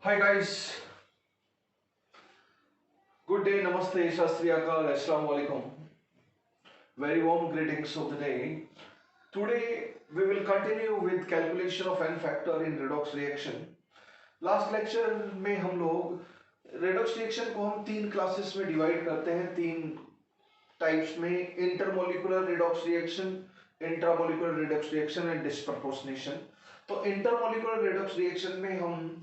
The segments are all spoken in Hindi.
Hi guys, good day, namaste, Sat Sri Akal, Assalamu alaikum. Very warm greetings of the day. Today we will continue with calculation of n factor in redox reaction. Last lecture में हम लोग रेडॉक्स रिएक्शन को हम तीन क्लासेस में डिवाइड करते हैं, तीन टाइप्स में: intermolecular redox reaction, intramolecular redox reaction and disproportionation. तो इंटरमोलिकुलर रिडॉक्स रिएक्शन में हम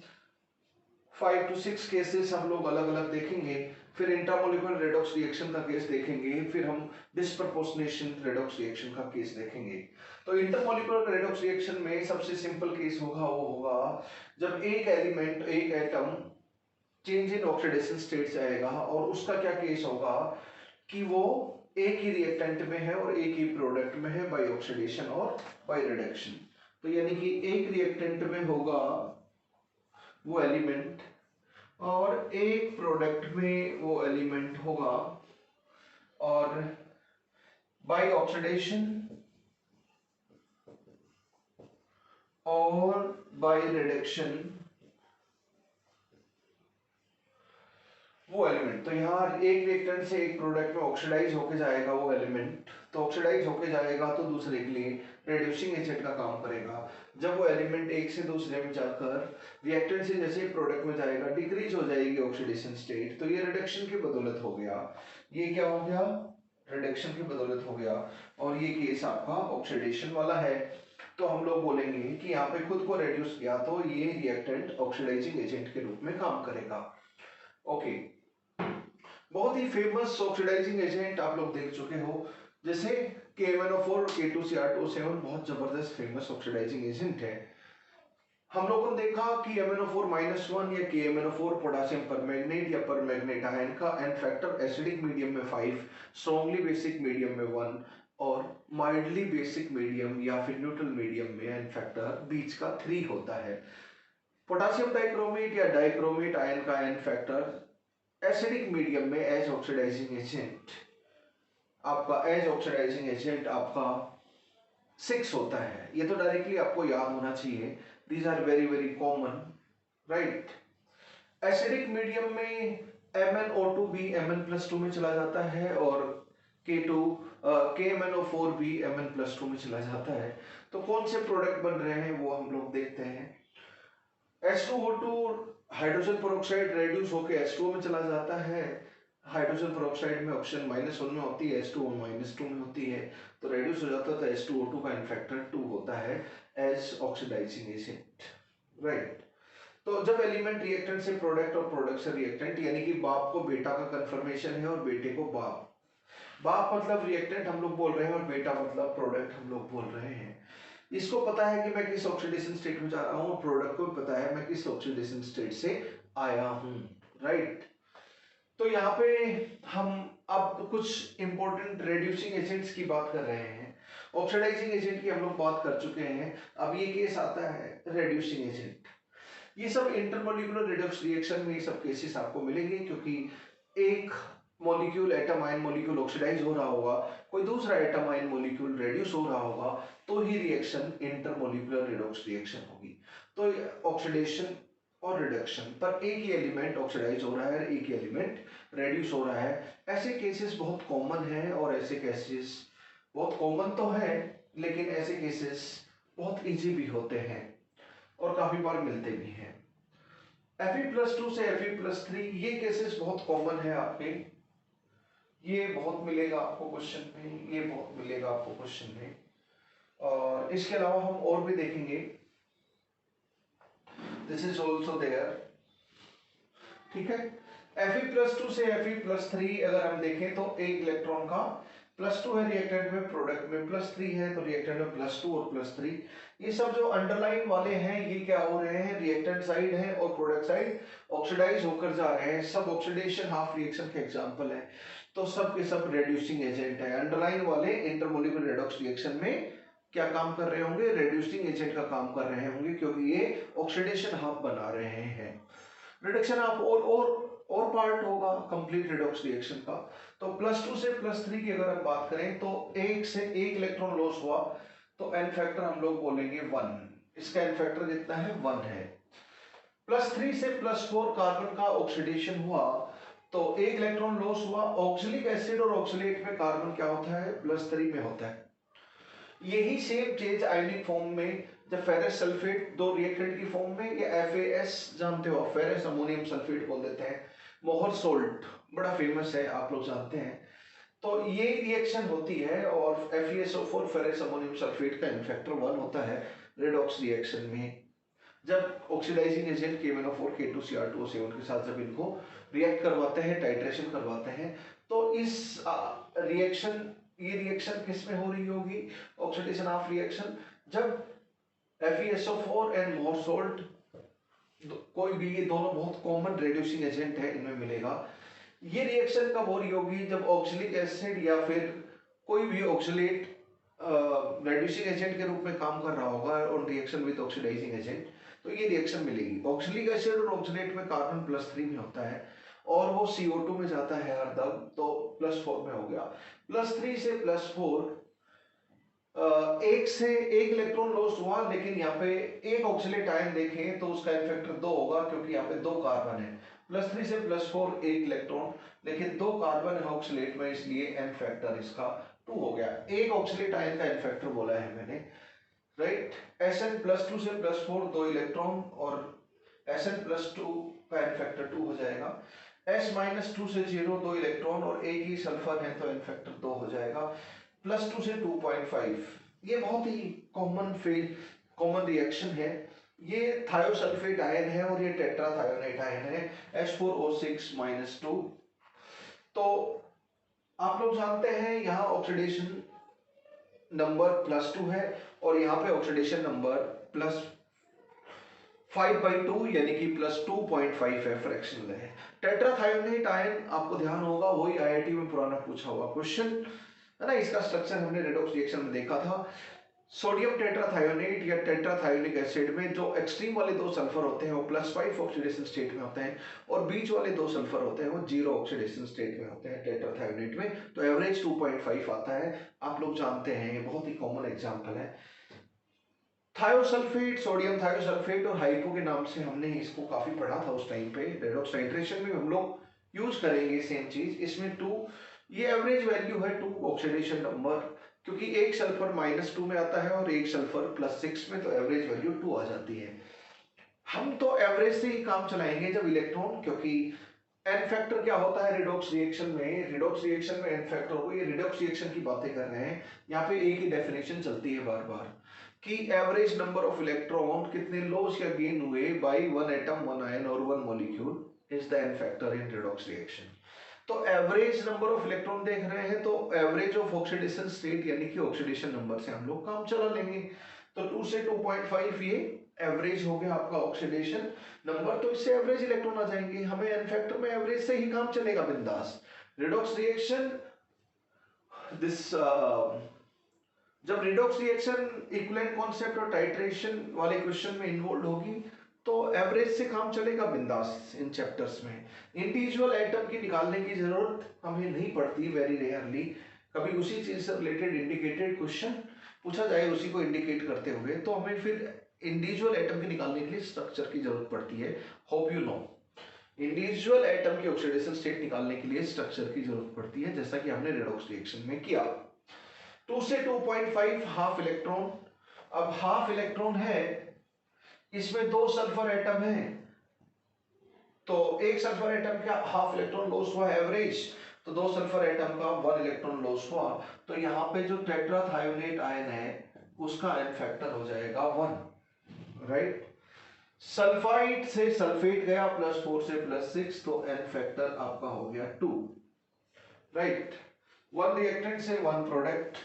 5 to 6 केसेस हम लोग अलग अलग देखेंगे, फिर इंट्रामोलिकुलर रेडॉक्स रिएक्शन का केस देखेंगे, फिर हम डिस्प्रपोर्शनेशन रेडॉक्स रिएक्शन का केस देखेंगे। तो इंटरमोलिकुलर रेडॉक्स रिएक्शन में सबसे सिंपल केस होगा वो होगा जब एक एलिमेंट, एक atom change in oxidation state से आएगा और उसका क्या केस होगा कि वो एक ही रिएक्टेंट में है और एक ही प्रोडक्ट में है बाय ऑक्सीडेशन और बाय रिडक्शन। तो यानी कि एक रिएक्टेंट में होगा वो एलिमेंट और एक प्रोडक्ट में वो एलिमेंट होगा, और बाय ऑक्सीडेशन और बाय रिडक्शन वो एलिमेंट। तो यहाँ एक रिएक्टेंट से एक प्रोडक्ट में ऑक्सीडाइज होके जाएगा वो एलिमेंट, तो ऑक्सीडाइज होके जाएगा तो दूसरे के लिए रिड्यूसिंग एजेंट का काम करेगा। जब वो एलिमेंट एक से दूसरे में जाकर रिएक्टेंट से जैसे प्रोडक्ट में जाएगा डिक्रीज हो जाएगी ऑक्सीडेशन स्टेट, तो ये रिडक्शन की बदौलत हो गया। ये क्या हो गया? रिडक्शन की बदौलत हो गया। और ये केस आपका ऑक्सीडेशन वाला है, तो हम लोग बोलेंगे कि यहाँ पे खुद को रिड्यूस किया तो ये रिएक्टेंट ऑक्सीडाइजिंग एजेंट के रूप में काम करेगा। ओके, बहुत ही फेमस ऑक्सीडाइजिंग एजेंट आप लोग देख चुके हो, जैसे KMnO4, K2Cr2O7 बहुत जबरदस्त फेमस ऑक्सीडाइजिंग एजेंट है। हम लोगों ने देखा कि MnO4-1 या KMnO4 पोटेशियम परमैंगनेट या परमैंगनेट आयन का एन फैक्टर एसिडिक मीडियम में 5, स्ट्रॉन्गली बेसिक मीडियम में 1 और माइल्डली बेसिक मीडियम या फिर न्यूट्रल मीडियम में एन फैक्टर बीच का 3 होता है। पोटेशियम डाइक्रोमेट या डाइक्रोमेट आयन का एन फैक्टर एसिडिक मीडियम में एज ऑक्सीडाइजिंग एजेंट आपका 6 होता है। ये तो डायरेक्टली आपको याद होना चाहिए, these are very very common, right. Acidic medium में MnO2 भी Mn+2 में चला जाता है और KMnO4 भी Mn+2 में चला जाता है। तो कौन से प्रोडक्ट बन रहे हैं वो हम लोग देखते हैं। H2O2 हाइड्रोजन पेरोक्साइड रेड्यूस होकर H2O में चला जाता है। हाइड्रोजन पेरोक्साइड में ऑक्सीजन -1 में होती है, H2O -2 में होती है, तो रेड्यूस हो जाता है। तो H2O2 का फैक्टर 2 होता है एज ऑक्सीडाइजिंग एजेंट, राइट। तो जब एलिमेंट रिएक्टेंट से प्रोडक्ट और प्रोडक्ट से रिएक्टेंट, यानी कि बाप को बेटा का कंफर्मेशन है और बेटे को बाप, बाप मतलब रिएक्टेंट हम लोग बोल रहे हैं और बेटा मतलब प्रोडक्ट हम लोग बोल रहे हैं। इसको पता है कि मैं किस ऑक्सीडेशन स्टेट में जा रहा हूँ, प्रोडक्ट को पता है मैं किस ऑक्सीडेशन स्टेट से आया हूँ, राइट। तो यहाँ पे हम अब कुछ इंपॉर्टेंट रेड्यूसिंग एजेंट्स की बात कर रहे हैं। ऑक्सीडाइजिंग एजेंट की हम लोग बात कर चुके हैं, अब ये केस आता है रेड्यूसिंग एजेंट। ये सब इंटरमोलिकुलर रिडक्स रिएक्शन में ये सब केसेस आपको मिलेंगे, क्योंकि एक molecule, atom ion molecule oxidise हो रहा होगा, कोई दूसरा एटम आयन मॉलिक्यूल रेड्यूस हो रहा होगा, तो ही रिएक्शन इंटरमोलिकुलर रिडक्स रिएक्शन होगी। तो ऑक्सीडेशन और रिडक्शन पर एक ही एलिमेंट ऑक्सीडाइज हो रहा है, एक ही एलिमेंट रेड्यूस हो रहा है। ऐसे केसेस बहुत कॉमन हैं, और ऐसे केसेस बहुत कॉमन तो है, लेकिन ऐसे केसेस बहुत इजी भी होते हैं और काफी बार मिलते भी हैं। Fe+2 से Fe+3 ये केसेस बहुत कॉमन है आपके, ये बहुत मिलेगा आपको क्वेश्चन में, ये बहुत मिलेगा आपको क्वेश्चन में। और इसके अलावा हम और भी देखेंगे, दिस इज ऑल्सो देयर, ठीक है। Fe+2 से Fe+3 अगर हम देखें तो एक इलेक्ट्रॉन का +2 है रिएक्टेंट में, प्रोडक्ट में +3 है, तो रिएक्टेंट में +2 और +3। ये सब जो अंडरलाइन वाले हैं ये क्या हो रहे हैं, रिएक्टेंट साइड है और प्रोडक्ट साइड ऑक्सीडाइज होकर जा रहे हैं। सब ऑक्सीडेशन हाफ रिएक्शन के एग्जांपल है, तो सब के सब रेड्यूसिंग एजेंट है। अंडरलाइन वाले इंटरमोलिकुलर रेडॉक्स रिएक्शन में क्या काम कर रहे होंगे, रेड्यूसिंग एजेंट का काम कर रहे होंगे, क्योंकि ये ऑक्सीडेशन हाफ बना रहे हैं। रिडक्शन ऑफ और पार्ट होगा कंप्लीट रिडॉक्स रिएक्शन का। तो +2 से +3 की अगर हम बात करें तो एक से एक इलेक्ट्रॉन लॉस हुआ, तो एन फैक्टर हम लोग बोलेंगे 1। इसका एन फैक्टर कितना है, 1 है। +3 से +4 कार्बन का ऑक्सीडेशन हुआ तो एक इलेक्ट्रॉन लॉस हुआ। ऑक्सैलिक एसिड और ऑक्सलेट में कार्बन क्या होता है, +3 में होता है। यही सेम चीज आयनिक फॉर्म में जब फेरस सल्फेट दो रिएक्टेंट की फॉर्म में, या FAS जानते हो, फेरस अमोनियम सल्फेट बोल देते हैं, मोहर सोल्ट बड़ा फेमस है, आप लोग जानते हैं। तो ये रिएक्शन होती है और FeSO4 फेरस अमोनियम सल्फेट का इनफैक्टर 1 होता है रेडॉक्स रिएक्शन में। जब ऑक्सीडाइजिंग एजेंट KMnO4 K2Cr2O7 के साथ जब इनको रिएक्ट करवाते हैं, टाइट्रेशन करवाते हैं, तो इस रिएक्शन ये रिएक्शन किस में हो रही होगी, ऑक्सीडेशन ऑफ रिएक्शन, जब FeSO4 एंड मोर सोल्ट, कोई भी, ये दोनों बहुत कॉमन रिड्यूसिंग एजेंट है, इनमें मिलेगा। ये रिएक्शन कब हो रही होगी, जब ऑक्सैलिक एसिड या फिर कोई भी ऑक्सलेट रिड्यूसिंग एजेंट के रूप में काम कर रहा होगा on reaction with oxidising agent, तो ये रिएक्शन मिलेगी। ऑक्सैलिक एसिड और ऑक्सलेट में कार्बन +3 में होता है और वो CO2 में जाता है हरदम, तो +4 में हो गया। +3 से +4 एक इलेक्ट्रॉन लॉस हुआ, लेकिन यहाँ पे एक ऑक्सीलेट आयन देखें तो उसका इफेक्टर 2 होगा, क्योंकि यहाँ पे 2 कार्बन है। +3 से +4 एक इलेक्ट्रॉन, लेकिन 2 कार्बन है ऑक्सीलेट में, इसलिए एन फैक्टर इसका 2 हो गया। एक ऑक्सीलेट आयन का इफेक्टर बोला है मैंने, राइट। Sn+2 से +4 2 इलेक्ट्रॉन और Sn+2 का इफेक्टर 2 हो जाएगा। S-2 से 0 2 इलेक्ट्रॉन और एक ही सल्फर है तो इफेक्टर 2 हो जाएगा। +2 से 2.5, ये बहुत ही कॉमन रिएक्शन है। ये थायोसल्फेट आयन है और ये टेट्राथायोनेट आयन है, H4O6-2। तो आप लोग जानते हैं यहाँ ऑक्सीडेशन नंबर +2 है और यहाँ पे ऑक्सीडेशन नंबर +5/2 यानी कि +2.5 है, फ्रैक्शनल है। टेट्राथायोनेट आयन आपको ध्यान होगा, वही IIT में पुराना पूछा हुआ क्वेश्चन है ना। इसका स्ट्रक्चर हमने रेडॉक्स रिएक्शन में देखा था। सोडियम टेट्राथायोनेट या टेट्राथायोनिक एसिड में जो एक्सट्रीम वाले 2 सल्फर होते हैं वो +5 ऑक्सीडेशन स्टेट में होते हैं और बीच वाले 2 सल्फर होते हैं वो 0 ऑक्सीडेशन स्टेट में होते हैं टेट्राथायोनेट में, तो एवरेज 2.5 आता है। आप लोग जानते हैं, ये बहुत ही कॉमन एग्जांपल है। थायोसल्फेट, सोडियम थायोसल्फेट और हाइपो के नाम से हमने इसको काफी पढ़ा था उस टाइम पे। रेडॉक्स टाइट्रेशन में हम लोग यूज करेंगे सेम चीज। इसमें 2, ये एवरेज वैल्यू है 2 ऑक्सीडेशन नंबर, क्योंकि एक सल्फर -2 में आता है और एक सल्फर +6 में, तो एवरेज वैल्यू 2 आ जाती है। हम तो एवरेज से ही काम चलाएंगे जब इलेक्ट्रॉन, क्योंकि एन फैक्टर क्या होता है रिडॉक्स रिएक्शन में, रिडॉक्स रिएक्शन में एन फैक्टर हो, ये रिडॉक्स रिएक्शन की बातें कर रहे हैं। यहाँ पे एक ही डेफिनेशन चलती है बार बार कि एवरेज नंबर ऑफ इलेक्ट्रॉन कितने लॉस या गेन हुए बाय 1 एटम 1 आयन और 1 molecule is the n factor in redox reaction. तो एवरेज नंबर ऑफ इलेक्ट्रॉन देख रहे हैं, तो एवरेज ऑफ ऑक्सीडेशन स्टेट यानी कि ऑक्सीडेशन नंबर से हम लोग काम चला लेंगे। तो 2 से 2.5 ये एवरेज हो गया आपका ऑक्सीडेशन नंबर, तो इससे एवरेज इलेक्ट्रॉन आ जाएंगे। हमें एन फैक्टर में एवरेज से ही काम चलेगा बिंदास। रिडॉक्स रिएक्शन दिस जब रिडॉक्स रिएक्शन इक्विवेलेंट कॉन्सेप्ट और टाइट्रेशन वाले क्वेश्चन में इन्वॉल्व होगी तो एवरेज से काम चलेगा बिंदास इन चैप्टर्स में। इंडिविजुअल एटम की निकालने की जरूरत हमें नहीं पड़ती, वेरी रेयरली। कभी उसी चीज से रिलेटेड इंडिकेटेड क्वेश्चन पूछा जाए उसी को इंडिकेट करते हुए, तो हमें फिर इंडिविजुअल एटम की निकालने के लिए स्ट्रक्चर की जरूरत पड़ती है। Hope you know, individual atom की ऑक्सीडेशन स्टेट निकालने के लिए स्ट्रक्चर की जरूरत पड़ती है, जैसा कि हमने रेडॉक्स रिएक्शन में किया। 2 से 2.5 हाफ इलेक्ट्रॉन। अब हाफ इलेक्ट्रॉन है, इसमें 2 सल्फर एटम है, तो एक सल्फर एटम का हाफ इलेक्ट्रॉन लॉस हुआ एवरेज, तो 2 सल्फर एटम का 1 इलेक्ट्रॉन लॉस हुआ, तो यहाँ पे जो टेट्राथायोनेट आयन है उसका एन फैक्टर हो जाएगा 1, राइट। सल्फाइड से सल्फेट गया +4 से +6, तो एन फैक्टर आपका हो गया 2, राइट। 1 रिएक्टेंट से 1 प्रोडक्ट,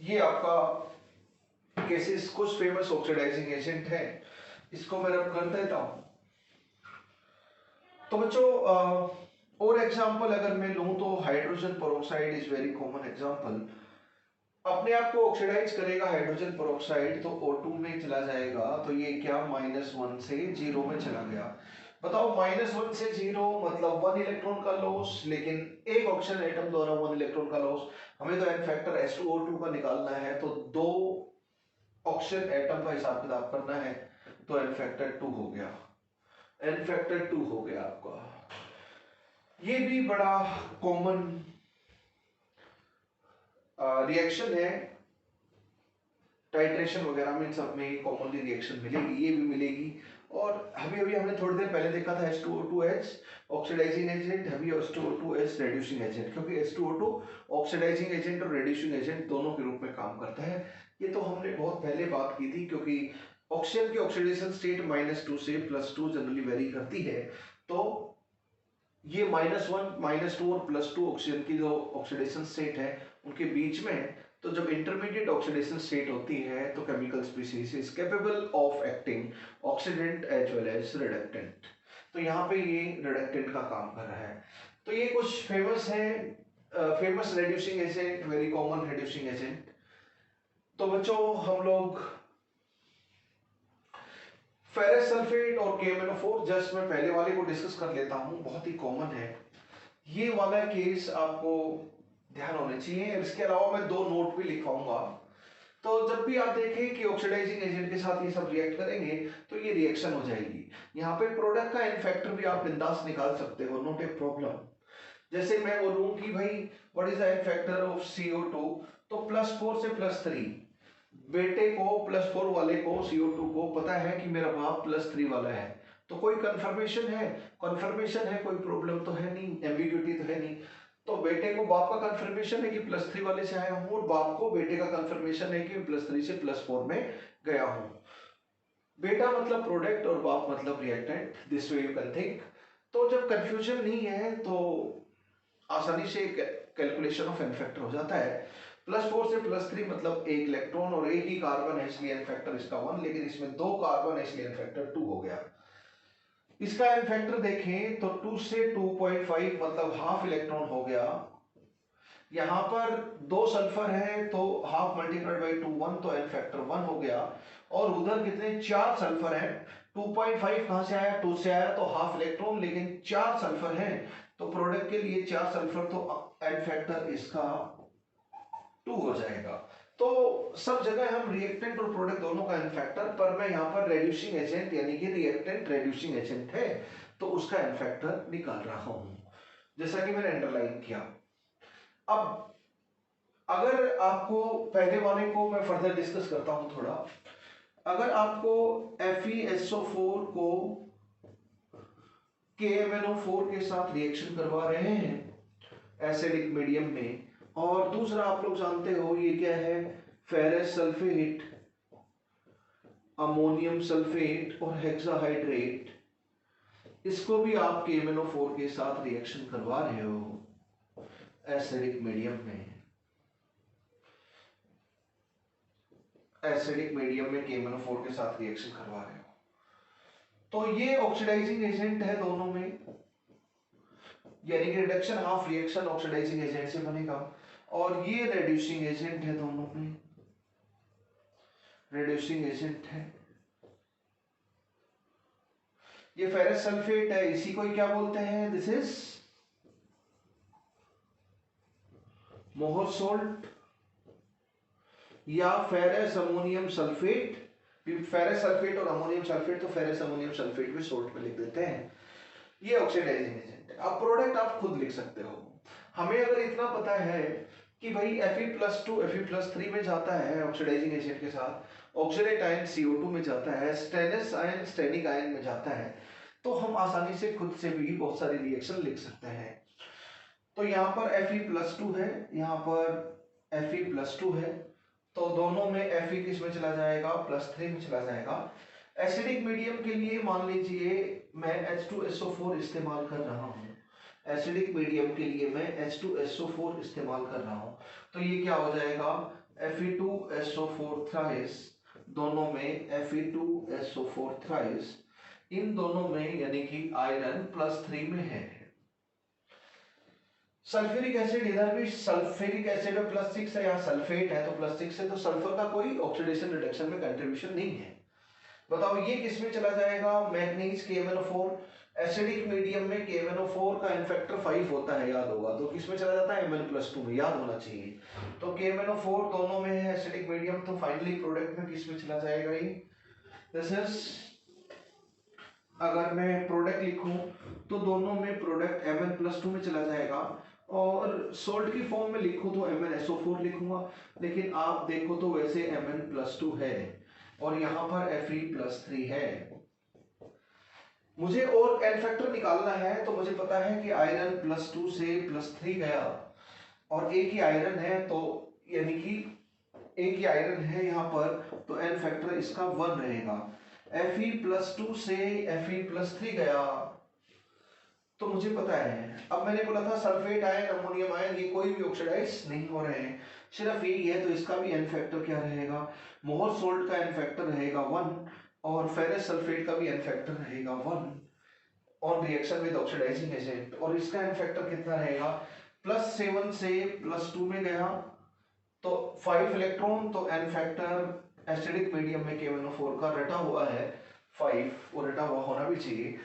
ये आपका केसेस कुछ फेमस ऑक्सीडाइजिंग एजेंट है, इसको मैं रब कर देता हूं। तो बच्चों और एग्जांपल अगर मैं लूं तो hydrogen peroxide is very common example. अपने आप को ऑक्सीडाइज करेगा हाइड्रोजन पेरोक्साइड, तो O2 में चला जाएगा, तो ये क्या -1 से 0 में चला गया। बताओ -1 से 0 मतलब 1 इलेक्ट्रॉन का लॉस, लेकिन एक ऑक्सीजन एटम द्वारा 1 इलेक्ट्रॉन का लॉस। हमें तो एन फैक्टर H2O2 का निकालना है, तो 2 ऑक्सीजन एटम का हिसाब किताब करना है, तो n फैक्टर 2 हो गया, n फैक्टर 2 हो गया आपका। ये भी बड़ा कॉमन रिएक्शन है, टाइट्रेशन वगैरह में सब में कॉमनली रिएक्शन मिलेगी, ये भी मिलेगी। और अभी अभी हमने थोड़ी देर पहले देखा था H2O2H ऑक्सीडाइजिंग एजेंट, अभी H2O2H रेड्यूसिंग एजेंट, क्योंकि H2O2 ऑक्सीडाइजिंग एजेंट और रेड्यूसिंग एजेंट दोनों के रूप में काम करता है। ये तो हमने बहुत पहले बात की थी, क्योंकि ऑक्सीजन की ऑक्सीडेशन स्टेट -2 से +2 जनरली वेरी करती है। तो ये -1, -2 और +2 ऑक्सीजन की जो ऑक्सीडेशन स्टेट है उनके बीच में, तो जब इंटरमीडिएट ऑक्सीडेशन स्टेट होती है तो chemical species is capable of acting oxidant as well as reductant. तो यहाँ पे ये रिडक्टेंट का काम कर रहा है। तो ये कुछ फेमस है, famous reducing agent, very common reducing agent. तो बच्चों हम लोग फेरस सल्फेट और KMnO4 जस्ट मैं पहले वाले को डिस्कस कर लेता हूँ, बहुत ही कॉमन है ये वाला केस, आपको ध्यान होने चाहिए। इसके अलावा मैं 2 नोट भी लिखवाऊंगा। तो जब भी आप देखें कि ऑक्सीडाइजिंग एजेंट के साथ ये सब रिएक्ट करेंगे तो ये रिएक्शन हो जाएगी। यहाँ पे प्रोडक्ट का एन फैक्टर भी आप बिंदास निकाल सकते हो, नॉट ए प्रॉब्लम। जैसे मैं बोलूं कि भाई what is the n factor of CO2, तो +4 से +3, बेटे को +4 वाले को CO2 को पता है कि मेरा बाप +3 वाला है, तो कोई कंफर्मेशन है, कोई प्रॉब्लम तो है नहीं, एम्बिग्यूटी तो है नहीं। तो बेटे को बाप का कंफर्मेशन है कि +3 वाले से आया हूं, और बाप को बेटे का कंफर्मेशन है कि +3 से +4 में गया हूं। बेटा मतलब प्रोडक्ट और बाप मतलब reactant, this way you can think. तो जब कंफ्यूजन नहीं है तो आसानी से कैलकुलेशन ऑफ एन फैक्टर हो जाता है। +4 से +3 मतलब 1 इलेक्ट्रॉन और एक ही कार्बन है, इसलिए एन फैक्टर इसका 1, लेकिन इसमें 2 कार्बन है इसलिए एन फैक्टर 2 हो गया। इसका एन फैक्टर देखें तो 2 से 2.5 मतलब हाफ इलेक्ट्रॉन हो गया। यहाँ पर 2 सल्फर है तो हाफ मल्टीप्लाइड बाई 2 1, तो एन फैक्टर 1 हो गया। और उधर कितने 4 सल्फर है, 2.5 कहां से आया, 2 से आया, तो हाफ इलेक्ट्रॉन, लेकिन 4 सल्फर है तो प्रोडक्ट के लिए 4 सल्फर, तो एन फैक्टर इसका 2 हो जाएगा। तो सब जगह हम रिएक्टेंट और प्रोडक्ट दोनों का एन फैक्टर, पर मैं यहाँ पर रेड्यूसिंग एजेंट यानी कि रिएक्टेंट रेड्यूसिंग एजेंट है तो उसका एन फैक्टर निकाल रहा हूं, जैसा कि मैंने अंडरलाइन किया। अब अगर आपको पहले वाले को मैं फर्दर डिस्कस करता हूं थोड़ा, अगर आपको FeSO4 को KMnO4 के साथ रिएक्शन करवा रहे हैं एसिडिक मीडियम में, और दूसरा आप लोग जानते हो ये क्या है, फेरस सल्फेट, अमोनियम सल्फेट और हेक्साहाइड्रेट, इसको भी आप KMnO4 के साथ रिएक्शन करवा रहे हो एसिडिक मीडियम में। एसिडिक मीडियम में KMnO4 के साथ रिएक्शन करवा रहे हो, तो ये ऑक्सीडाइजिंग एजेंट है दोनों में, यानी कि reduction half reaction oxidising agent से बनेगा। और ये रेड्यूसिंग एजेंट है, दोनों में रेड्यूसिंग एजेंट है। ये फेरस सल्फेट है, इसी को क्या बोलते हैं, दिस इज मोहर सोल्ट या ferrous ammonium sulphate. Ferrous sulphate और अमोनियम सल्फेट, तो फेरस अमोनियम सल्फेट भी सोल्ट में लिख देते हैं। ये ऑक्सीडाइजिंग एजेंट है। अब प्रोडक्ट आप खुद लिख सकते हो। हमें अगर इतना पता है कि भाई Fe+2 Fe+3 में जाता है ऑक्सीडाइजिंग एजेंट के साथ, ऑक्सीडेट आयन CO2 में जाता है, स्टेनस आयन स्टेनिक आयन में जाता है, तो हम आसानी से खुद से भी बहुत सारी रिएक्शन लिख सकते हैं। तो यहाँ पर Fe+2 है, यहाँ पर Fe+2 है, तो दोनों में Fe किस में चला जाएगा, +3 में चला जाएगा। एसिडिक मीडियम के लिए मान लीजिए मैं H2SO4 इस्तेमाल कर रहा हूँ, एसिडिक मीडियम के लिए मैं H2SO4 इस्तेमाल कर रहा हूँ, तो ये क्या हो जाएगा, Fe2SO4 थ्राइस, दोनों में Fe2SO4 थ्राइस, इन दोनों में यानी कि आयरन +3 में है। सल्फ्यूरिक एसिड, इधर भी सल्फ्यूरिक एसिड में +6 है, यहाँ सल्फेट है तो +6 है, तो सल्फर का कोई ऑक्सीडेशन रिडक्शन में कंट्रीब्यूशन नहीं है। बताओ ये किस में चला जाएगा, मैग्नीज KMnO4, एसिडिक मीडियम में KMnO4 का एन फैक्टर 5 होता है, याद होगा, तो किस में चला जाता है, Mn+2 में, याद होना चाहिए। तो KMnO4 दोनों में है एसिडिक मीडियम, तो फाइनली प्रोडक्ट में किस में चला जाएगा, ये दिस इज अगर मैं प्रोडक्ट लिखूं तो दोनों में प्रोडक्ट Mn+2 में चला जाएगा, और सोल्ट की फॉर्म में लिखूं तो MnSO4 लिखूंगा। लेकिन आप देखो तो वैसे Mn+2 है और यहाँ पर Fe+3 है। मुझे और एन फैक्टर निकालना है, तो मुझे पता है कि आयरन +2 से +3 गया और एक ही आयरन है, तो यानी कि एक ही आयरन है यहाँ पर, तो एन फैक्टर इसका 1 रहेगा। Fe+2 से Fe+3 गया, तो मुझे पता है। अब मैंने बोला था सल्फेट आयन, अमोनियम आयन, ये कोई भी ऑक्सीडाइज नहीं हो रहे हैं, सिर्फ यही है, तो इसका भी एन फैक्टर क्या रहेगा, मोहर सोल्ट का एन फैक्टर रहेगा 1 और फेरस सल्फेट का भी एन फैक्टर रहेगा 1 on reaction with oxidising agent. और इसका एन फैक्टर कितना रहेगा, +7 से +2 में गया तो 5 इलेक्ट्रॉन, तो एन फैक्टर एसिडिक मीडियम में KMnO4 का रटा हुआ है 5, और रटा हुआ होना भी चाहिए।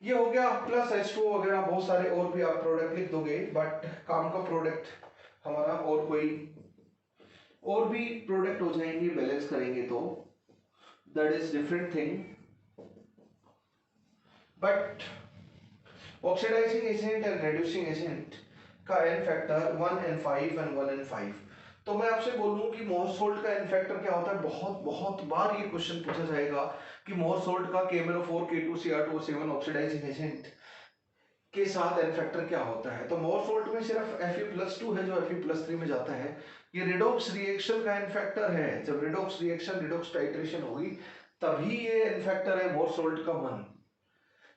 ये हो गया +H2 वगैरह, बहुत सारे और भी आप प्रोडक्ट लिख दोगे, बट काम का प्रोडक्ट हमारा और कोई और भी प्रोडक्ट हो जाएंगे बैलेंस करेंगे तो, that is different thing. But oxidising agent and reducing agent का n factor 1 and 5 and 1 and 5। तो मैं आपसे बोलूं कि मोहर सोल्ट का एन फैक्टर क्या होता है, बहुत बहुत बार ये क्वेश्चन पूछा जाएगा कि मोहर सोल्ट का KMnO4 K2Cr2O7 ऑक्सीडाइजिंग एजेंट के साथ एन फैक्टर क्या होता है। तो मोहर सोल्ट में सिर्फ Fe+2 है जो Fe+3 में जाता है। ये रिडॉक्स रिएक्शन का एन फैक्टर है, जब रिडॉक्स रिएक्शन रिडॉक्स टाइट्रेशन होगी तभी ये एन फैक्टर है मोहर सोल्ट का 1।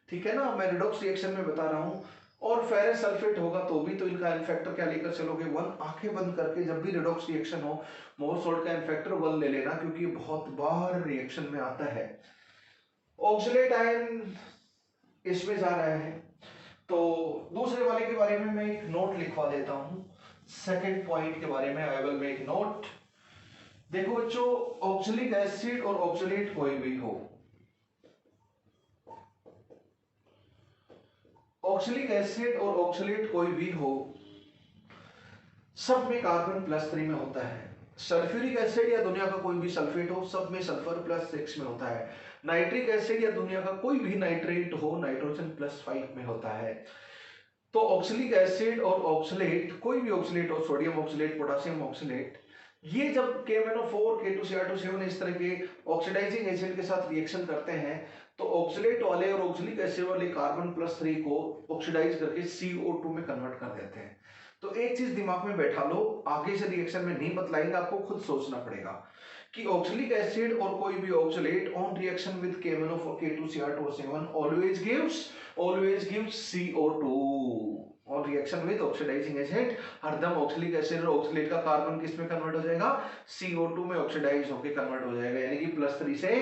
ठीक है ना, मैं रिडॉक्स रिएक्शन में बता रहा हूँ। और फेरस सल्फेट होगा तो भी तो इनका एन फैक्टर क्या लेकर चलोगे, 1। आंखें बंद करके जब भी रिडॉक्स रिएक्शन हो मोहर सोल्ट का एन फैक्टर 1 ले लेना, क्योंकि बहुत बार रिएक्शन में आता है। ऑक्सलेट आयन इसमें जा रहा है, तो दूसरे वाले के बारे में मैं एक नोट लिखवा देता हूं। सेकंड पॉइंट के बारे में आई विल मेक नोट। देखो बच्चों, ऑक्सलिक एसिड और ऑक्सलेट कोई भी हो, ऑक्सलिक एसिड और ऑक्सलेट कोई भी हो, सब में कार्बन +3 में होता है। सल्फ्यूरिक एसिड या दुनिया का कोई भी सल्फेट हो, सब में सल्फर +6 में होता है। नाइट्रिक एसिड या दुनिया का कोई भी नाइट्रेट हो, नाइट्रोजन +5 में होता है। तो ऑक्सलिक एसिड और ऑक्सलेट, कोई भी ऑक्सलेट हो, सोडियम ऑक्सलेट, पोटेशियम ऑक्सलेट, ये जब KMnO4 K2Cr2O7 इस तरह के ऑक्सीडाइजिंग एजेंट के साथ रिएक्शन करते हैं, तो ऑक्सलेट वाले और ऑक्सलिक एसिड वाले कार्बन +3 को ऑक्सीडाइज करके CO2 में कन्वर्ट कर देते हैं। तो एक चीज दिमाग में बैठा लो, आगे से रिएक्शन में नहीं बतलाएंगे, आपको खुद सोचना पड़ेगा कि ऑक्सलिक एसिड और कोई भी oxalate on reaction with KMnO4 K2Cr2O7 always gives CO2 on reaction with oxidising agent. हरदम ऑक्सलिक एसिड और ऑक्सलेट का कार्बन किस में कन्वर्ट हो जाएगा, CO2 में ऑक्सीडाइज होकर कन्वर्ट हो जाएगा, यानी कि +3 से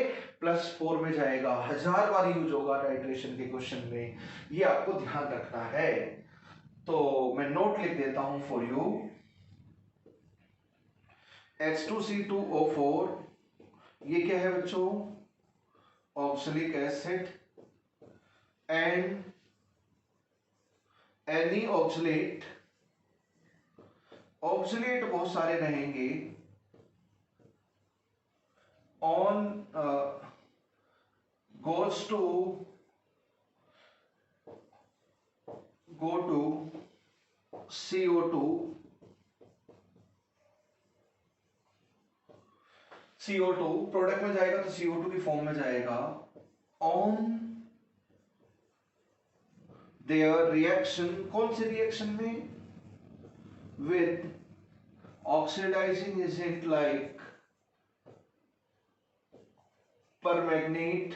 +4 में जाएगा। 1000 बार यूज होगा टाइट्रेशन के क्वेश्चन में, ये आपको ध्यान रखना है। तो मैं नोट लिख देता हूं फॉर यू। H2C2O4, ये क्या है बच्चों, oxalic acid and any oxalate, oxalate बहुत सारे रहेंगे on goes to go to CO2, CO2 product में जाएगा तो CO2 की फॉर्म में जाएगा ऑन देयर रिएक्शन, कौन से रिएक्शन में, with oxidising agent like permanganate,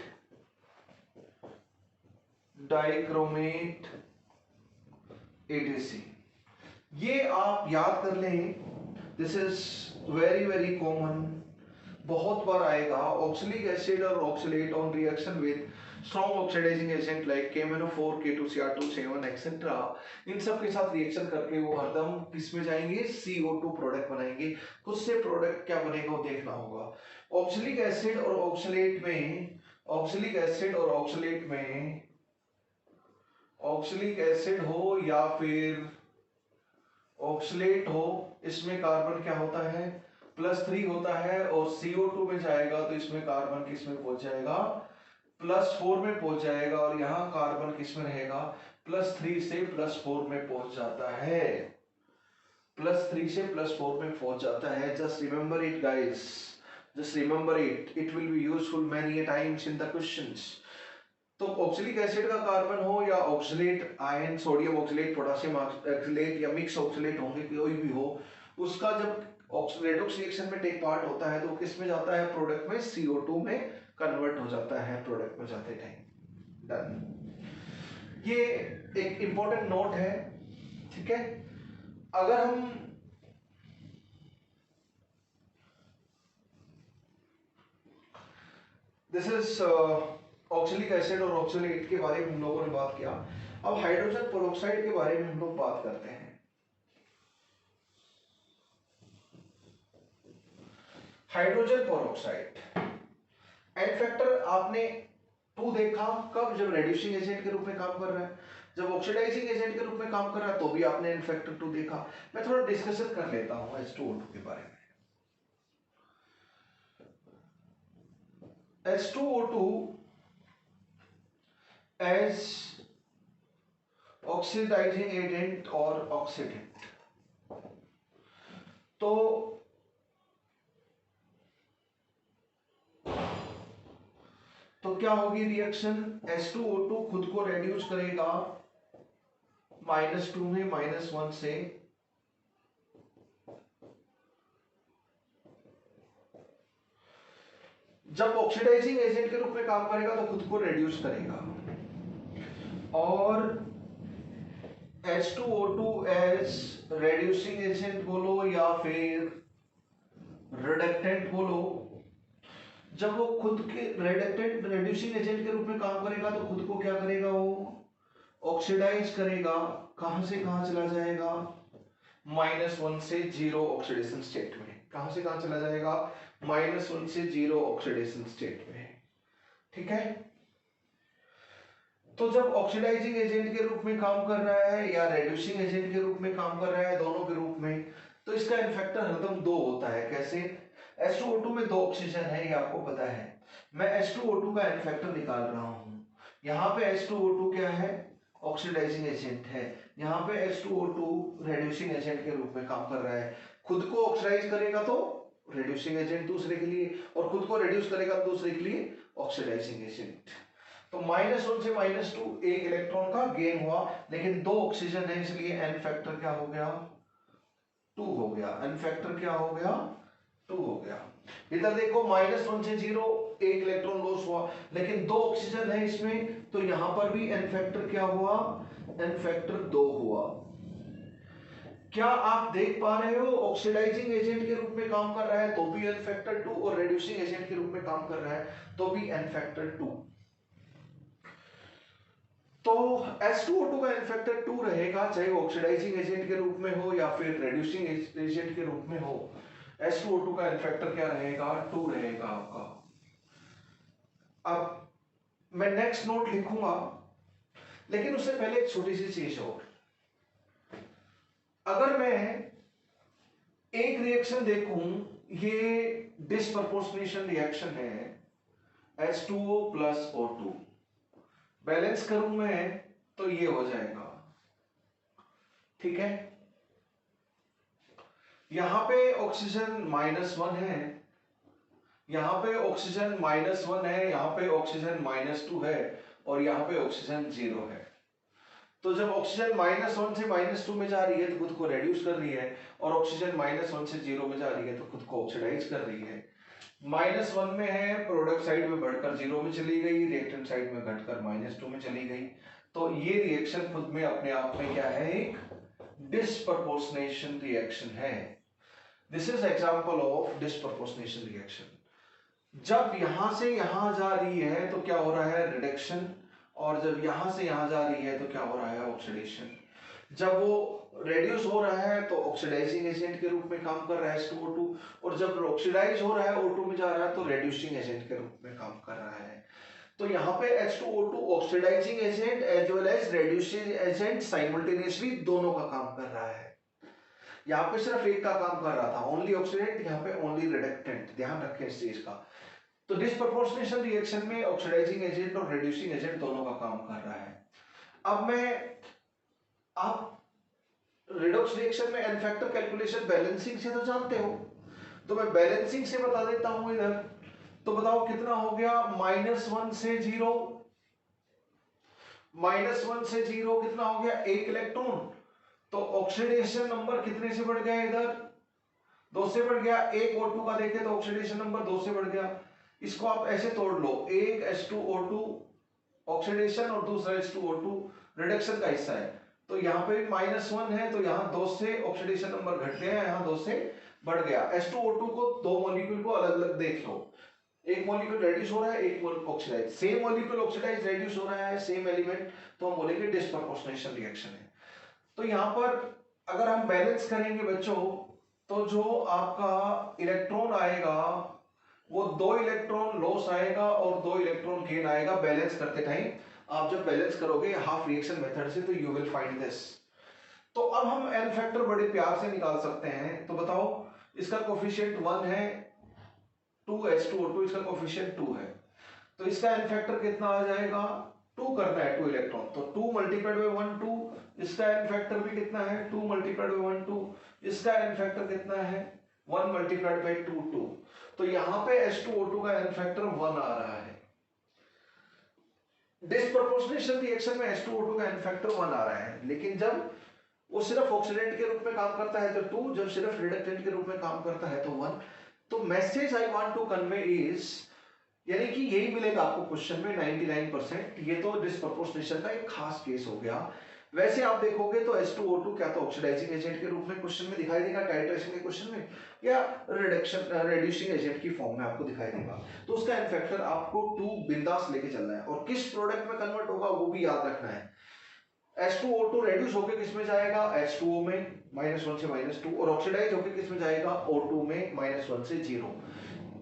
dichromate, etc। ये आप याद कर लें, this is very very common, बहुत बार आएगा। ऑक्सलिक एसिड और oxalate on reaction with strong oxidizing agent like KMnO4 K2Cr2O7 etcetera, इन सब के साथ रिएक्शन करके वो हरदम किस में जाएंगे, CO2 प्रोडक्ट बनाएंगे। खुद से प्रोडक्ट क्या बनेगा वो देखना होगा। ऑक्सलिक एसिड और ऑक्सलेट में, ऑक्सलिक एसिड और ऑक्सलेट में, ऑक्सलिक एसिड हो या फिर ऑक्सलेट हो, इसमें कार्बन क्या होता है, +3 होता है, और CO2 में जाएगा तो इसमें कार्बन किस में पहुंच जाएगा, +4 में पहुंच जाएगा और यहाँ कार्बन किस में रहेगा, +3 से +4 में पहुंच जाता है, +3 से +4 में पहुंच जाता है। Just remember it guys, just remember it will be useful many times in the questions. तो ऑक्सैलिक एसिड का कार्बन हो या oxalate ion, sodium oxalate, potassium oxalate या मिक्स ऑक्सलेट होंगे, कोई भी हो, उसका जब रेडॉक्स रिएक्शन में टेक पार्ट होता है तो किस में जाता है, प्रोडक्ट में, CO2 में कन्वर्ट हो जाता है प्रोडक्ट में जाते टाइम। डन। ये एक इंपॉर्टेंट नोट है, ठीक है। अगर हम दिस इज ऑक्सैलिक एसिड और ऑक्सलेट के बारे में हम लोगों ने बात किया। अब हाइड्रोजन पेरोक्साइड के बारे में हम लोग बात करते हैं। हाइड्रोजन पेरोक्साइड एन फैक्टर आपने 2 देखा, कब, जब रेड्यूसिंग एजेंट के रूप में काम कर रहा है, जब ऑक्सीडाइजिंग एजेंट के रूप में काम कर रहा है तो भी आपने एन फैक्टर 2 देखा। मैं थोड़ा डिस्कशन कर लेता हूं H2O2 के बारे में। H2O2 एज ऑक्सीडाइजिंग एजेंट और ऑक्सीडेंट, तो क्या होगी रिएक्शन, H2O2 खुद को रेड्यूस करेगा -2 में -1 से, जब ऑक्सीडाइजिंग एजेंट के रूप में काम करेगा तो खुद को रेड्यूस करेगा, और H2O2 एज रेड्यूसिंग एजेंट बोलो या फिर रिडक्टेंट बोलो, जब वो खुद के रिडक्टेंट रेड्यूसिंग एजेंट के रूप में काम करेगा तो खुद को क्या करेगा, वो ऑक्सीडाइज करेगा। कहां से कहां चला जाएगा, -1 से 0 ऑक्सीडेशन स्टेट में। कहां से कहां चला जाएगा, -1 से 0 ऑक्सीडेशन स्टेट में, ठीक है। तो जब ऑक्सीडाइजिंग एजेंट के रूप में काम कर रहा है या रेड्यूसिंग एजेंट के रूप में काम कर रहा है, दोनों के रूप में, तो इसका इन फैक्टर हरदम 2 होता है। कैसे, H2O2 में 2 ऑक्सीजन है, ये आपको पता है। मैं H2O2 का इन फैक्टर निकाल रहा हूं। यहाँ पे H2O2 क्या है, ऑक्सीडाइजिंग एजेंट है, यहाँ पे H2O2 रेड्यूसिंग एजेंट के रूप में काम कर रहा है। खुद को ऑक्सीडाइज करेगा तो रेड्यूसिंग एजेंट दूसरे के लिए, और खुद को रेड्यूस करेगा दूसरे के लिए ऑक्सीडाइजिंग एजेंट। तो -1 से -2 एक इलेक्ट्रॉन का गेन हुआ, लेकिन 2 ऑक्सीजन है इसलिए एन फैक्टर क्या हो गया, 2 हो गया। एन फैक्टर क्या हो गया, 2 हो गया। इधर देखो -1 से 0 एक इलेक्ट्रॉन लॉस हुआ, लेकिन 2 ऑक्सीजन है इसमें, तो यहां पर भी एन फैक्टर क्या हुआ, एन फैक्टर 2 हुआ। क्या आप देख पा रहे हो, ऑक्सीडाइजिंग एजेंट के रूप में काम कर रहा है तो भी एन फैक्टर 2, और रेड्यूसिंग एजेंट के रूप में काम कर रहा है तो भी एन फैक्टर 2। तो H2O2 का एन फैक्टर 2 रहेगा, चाहे ऑक्सीडाइजिंग एजेंट के रूप में हो या फिर रेड्यूसिंग एजेंट के रूप में हो। H2O2 का एन फैक्टर क्या रहेगा, 2 रहेगा आपका। अब मैं नेक्स्ट नोट लिखूंगा, लेकिन उससे पहले एक छोटी सी चीज और। अगर मैं एक रिएक्शन देखूं, ये डिस्प्रपोर्शनेशन रिएक्शन है, H2O प्लस O2, बैलेंस करूं मैं तो ये हो जाएगा, ठीक है। यहां पे ऑक्सीजन -1 है, यहां पे ऑक्सीजन -1 है, यहां पे ऑक्सीजन -2 है, और यहां पे ऑक्सीजन 0 है। तो जब ऑक्सीजन -1 से -2 में जा रही है तो खुद को रेड्यूस कर रही है, और ऑक्सीजन -1 से 0 में जा रही है तो खुद को ऑक्सीडाइज कर रही है। -1 में है, प्रोडक्ट साइड में बढ़कर 0 में चली गई, रिएक्टेंट साइड में घटकर -2 में चली गई। तो ये रिएक्शन खुद में अपने आप में क्या है, एक डिस्प्रपोर्शनेशन रिएक्शन है। This is example of disproportionation reaction. जब यहां से यहां जा रही है तो क्या हो रहा है, रिडक्शन, और जब यहां से यहां जा रही है तो क्या हो रहा है, ऑक्सीडेशन। जब वो रेड्यूस हो रहा है तो ऑक्सीडाइजिंग एजेंट के रूप में काम कर रहा है H2O2, और जब ऑक्सीडाइज हो रहा है O2 में जा रहा है तो रेड्यूसिंग एजेंट के रूप में काम कर रहा है। तो यहाँ पे H2O2 oxidising agent as well as reducing agent simultaneously दोनों का काम कर रहा है। यहाँ पे सिर्फ एक का काम कर रहा था, ओनली ऑक्सीडेंट, यहाँ पे ओनली रिडक्टेंट। ध्यान रखें इस चीज का। तो डिस्प्रपोर्शनेशन रिएक्शन में ऑक्सीडाइजिंग एजेंट और रिड्यूसिंग एजेंट दोनों का काम कर रहा है। अब आप रिडॉक्स रिएक्शन में एन फैक्टर कैलकुलेशन बैलेंसिंग से तो जानते हो, तो मैं बैलेंसिंग से बता देता हूं इधर। तो बताओ कितना हो गया, -1 से 0, -1 से 0 कितना हो गया, 1 इलेक्ट्रॉन। तो ऑक्सीडेशन नंबर कितने से बढ़ गया, इधर 2 से बढ़ गया। 1 O2 का देखें तो ऑक्सीडेशन नंबर 2 से बढ़ गया। इसको आप ऐसे तोड़ लो, एक H2O2 ऑक्सीडेशन और दूसरा H2O2 रिडक्शन का हिस्सा है। तो यहाँ पे -1 है, तो यहाँ 2 से ऑक्सीडेशन नंबर घट गया, यहाँ 2 से बढ़ गया। H2O2 को दो मॉलिक्यूल को अलग अलग देख लो, एक मॉलिक्यूल रेड्यूस हो रहा है, एक oxidise. Same molecule oxidise reduce हो रहा है, सेम एलिमेंट, तो हम बोलेंगे डिस्प्रपोर्शनेशन रिएक्शन है। तो यहाँ पर अगर हम बैलेंस करेंगे बच्चों, तो जो आपका इलेक्ट्रॉन आएगा वो 2 इलेक्ट्रॉन लॉस आएगा और 2 इलेक्ट्रॉन गेन आएगा बैलेंस करते टाइम। आप जब बैलेंस करोगे हाफ रिएक्शन मेथड से, तो यू विल फाइंड दिस। तो अब हम एन फैक्टर बड़े प्यार से निकाल सकते हैं। तो बताओ, इसका कोफिशिएंट 1 है, 2H2O2 इसका कोफिशिएंट 2 है, तो इसका एन फैक्टर कितना आ जाएगा, 2 करना है 2 इलेक्ट्रॉन, तो 2 मल्टीप्लाइड बाय 1 2। इसका एन फैक्टर भी कितना है, 2 मल्टीप्लाइड बाय 1 2। इसका एन फैक्टर कितना है, 1 मल्टीप्लाइड बाय 2 2। तो यहां पे H2O2 का एन फैक्टर 1 आ रहा है। डिस्प्रपोर्शनेशन रिएक्शन में H2O2 का एन फैक्टर 1 आ रहा है, लेकिन जब वो सिर्फ ऑक्सीडेंट के रूप में काम करता है तो 2, जब सिर्फ रिडक्टेंट के रूप में काम करता है तो 1। तो message I want to convey is, यानी कि यही मिलेगा आपको क्वेश्चन में 99%। ये तो डिस्प्रपोर्शनेशन का एक खास केस हो गया। वैसे आप देखोगे तो H2O2 क्या तो ऑक्सीडाइजिंग एजेंट के रूप में क्वेश्चन में दिखाई देगा टाइट्रेशन के क्वेश्चन में, या रिड्यूसिंग एजेंट की फॉर्म में आपको दिखाई देगा। तो उसका एन फैक्टर आपको 2 बिंदास लेके चलना है, और किस प्रोडक्ट में कन्वर्ट होगा वो भी याद रखना है। H2O2 रेड्यूस होकर किस में जाएगा, H2O में -1 से -2, और ऑक्सीडाइज होकर किस में जाएगा, O2 में -1 से 0।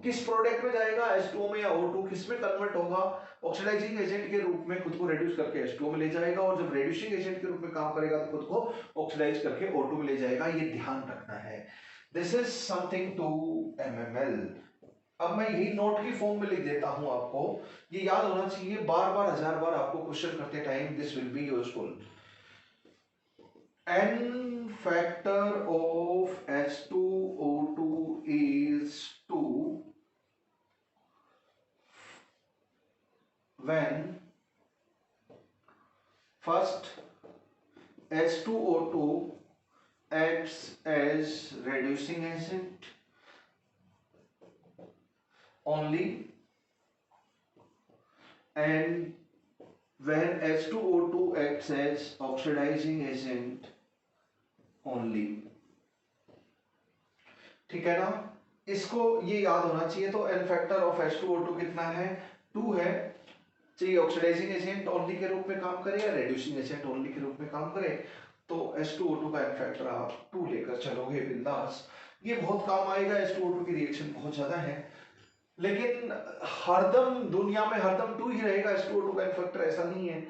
किस प्रोडक्ट में जाएगा, H2O में या O2, किस में कन्वर्ट होगा, ऑक्सीडाइजिंग एजेंट के रूप में खुद को रिड्यूस करके H2O में ले जाएगा, और जब रिड्यूसिंग एजेंट के रूप में काम करेगा तो खुद को ऑक्सीडाइज करके O2 में ले जाएगा। ये ध्यान रखना है। This is something to MML। अब मैं यही नोट की फॉर्म में लिख देता हूं आपको, ये याद होना चाहिए, बार बार 1000 बार आपको क्वेश्चन करते time this will be useful. N factor of H2O2 is 2 when first H2O2 acts as reducing agent only, and when H2O2 acts as oxidizing agent only। ठीक है ना, इसको ये याद होना चाहिए। तो एन फैक्टर ऑफ H2O2 कितना है, 2 है। चाहिए ऑक्सीडाइजिंग एजेंट ओनली के रूप में काम करे या रिड्यूसिंग एजेंट ओनली के रूप में काम करे, तो H2O2 का एन फैक्टर आप 2 लेकर चलोगे बिंदास। ये बहुत काम आएगा, H2O2 की रिएक्शन बहुत ज्यादा है, लेकिन हरदम दुनिया में हरदम 2 ही रहेगा H2O2 का एन फैक्टर, ऐसा नहीं है।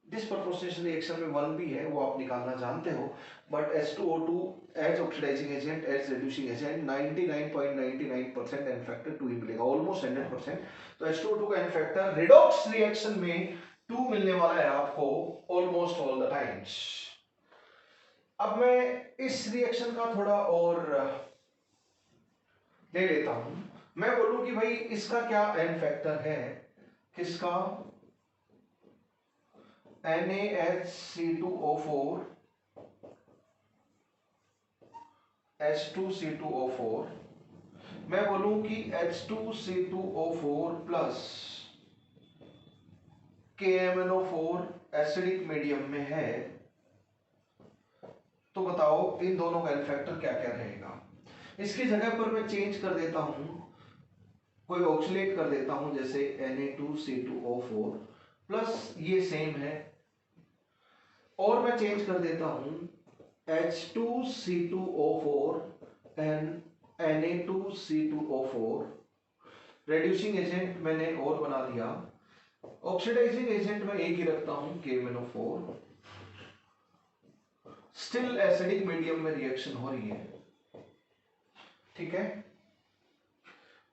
डिस्प्रपोर्शनेशन रिएक्शन में 1 भी है, वो आप निकालना जानते हो, but H2O2 as oxidising agent, as reducing agent 99.99% n factor 2 ही मिलेगा, ऑलमोस्ट 100%। तो H2O2 का एन फैक्टर रिडॉक्स रिएक्शन में 2 मिलने वाला है आपको ऑलमोस्ट ऑल द टाइम्स। अब मैं इस रिएक्शन का थोड़ा और ले लेता हूं। मैं बोलूं कि भाई इसका क्या एन फैक्टर है, किसका, NaHC2O4 H2C2O4, मैं बोलूं कि H2C2O4 plus KMnO4 acidic medium में है, तो बताओ इन दोनों का एन फैक्टर क्या क्या रहेगा। इसकी जगह पर मैं चेंज कर देता हूं, कोई ऑक्सीलेट कर देता हूं, जैसे Na2C2O4 प्लस ये सेम है, और मैं चेंज कर देता हूं H2C2O4 and Na2C2O4। Reducing agent मैंने और बना दिया, ऑक्सीडाइजिंग एजेंट मैं एक ही रखता हूं KMnO4। स्टिल एसिडिक मीडियम में रिएक्शन हो रही है, ठीक है।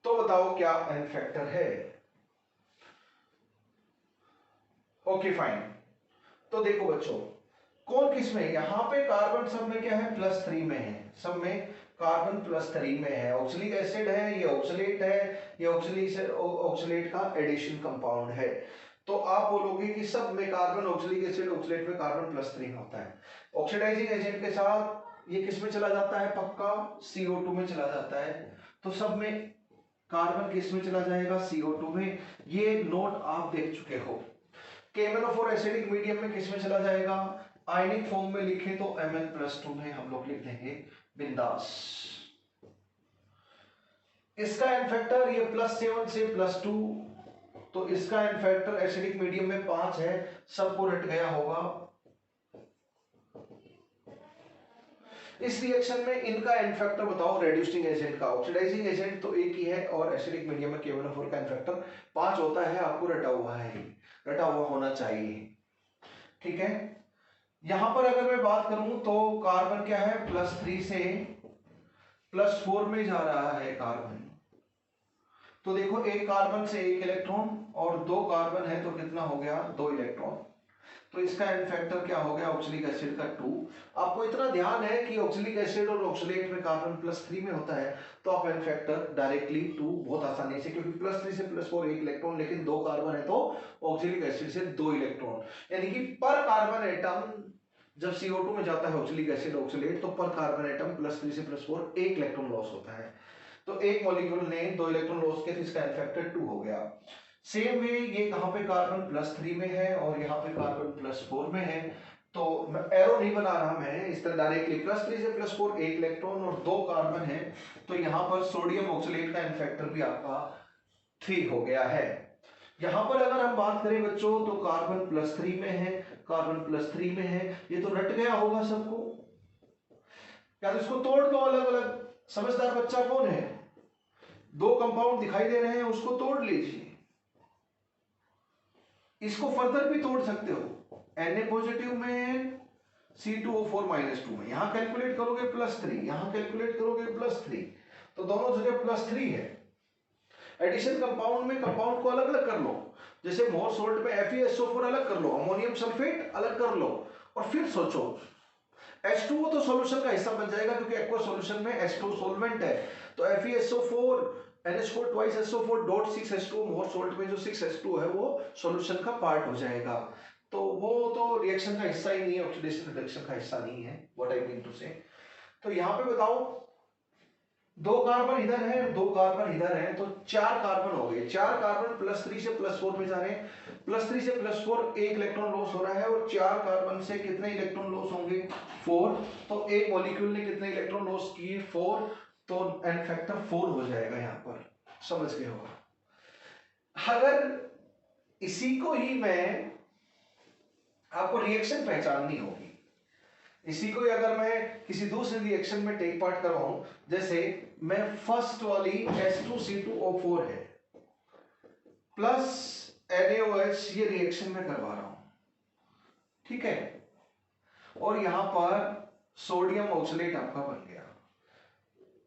तो बताओ क्या एन फैक्टर है? Okay fine. तो देखो बच्चों, कौन किस में, यहां पे कार्बन सब में क्या है, +3 में है, सब में कार्बन +3 में है, ऑक्सलिक एसिड है, ये ऑक्सलेट है, ये ऑक्सलेट का एडिशन कंपाउंड है। तो आप बोलोगे कि सब में कार्बन ऑक्सलिक एसिड ऑक्सलेट में कार्बन +3 होता है। ऑक्सीडाइजिंग एजेंट के साथ ये किस में चला जाता है, पक्का CO2 में चला जाता है। तो सब में कार्बन किस में चला जाएगा, CO2 में। ये नोट आप देख चुके हो। KMnO4 एसिडिक मीडियम में किस में चला जाएगा, आयनिक फॉर्म में लिखे तो Mn+2 में हम लोग लिख देंगे बिंदास। इसका एन फैक्टर ये +7 से +2, तो इसका एन फैक्टर एसिडिक मीडियम में 5 है, सबको रट गया होगा। इस रिएक्शन में इनका एन फैक्टर बताओ, रेड्यूसिंग एजेंट का। ऑक्सीडाइजिंग एजेंट तो एक ही है और एसिडिक मीडियम में KMnO4 का एन फैक्टर 5 होता है, आपको रटा हुआ है, रटा हुआ होना चाहिए, ठीक है। यहां पर अगर मैं बात करूं तो कार्बन क्या है, +3 से +4 में जा रहा है कार्बन। तो देखो एक कार्बन से 1 इलेक्ट्रॉन और 2 कार्बन है तो कितना हो गया, 2 इलेक्ट्रॉन। तो इसका एन फैक्टर क्या हो गया, ऑक्सलिक एसिड का 2। आपको इतना ध्यान है कि ऑक्सलिक एसिड और ऑक्सलेट में कार्बन +3 में होता है, तो आप एन फैक्टर डायरेक्टली 2 बहुत आसानी से, क्योंकि +3 से +4 1 इलेक्ट्रॉन, लेकिन 2 कार्बन है तो ऑक्सलिक एसिड से 2 इलेक्ट्रॉन, यानी कि पर कार्बन एटम जब CO2 में जाता है ऑक्सलिक एसिड ऑक्सलेट, तो पर कार्बन एटम +3 से +4 1 इलेक्ट्रॉन लॉस होता है। तो एक मॉलिक्यूल ने 2 इलेक्ट्रॉन लॉस किए तो इसका एन फैक्टर 2 हो गया। सेम वे ये कहां पे कार्बन +3 में है और यहाँ पे कार्बन +4 में है, तो एरो नहीं बना रहा मैं, इस तरह डायरेक्टली +3 से +4 1 इलेक्ट्रॉन और 2 कार्बन है, तो यहाँ पर सोडियम ऑक्सलेट का एन फैक्टर भी आपका 3 हो गया है। यहाँ पर अगर हम बात करें बच्चों तो कार्बन +3 में है, कार्बन +3 में है, ये तो रट गया होगा सबको, या तो इसको तोड़ दो अलग अलग। समझदार बच्चा कौन है, 2 कंपाउंड दिखाई दे रहे हैं, उसको तोड़ लीजिए। इसको फर्दर भी तोड़ सकते हो, Na पॉजिटिव में C2O4 -2 में, यहां कैलकुलेट करोगे +3, यहां कैलकुलेट करोगे +3, तो दोनों जगह +3 है। एडिशन कंपाउंड में कंपाउंड को अलग अलग कर लो, जैसे मोर सोल्ट में FeSO4 अलग कर लो, अमोनियम सल्फेट अलग कर लो, और फिर सोचो H2O तो सॉल्यूशन का हिस्सा बन जाएगा, क्योंकि एक्वा सॉल्यूशन में H2 सॉल्वेंट है, तो FeSO4 NH4 twice SO4 dot 6H2 मोर सोल्ट में जो 6H2 है वो सॉल्यूशन का पार्ट हो जाएगा, तो वो तो रिएक्शन का हिस्सा ही नहीं है, ऑक्सीडेशन रिडक्शन का हिस्सा नहीं है, व्हाट आई मीन टू से। तो यहाँ पे बताओ 2 कार्बन इधर है, 2 कार्बन इधर है, तो 4 कार्बन हो गए। 4 कार्बन +3 से +4 में जा रहे हैं, +3 से +4 1 इलेक्ट्रॉन लॉस हो रहा है, और 4 कार्बन से कितने इलेक्ट्रॉन लॉस होंगे, 4। तो एक मॉलिक्यूल ने कितने इलेक्ट्रॉन लॉस किए, 4, तो एन फैक्टर 4 हो जाएगा। यहाँ पर समझ गए होगा। अगर इसी को ही मैं, आपको रिएक्शन पहचाननी होगी, इसी को अगर मैं किसी दूसरे रिएक्शन में टेक पार्ट करवाऊं, जैसे मैं फर्स्ट वाली H2C2O4 है प्लस NaOH, ये रिएक्शन में करवा रहा हूं, ठीक है, और यहां पर सोडियम ऑक्सलेट आपका बन गया।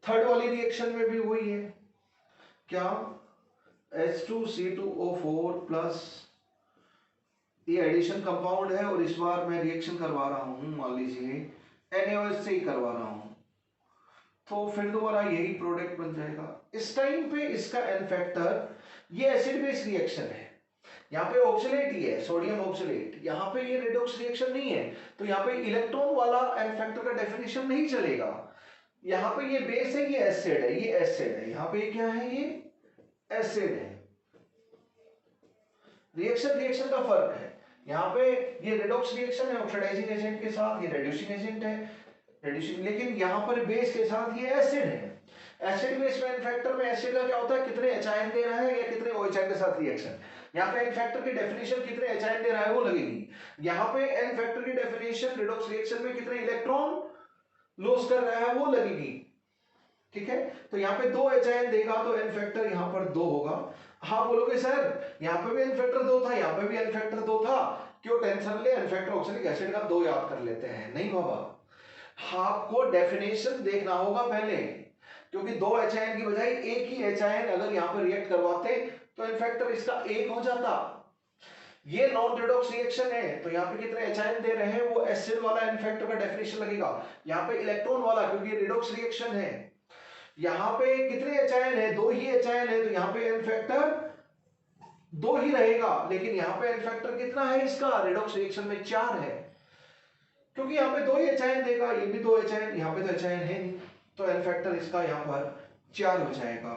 थर्ड वाली रिएक्शन में भी वही है, क्या, H2C2O4 प्लस, ये एडिशन कंपाउंड है, और इस बार मैं रिएक्शन करवा रहा हूं, मान लीजिए NaOH से ही करवा रहा हूं, तो फिर दोबारा यही प्रोडक्ट बन जाएगा। इस टाइम पे इसका एन फैक्टर, ये एसिड बेस रिएक्शन है, यहाँ पे ऑक्सलेट ही है, सोडियम ऑक्सलेट, यहाँ पे ये रेडॉक्स रिएक्शन नहीं है, तो यहाँ पे इलेक्ट्रॉन वाला एन फैक्टर का डेफिनेशन नहीं चलेगा। यहाँ पे ये बेस है, ये एसिड है, ये एसिड है, यहाँ पे क्या है, ये एसिड है। रिएक्शन का फर्क है, यहाँ पे ये रेडॉक्स रिएक्शन है ऑक्सीडाइजिंग एजेंट के साथ, ये रिड्यूसिंग एजेंट है, रिड्यूसिंग, लेकिन यहाँ पर बेस के साथ ये एसिड है। एसिड बेस में एन फैक्टर में एसिड का क्या होता है, कितने H आयन दे रहा है या कितने OH के साथ रिएक्शन। यहाँ पे एन फैक्टर की डेफिनेशन कितने H आयन दे रहा है वो लगेगी। यहाँ पे एन फैक्टर की डेफिनेशन रिडॉक्स रिएक्शन में कितने इलेक्ट्रॉन लॉस कर रहा है वो लगेगी, ठीक है। तो यहाँ पे 2 H आयन देगा तो एन फैक्टर यहाँ पर 2 होगा। हाँ बोलोगे सर यहाँ पे भी एन फैक्टर 2 था, यहाँ पे भी एन फैक्टर 2 था, क्यों टेंशन ले, एन फैक्टर ऑक्सलिक एसिड का 2 याद कर लेते हैं। नहीं बाबा, आपको डेफिनेशन देखना होगा पहले, क्योंकि 2 HIN की बजाय एक ही HIN अगर यहाँ पे रिएक्ट करवाते तो इन फैक्टर इसका 1 हो जाता। ये नॉन रिडॉक्स रिएक्शन है, तो यहाँ पे कितने HIN दे रहे हैं वो एसिड वाला इन फैक्टर का डेफिनेशन लगेगा। यहाँ पे इलेक्ट्रॉन वाला, क्योंकि ये रिडॉक्स रिएक्शन है। यहाँ पे कितने HIN है, 2 ही HIN है, तो यहाँ पे इन फैक्टर 2 ही रहेगा। लेकिन यहाँ पे इन फैक्टर कितना है इसका, रिडॉक्स रिएक्शन में 4 है, क्योंकि यहाँ पे 2 ही HIN देगा, ये भी 2 HIN, यहाँ पे तो HIN है नहीं, तो एन फैक्टर इसका यहाँ पर 4 हो जाएगा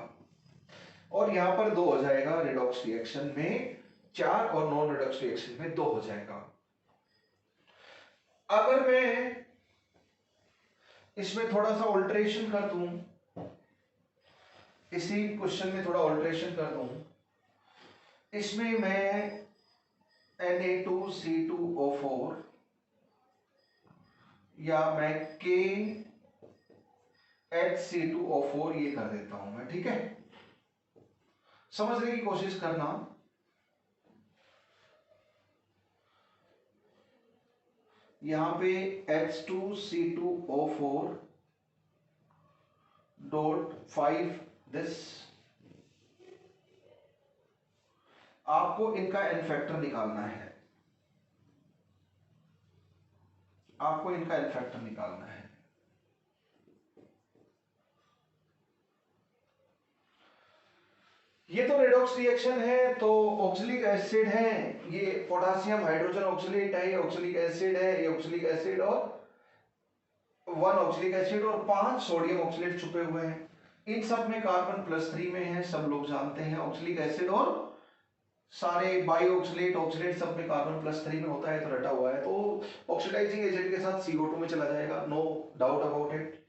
और यहाँ पर 2 हो जाएगा। रिडॉक्स रिएक्शन में 4 और नॉन रिडॉक्स रिएक्शन में 2 हो जाएगा। अगर मैं इसमें थोड़ा सा ऑल्टरेशन कर दूं, इसी क्वेश्चन में थोड़ा ऑल्टरेशन कर दूं, इसमें मैं Na2C2O4 या मैं KHC2O4 ये कर देता हूं मैं, ठीक है। समझने की कोशिश करना। यहां पे H2C2O4 डॉट 5 दिस, आपको इनका एन फैक्टर निकालना है, आपको इनका एन फैक्टर निकालना है। ये तो रेडॉक्स रिएक्शन है, तो ऑक्सैलिक एसिड है, ये पोटेशियम हाइड्रोजन ऑक्सलेट है, ये ऑक्सैलिक एसिड है, ये ऑक्सैलिक एसिड और 1 ऑक्सैलिक एसिड और 5 सोडियम ऑक्सलेट छुपे हुए हैं। इन सब में कार्बन +3 में है, सब लोग जानते हैं। ऑक्सैलिक एसिड और सारे बायो ऑक्सलेट ऑक्सलेट सब में कार्बन +3 में होता है, तो रटा हुआ है, तो ऑक्सीडाइजिंग एजेंट के साथ CO2 में चला जाएगा, नो डाउट अबाउट इट।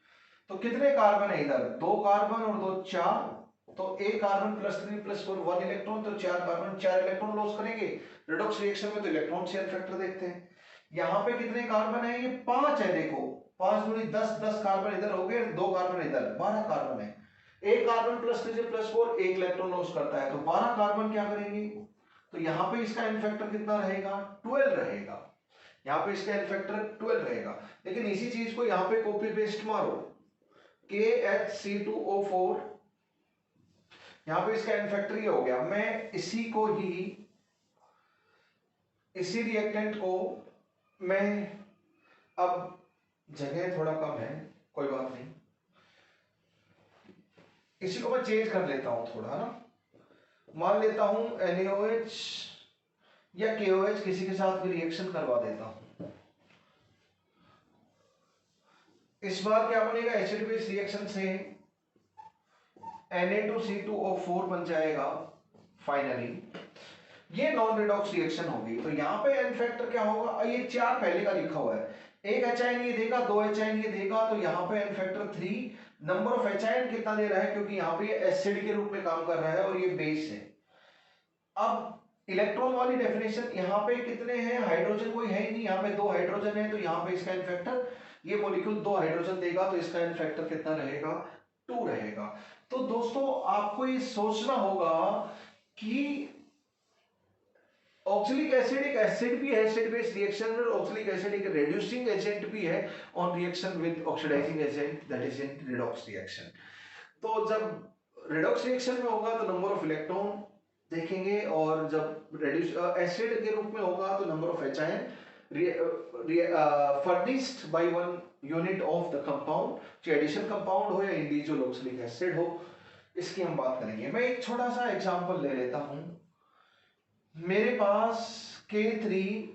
तो कितने कार्बन है इधर, 2 कार्बन और 2 4, तो एक कार्बन +3 +4 1 इलेक्ट्रॉन, तो 4 कार्बन 4 इलेक्ट्रॉन लॉस करेंगे। रिडॉक्स रिएक्शन में तो इलेक्ट्रॉन शेयर फैक्टर देखते हैं। यहाँ पे कितने कार्बन है, ये 5 है, देखो 5 दूनी 10, 10 कार्बन इधर हो गए, 2 कार्बन इधर, 12 कार्बन है। एक कार्बन +3 से +4 एक इलेक्ट्रॉन लॉस करता है, तो 12 कार्बन क्या करेंगे, तो यहाँ पे इसका एन फैक्टर कितना रहेगा, 12 रहेगा। यहाँ पे इसका एन फैक्टर 12 रहेगा। लेकिन इसी चीज को यहाँ पे कॉपी पेस्ट मारो, KHC2O4, यहाँ पे इसका एन फैक्टर ये हो गया। मैं इसी को ही, इसी रिएक्टेंट को मैं, अब जगह थोड़ा कम है, कोई बात नहीं, इसी को मैं चेंज कर लेता हूं थोड़ा ना, मान लेता हूं NaOH या KOH किसी के साथ भी रिएक्शन करवा देता हूं। इस बार क्या बनेगा, एसिड बेस रिएक्शन से Na2C2O4 बन जाएगा फाइनली। ये नॉन रिडॉक्स रिएक्शन होगी, तो यहाँ पे एन फैक्टर क्या होगा, ये 4 पहले का लिखा हुआ है, एक HIN ये देगा, 2 HIN ये देगा, तो यहाँ पे n factor 3। Number of HIN कितना दे रहा है, क्योंकि यहाँ पे एसिड के रूप में काम कर रहा है और ये बेस है। अब इलेक्ट्रॉन वाली डेफिनेशन, यहाँ पे कितने हैं, हाइड्रोजन कोई है ही नहीं, यहाँ पे 2 हाइड्रोजन है, तो यहाँ पे इसका एन फैक्टर, ये मॉलिक्यूल 2 हाइड्रोजन देगा, तो इसका एन फैक्टर कितना रहेगा, 2 रहेगा। तो दोस्तों आपको ये सोचना होगा कि ऑक्सैलिक एसिड एक एसिड भी है एसिड बेस रिएक्शन में, ऑक्सैलिक एसिड एक रिड्यूसिंग एजेंट भी है on reaction with oxidising agent, that is in redox reaction. तो जब रिडॉक्स रिएक्शन में होगा तो नंबर ऑफ इलेक्ट्रॉन देखेंगे, और जब एसिड के रूप में होगा तो number of HIN furnished bye 1 unit of the compound, चाहे एडिशन कंपाउंड हो या इंडिविजुअल ऑक्सैलिक एसिड हो, इसकी हम बात करेंगे। मैं एक छोटा सा एग्जांपल ले लेता हूं। मेरे पास K3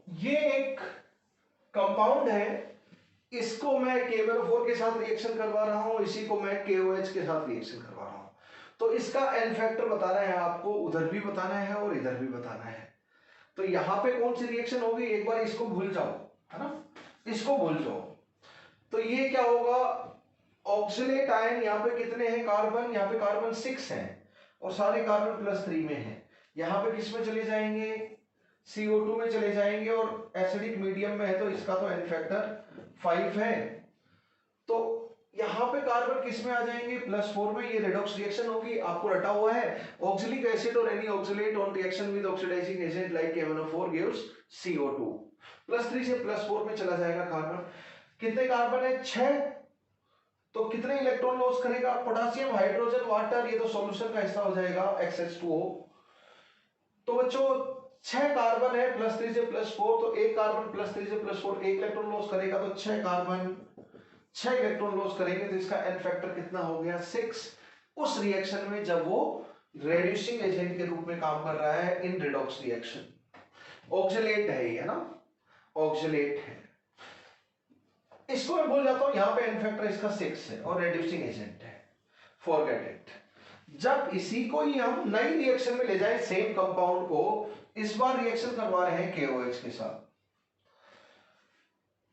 ये एक कंपाउंड है इसको मैं KMnO4 के साथ रिएक्शन करवा रहा हूं, इसी को मैं KOH के साथ रिएक्शन करवा रहा हूं। तो इसका एन फैक्टर बताना है आपको, उधर भी बताना है और इधर भी बताना है। तो यहां पे कौन सी रिएक्शन होगी, एक बार इसको भूल जाओ, है ना, इसको भूल जाओ। तो ये क्या होगा, ऑक्सीलेट आयन यहाँ पे कितने हैं कार्बन, यहाँ पे कार्बन 6 हैं और सारे कार्बन +3 में हैं। यहाँ पे किस में चले जाएंगे, CO2 में चले जाएंगे और एसिडिक मीडियम में है तो इसका तो एन फैक्टर 5 है। तो यहाँ पे कार्बन किस में आ जाएंगे, +4 में। ये रेडॉक्स रिएक्शन होगी, आपको रटा हुआ है, ऑक्सिलिक एसिड और any oxalate on reaction with oxidising agent like KMnO4 gives CO2। +3 से +4 में चला जाएगा कार्बन। कितने कार्बन है, 6। तो कितने इलेक्ट्रॉन लॉस करेगा, पोटेशियम, हाइड्रोजन, वाटर, ये तो सॉल्यूशन का हिस्सा हो जाएगा XH2O। तो बच्चों 6 कार्बन है, +3 से +4, तो एक कार्बन +3 से +4 एक इलेक्ट्रॉन लॉस करेगा, तो 6 कार्बन 6 इलेक्ट्रॉन लॉस करेंगे, तो इसका एन फैक्टर कितना हो गया, 6। उस रिएक्शन में जब वो रेड्यूसिंग एजेंट के रूप में काम कर रहा है इन रेडॉक्स रिएक्शन। ऑक्सीलेट है ये, है ना, ऑक्सीलेट है। इसको मैं भूल जाता हूं, यहां पे एन फैक्टर इसका 6 है और रेड्यूसिंग एजेंट है, फॉरगेट इट। जब इसी को ही हम नई रिएक्शन में ले जाए, सेम कंपाउंड को, इस बार रिएक्शन करवा रहे हैं KOH के साथ,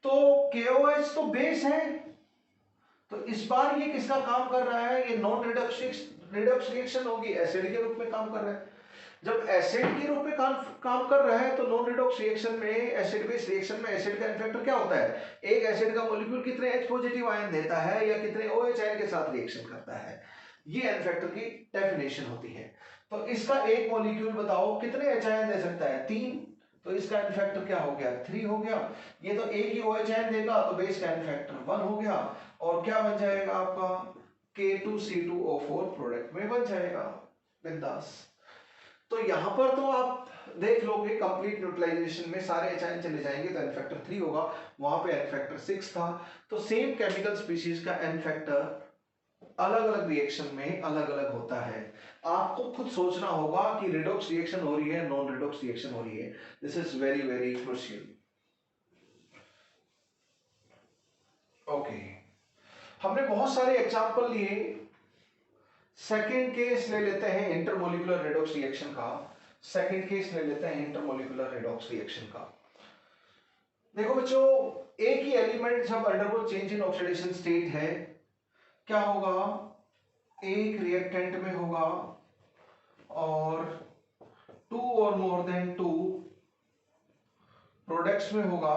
तो KOH तो बेस है, तो इस बार ये किसका काम कर रहा है, ये नॉन रिडक्स रिएक्शन होगी, एसिड के रूप में काम कर रहा है। जब एसिड के रूप में काम कर रहा है तो नॉन रिडॉक्स रिएक्शन में, एसिड बेस रिएक्शन में एसिड का एन फैक्टर क्या होता है, एक एसिड का मॉलिक्यूल कितने H पॉजिटिव आयन देता है या कितने OH आयन के साथ रिएक्शन करता है, ये एन फैक्टर की डेफिनेशन होती है। तो इसका एक मॉलिक्यूल बताओ कितने H आयन दे सकता है, 3, तो इसका एन फैक्टर क्या हो गया, 3 हो गया। ये तो एक ही OH आयन देगा तो बेस का एन फैक्टर 1 हो गया, और क्या बन जाएगा आपका, K2C2O4 प्रोडक्ट में बन जाएगा, बिंदास। तो यहां पर तो आप देख लोगे कंप्लीट न्यूट्रलाइजेशन में सारे H आयन चले जाएंगे तो एन फैक्टर 3 होगा, वहां पे एन फैक्टर 6 था। तो सेम केमिकल स्पीशीज का एन फैक्टर अलग अलग रिएक्शन में अलग अलग होता है। आपको खुद सोचना होगा कि रिडॉक्स रिएक्शन हो रही है, नॉन रिडॉक्स रिएक्शन हो रही है। This is very very crucial. Okay, हमने बहुत सारे एग्जांपल लिए। सेकेंड केस ले लेते हैं इंटरमोलिकुलर रेडॉक्स रिएक्शन का। सेकेंड केस ले लेते हैं इंटरमोलिकुलर रेडॉक्स रिएक्शन का। देखो बच्चों, एक ही एलिमेंट जब undergo change in oxidation state है, क्या होगा, एक रिएक्टेंट में होगा और 2 और मोर देन 2 प्रोडक्ट्स में होगा,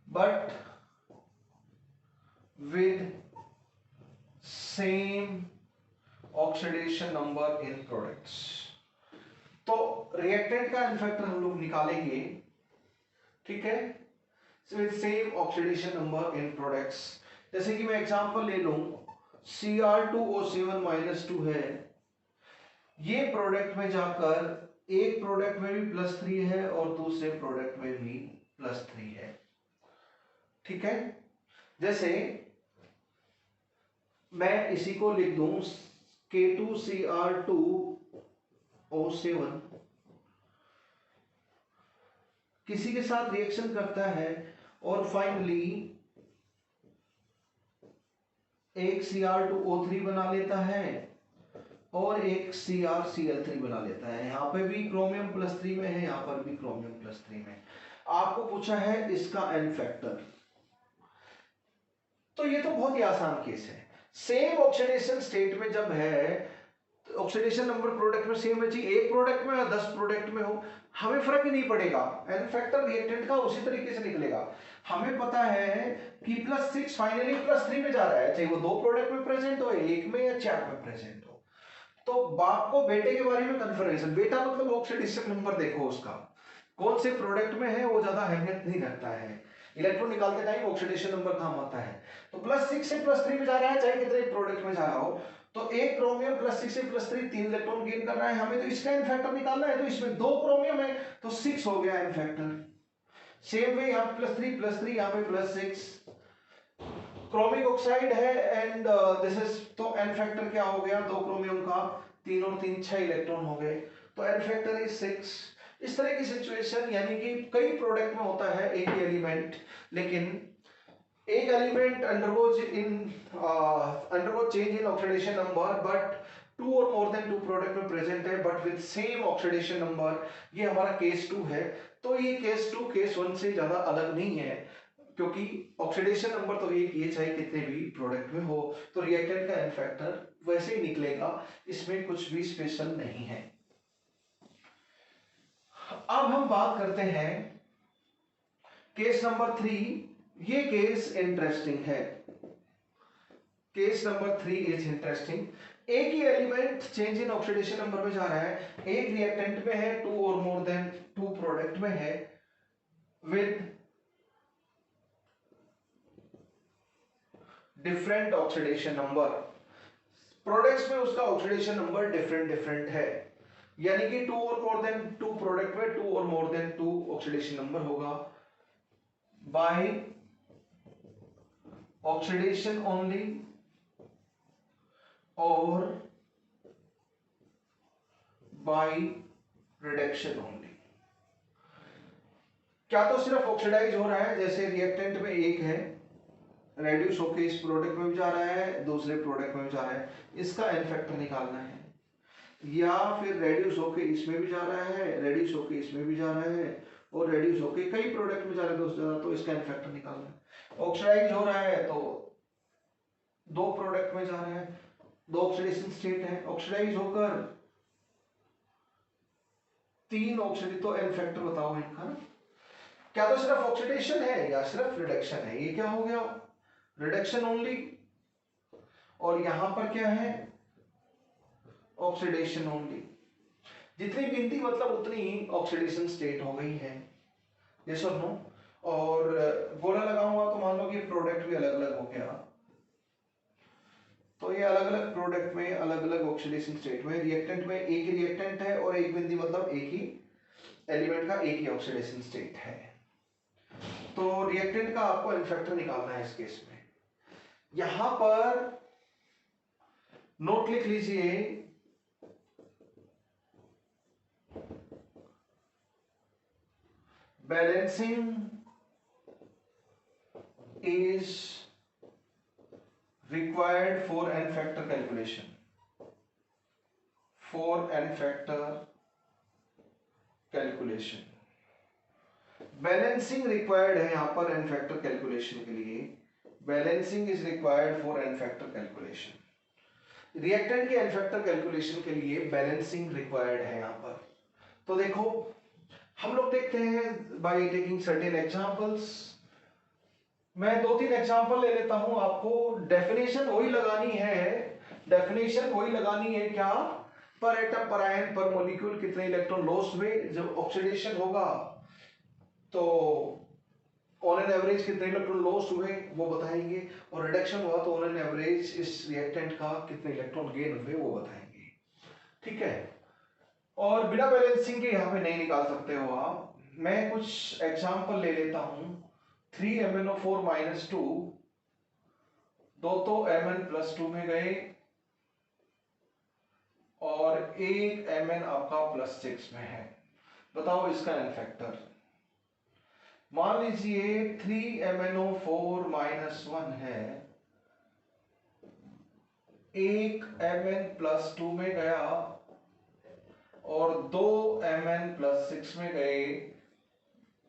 but with same oxidation number in products. तो रिएक्टेंट का एन फैक्टर हम लोग निकालेंगे, ठीक है, with same oxidation number in products. जैसे कि मैं एग्जांपल ले लूं, Cr2O7-2 है, ये प्रोडक्ट में जाकर एक प्रोडक्ट में भी +3 है और दूसरे प्रोडक्ट में भी +3 है, ठीक है। जैसे मैं इसी को लिख दूं K2Cr2O7 किसी के साथ रिएक्शन करता है और फाइनली एक Cr2O3 बना लेता है और एक CrCl3 बना लेता है। यहां पे भी क्रोमियम +3 में है, यहां पर भी क्रोमियम +3 में। आपको पूछा है इसका एन फैक्टर, तो ये तो बहुत ही आसान केस है। सेम ऑक्सीडेशन स्टेट में जब है, ऑक्सीडेशन नंबर प्रोडक्ट में सेम है, एक प्रोडक्ट में या 10 प्रोडक्ट में हो, हमें फर्क ही नहीं पड़ेगा, एन फैक्टर रिएक्टेंट का उसी तरीके से निकलेगा। हमें पता है कि +6 फाइनली +3 में जा रहा है, चाहे वो 2 प्रोडक्ट में प्रेजेंट हो, एक में या 4 में प्रेजेंट हो। तो बाप को बेटे के बारे में कन्फर्मेशन, बेटा मतलब ऑक्सीडेशन नंबर देखो उसका कौन से प्रोडक्ट में है, वो ज्यादा अहमियत नहीं रखता है। इलेक्ट्रॉन निकालते टाइम ऑक्सीडेशन नंबर काम आता है। तो +6 से +3 में जा रहा है, चाहे कितने प्रोडक्ट में जा रहा हो, तो एक क्रोमियम +6 से +3 3 इलेक्ट्रॉन गेन कर रहा है, हमें तो इसका एन फैक्टर निकालना है। तो इसमें 2 क्रोमियम है तो 6 हो गया एन फैक्टर। सेम वे यहाँ पे +3 यहाँ पे +6 क्रोमिक ऑक्साइड है एंड दिस इज, तो एन फैक्टर क्या हो गया, 2 क्रोमियम का 3 और 3 6 इलेक्ट्रॉन हो गए, तो एन फैक्टर इज 6। इस तरह की सिचुएशन, यानी कि कई प्रोडक्ट में होता है एक ही एलिमेंट, लेकिन एक element undergoes change in oxidation number but two और मोर देन टू प्रोडक्ट में प्रेजेंट है but with same oxidation number, ये हमारा केस 2 है। तो ये केस 2 केस 1 से ज्यादा अलग नहीं है, क्योंकि ऑक्सीडेशन नंबर तो एक ही है चाहे कितने भी प्रोडक्ट में हो, तो रिएक्टेंट का एन फैक्टर वैसे ही निकलेगा, इसमें कुछ भी स्पेशल नहीं है। अब हम बात करते हैं केस नंबर 3। ये केस इंटरेस्टिंग है। Case number 3 is interesting. एक ही element change in oxidation number में जा रहा है, एक रिएक्टेंट में है, टू और मोर देन टू प्रोडक्ट में है, with different oxidation number. Products में उसका ऑक्सीडेशन नंबर डिफरेंट है, यानी कि टू और मोर देन टू प्रोडक्ट में टू और more than to oxidation number होगा बाय ऑक्सीडेशन ओनली और बाय रिडक्शन ओनली। क्या तो सिर्फ ऑक्सीडाइज हो रहा है, जैसे रिएक्टेंट में एक है, रेड्यूस होके इस प्रोडक्ट में भी जा रहा है, दूसरे प्रोडक्ट में भी जा रहा है, इसका एन फैक्टर निकालना है, या फिर रेड्यूस होके इसमें भी जा रहा है, रेड्यूस होके इसमें भी जा रहा है, और रेड्यूस होके कई प्रोडक्ट में जा रहा है दोस्त ज्यादा, तो इसका एन फैक्टर निकालना है। ऑक्सीडाइज हो रहा है तो दो प्रोडक्ट में जा रहा है, दो ऑक्सीडेशन स्टेट है, ऑक्सीडाइज होकर तीन ऑक्सीडेशन, तो एन फैक्टर बताओ इनका ना। क्या तो सिर्फ ऑक्सीडेशन है या सिर्फ रिडक्शन है, ये क्या हो गया रिडक्शन ओनली, और यहां पर क्या है ऑक्सीडेशन ओनली। जितनी गिनती मतलब उतनी ही ऑक्सीडेशन स्टेट हो गई है, यस और नो। और गोला लगाऊंगा तो मान लो कि प्रोडक्ट भी अलग अलग हो गया, तो ये अलग अलग प्रोडक्ट में अलग अलग ऑक्सीडेशन स्टेट में, रिएक्टेंट में एक ही रिएक्टेंट है और एक बिंदी मतलब एक ही एलिमेंट का एक ही ऑक्सीडेशन स्टेट है। तो रिएक्टेंट का आपको एन फैक्टर निकालना है इस केस में। यहां पर नोट लिख लीजिए, balancing is required for n factor calculation, for n factor calculation। Balancing required है यहां पर n फैक्टर कैलकुलेशन के लिए, balancing is required for n factor calculation. Reactant के n फैक्टर कैलकुलेशन के लिए बैलेंसिंग रिक्वायर्ड है यहां पर। तो देखो हम लोग देखते हैं बाय टेकिंग सर्टेन एग्जांपल्स। मैं दो तीन एग्जांपल ले लेता हूं, आपको डेफिनेशन वही लगानी है, डेफिनेशन वही लगानी है क्या, पर एटम पर आयन पर मॉलिक्यूल कितने इलेक्ट्रॉन लॉस हुए जब ऑक्सीडेशन होगा, तो ऑन एन एवरेज कितने इलेक्ट्रॉन लॉस हुए वो बताएंगे, और रिडक्शन हुआ तो ऑन एन एवरेज इस रिएक्टेंट का कितने इलेक्ट्रॉन गेन हुए वो बताएंगे, ठीक है। और बिना बैलेंसिंग के यहाँ पे नहीं निकाल सकते हो आप। मैं कुछ एग्जांपल ले लेता हूं, 3MnO4 -2, दो तो Mn+2 में गए और एक Mn आपका +6 में है, बताओ इसका एन फैक्टर। मान लीजिए 3MnO4 -1 है, एक Mn+2 में गया और दो Mn+6 में गए,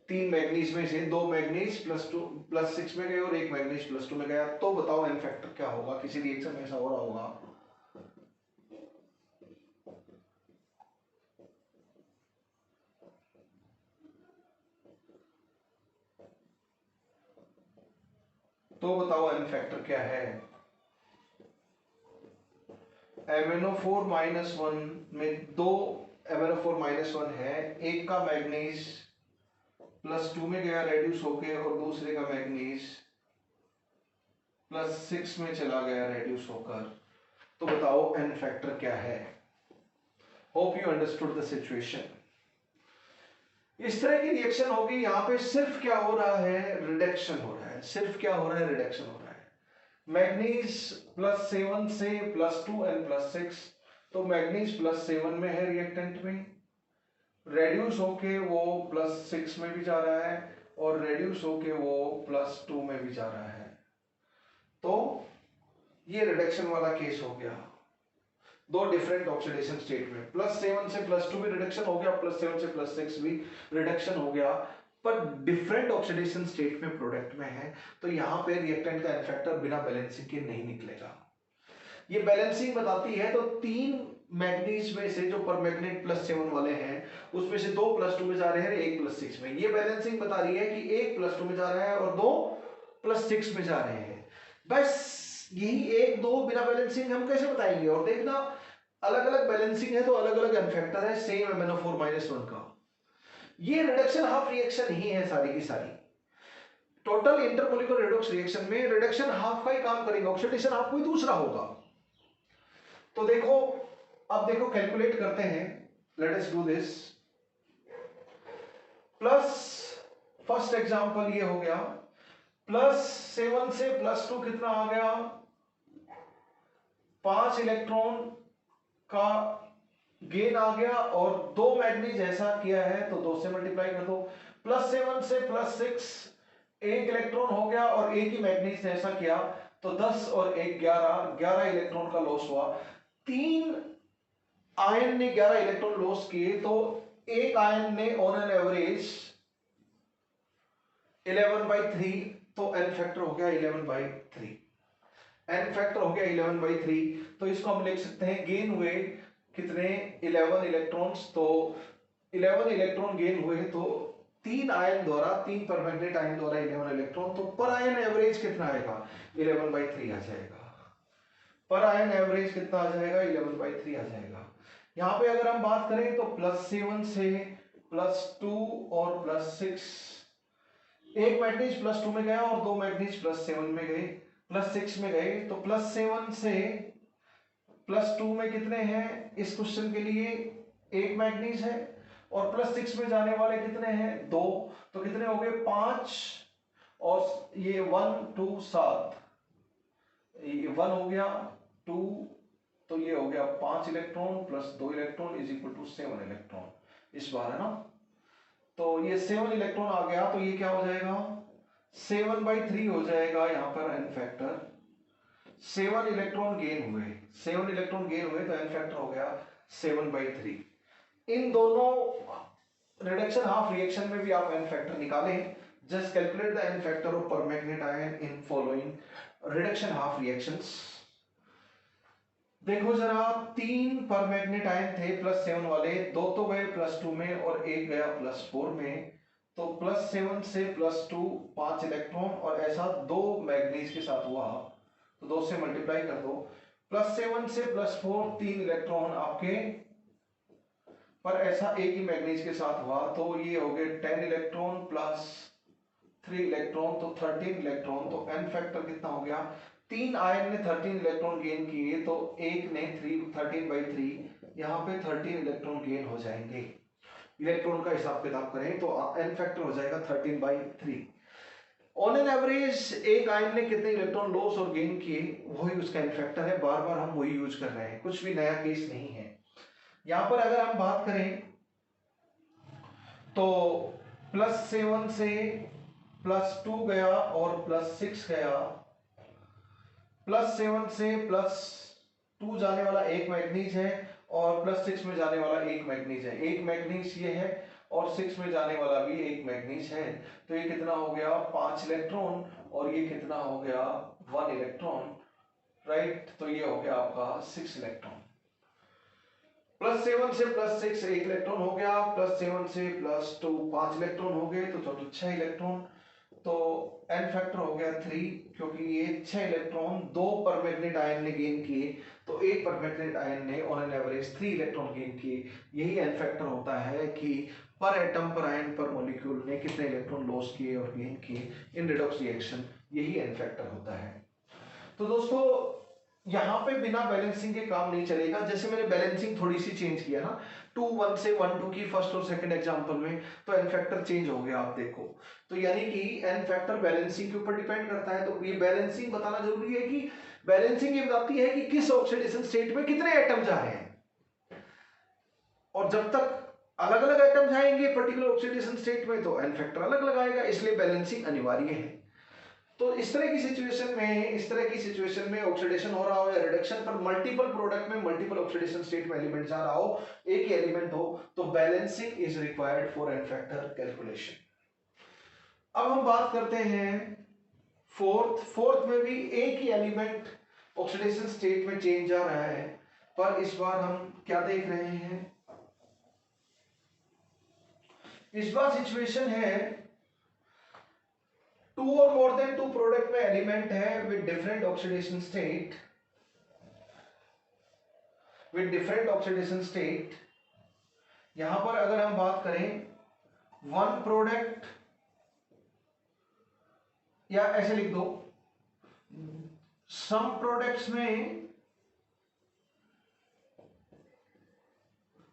तीन मैग्नीज में से दो मैग्नीज +6 में गए और एक मैग्नीज +2 में गया, तो बताओ एन फैक्टर क्या होगा, किसी रिएक्शन में ऐसा हो रहा होगा। तो बताओ एन फैक्टर क्या है। MnO4 -1 में दो MnO4 -1 है, एक का मैग्नीज +2 में गया रेड्यूस होके और दूसरे का मैग्नीज +6 में चला गया रेड्यूस होकर, तो बताओ एन फैक्टर क्या है। Hope you understood the situation. इस तरह की रिएक्शन होगी, यहाँ पे सिर्फ क्या हो रहा है रिडक्शन हो रहा है, सिर्फ क्या हो रहा है रिडक्शन हो रहा है। मैग्नीज +7 से +2 एंड +6, तो मैग्नीज +7 में है रिएक्टेंट में, रेड्यूस होके वो +6 में भी जा रहा है और रेड्यूस होके वो +2 में भी जा रहा है। तो ये रिडक्शन वाला केस हो गया, दो डिफरेंट ऑक्सीडेशन स्टेट में, +7 से +2 भी रिडक्शन हो गया, +7 से +6 भी रिडक्शन हो गया, पर डिफरेंट ऑक्सीडेशन स्टेट में प्रोडक्ट में है, तो यहाँ पे रिएक्टेंट का एन फैक्टर बिना बैलेंसिंग के नहीं निकलेगा। ये बैलेंसिंग बताती है, तो 3 मैग्नीज में से जो परमैग्नेट +7 वाले हैं उसमें से 2 +2 में जा रहे हैं, 1 +6 में। ये बैलेंसिंग बता रही है कि 1 +2 में जा रहा है और 2 +6 में जा रहे हैं। बस यही 1 2 बिना बैलेंसिंग हम कैसे बताएंगे। और देखना अलग अलग बैलेंसिंग है तो अलग अलग एन फैक्टर है, सेम MnO4 - 1 का। ये रिडक्शन हाफ रिएक्शन ही है सारी की सारी। टोटल इंटरमोलिकुलर रिडॉक्स रिएक्शन में रिडक्शन हाफ का ही काम करेंगे, ऑक्सीडेशन हाफ कोई दूसरा होगा। तो देखो, अब देखो कैलकुलेट करते हैं, let us do this. Plus first example ये हो गया, +7 से +2 कितना आ गया, 5 इलेक्ट्रॉन का गेन आ गया, और 2 मैग्नीज ऐसा किया है तो 2 से मल्टीप्लाई कर दो। +7 से +6 1 इलेक्ट्रॉन हो गया, और एक ही मैग्नीज ने ऐसा किया तो 10 और 1 11 इलेक्ट्रॉन का लॉस हुआ। 3 आयन ने 11 इलेक्ट्रॉन लॉस किए, तो एक आयन ने ऑन एन एवरेज 11/3, तो एन फैक्टर हो गया 11/3। एन फैक्टर हो गया 11/3, तो इसको हम लिख सकते हैं गेन हुए कितने, 11 इलेक्ट्रॉन्स। तो 11 इलेक्ट्रॉन गेन हुए, तो 3 आयन द्वारा, 3 परमैग्नेट आयन द्वारा 11 इलेक्ट्रॉन, तो पर आयन एवरेज कितना आएगा, 11/3 आ जाएगा। पर आयन एवरेज कितना आ जाएगा, 11/3 आ जाएगा। यहां पे अगर हम बात करें तो +7 से +2 और +6, एक मैग्नीज +2 में गया और 2 मैग्नीज +7 में गए, +6 में गए, तो +7 से +2 में कितने हैं इस क्वेश्चन के लिए, एक मैग्नीज है, और +6 में जाने वाले कितने हैं, 2, तो कितने हो गए 5, और ये 1 2 7, ये 1 हो गया, 2, तो ये हो गया 5 electron plus 2 electron is equal to 7 electron, इस बार है ना। तो ये 7 इलेक्ट्रॉन आ गया, तो ये क्या हो जाएगा, 7/3 हो जाएगा यहाँ पर एन फैक्टर। 7 इलेक्ट्रॉन गेन हुए, 7 इलेक्ट्रॉन गेन हुए, तो एन फैक्टर हो गया 7/3। इन दोनों रिडक्शन हाफ रिएक्शन में भी आप एन फैक्टर निकालें। Just calculate the n factor of permanganate ion in following reduction half reactions. देखो जरा, 3 परमैग्नेट आयन थे +7 वाले, 2 तो गए +2 में और एक गया +4 में, तो +7 से +2 5 इलेक्ट्रॉन, और ऐसा 2 मैग्नीज के साथ हुआ, तो 2 से मल्टीप्लाई कर दो। +7 से +4 3 इलेक्ट्रॉन आपके, पर ऐसा एक ही मैग्नीज के साथ हुआ, तो ये हो गए 10 इलेक्ट्रॉन प्लस 3 इलेक्ट्रॉन, तो 13 इलेक्ट्रॉन। तो एन फैक्टर कितना हो गया, 3 आयन ने 13 इलेक्ट्रॉन गेन किए, तो एक ने 13/3, यहाँ पे 13 इलेक्ट्रॉन गेन हो जाएंगे। इलेक्ट्रॉन का हिसाब किताब करें तो एन फैक्टर हो जाएगा 13/3। ऑन एन एवरेज एक आयन ने कितने इलेक्ट्रॉन लॉस और गेन किए, वही उसका एन फैक्टर है। बार बार हम वही यूज कर रहे हैं, कुछ भी नया केस नहीं है। यहां पर अगर हम बात करें तो +7 से +2 गया और +6 गया, +7 से +2 जाने वाला एक मैग्नीज है, और +6 में जाने वाला एक मैग्नीज है। एक मैग्नीज ये है और 6 में जाने वाला भी एक मैग्नीज है, तो ये कितना हो गया 5 इलेक्ट्रॉन, और ये कितना हो गया 1 इलेक्ट्रॉन, राइट। तो ये हो गया आपका 6 इलेक्ट्रॉन। +7 से +6 1 इलेक्ट्रॉन हो गया, +7 से +2 5 इलेक्ट्रॉन हो गए, तो टोटल 6 इलेक्ट्रॉन। तो एन फैक्टर हो गया 3, क्योंकि ये 6 इलेक्ट्रॉन 2 परमैग्नेट आयन ने गेन किए, तो एक परमैग्नेट आयन ने on an average 3 electron gain किए। यही एन फैक्टर होता है कि पर एटम, पर आयन, पर मॉलिक्यूल ने कितने इलेक्ट्रॉन लॉस किए और गेन किए इन रिडॉक्स रिएक्शन, यही एन फैक्टर होता है। तो दोस्तों यहाँ पे बिना बैलेंसिंग के काम नहीं चलेगा। जैसे मैंने बैलेंसिंग थोड़ी सी चेंज किया ना, 2 1 से 1 2 की फर्स्ट और सेकंड एग्जांपल में, तो एन फैक्टर चेंज हो गया, आप देखो। तो यानी कि एन फैक्टर बैलेंसिंग के ऊपर डिपेंड करता है। तो ये बैलेंसिंग बताना जरूरी है कि बैलेंसिंग ये बताती है कि किस ऑक्सीडेशन स्टेट में कितने एटम जा रहे हैं, और जब तक अलग अलग एटम जाएंगे पर्टिकुलर ऑक्सीडेशन स्टेट में, तो एन फैक्टर अलग लगाएगा, इसलिए बैलेंसिंग अनिवार्य है। तो इस तरह की सिचुएशन में ऑक्सीडेशन हो रहा हो या रिडक्शन पर मल्टीपल प्रोडक्ट में मल्टीपल ऑक्सीडेशन स्टेट में एलिमेंट जा रहा हो, एक ही एलिमेंट हो, तो balancing is required for n factor calculation. अब हम बात करते हैं फोर्थ में भी एक ही एलिमेंट ऑक्सीडेशन स्टेट में चेंज जा रहा है, पर इस बार हम क्या देख रहे हैं, इस बार सिचुएशन है टू और मोर देन टू प्रोडक्ट में एलिमेंट है विद डिफरेंट ऑक्सीडेशन स्टेट। यहां पर अगर हम बात करें वन प्रोडक्ट, या ऐसे लिख दो सम प्रोडक्ट्स में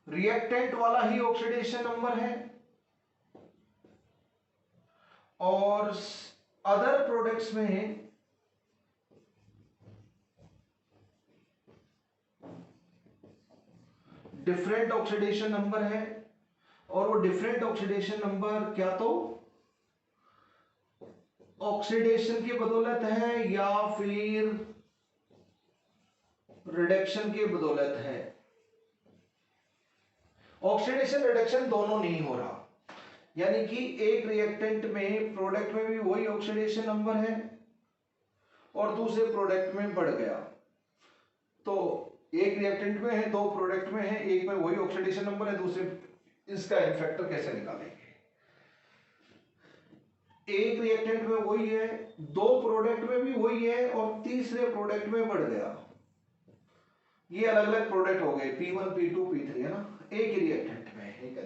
रिएक्टेंट वाला ही ऑक्सीडेशन नंबर है और अदर प्रोडक्ट्स में डिफरेंट ऑक्सीडेशन नंबर है, और वो डिफरेंट ऑक्सीडेशन नंबर क्या तो ऑक्सीडेशन की बदौलत है या फिर रिडक्शन की बदौलत है। ऑक्सीडेशन रिडक्शन दोनों नहीं हो रहा, यानी कि एक रिएक्टेंट में प्रोडक्ट में भी वही ऑक्सीडेशन नंबर है और दूसरे प्रोडक्ट में बढ़ गया। तो एक रिएक्टेंट में है, दो प्रोडक्ट में है, एक में वही ऑक्सीडेशन नंबर है, दूसरे, इसका एन फैक्टर कैसे निकालेंगे? एक रिएक्टेंट में वही है, दो प्रोडक्ट में भी वही है और तीसरे प्रोडक्ट में बढ़ गया। ये अलग अलग प्रोडक्ट हो गए P1 P2 P3, है ना, एक ही रिएक्टेंट में एक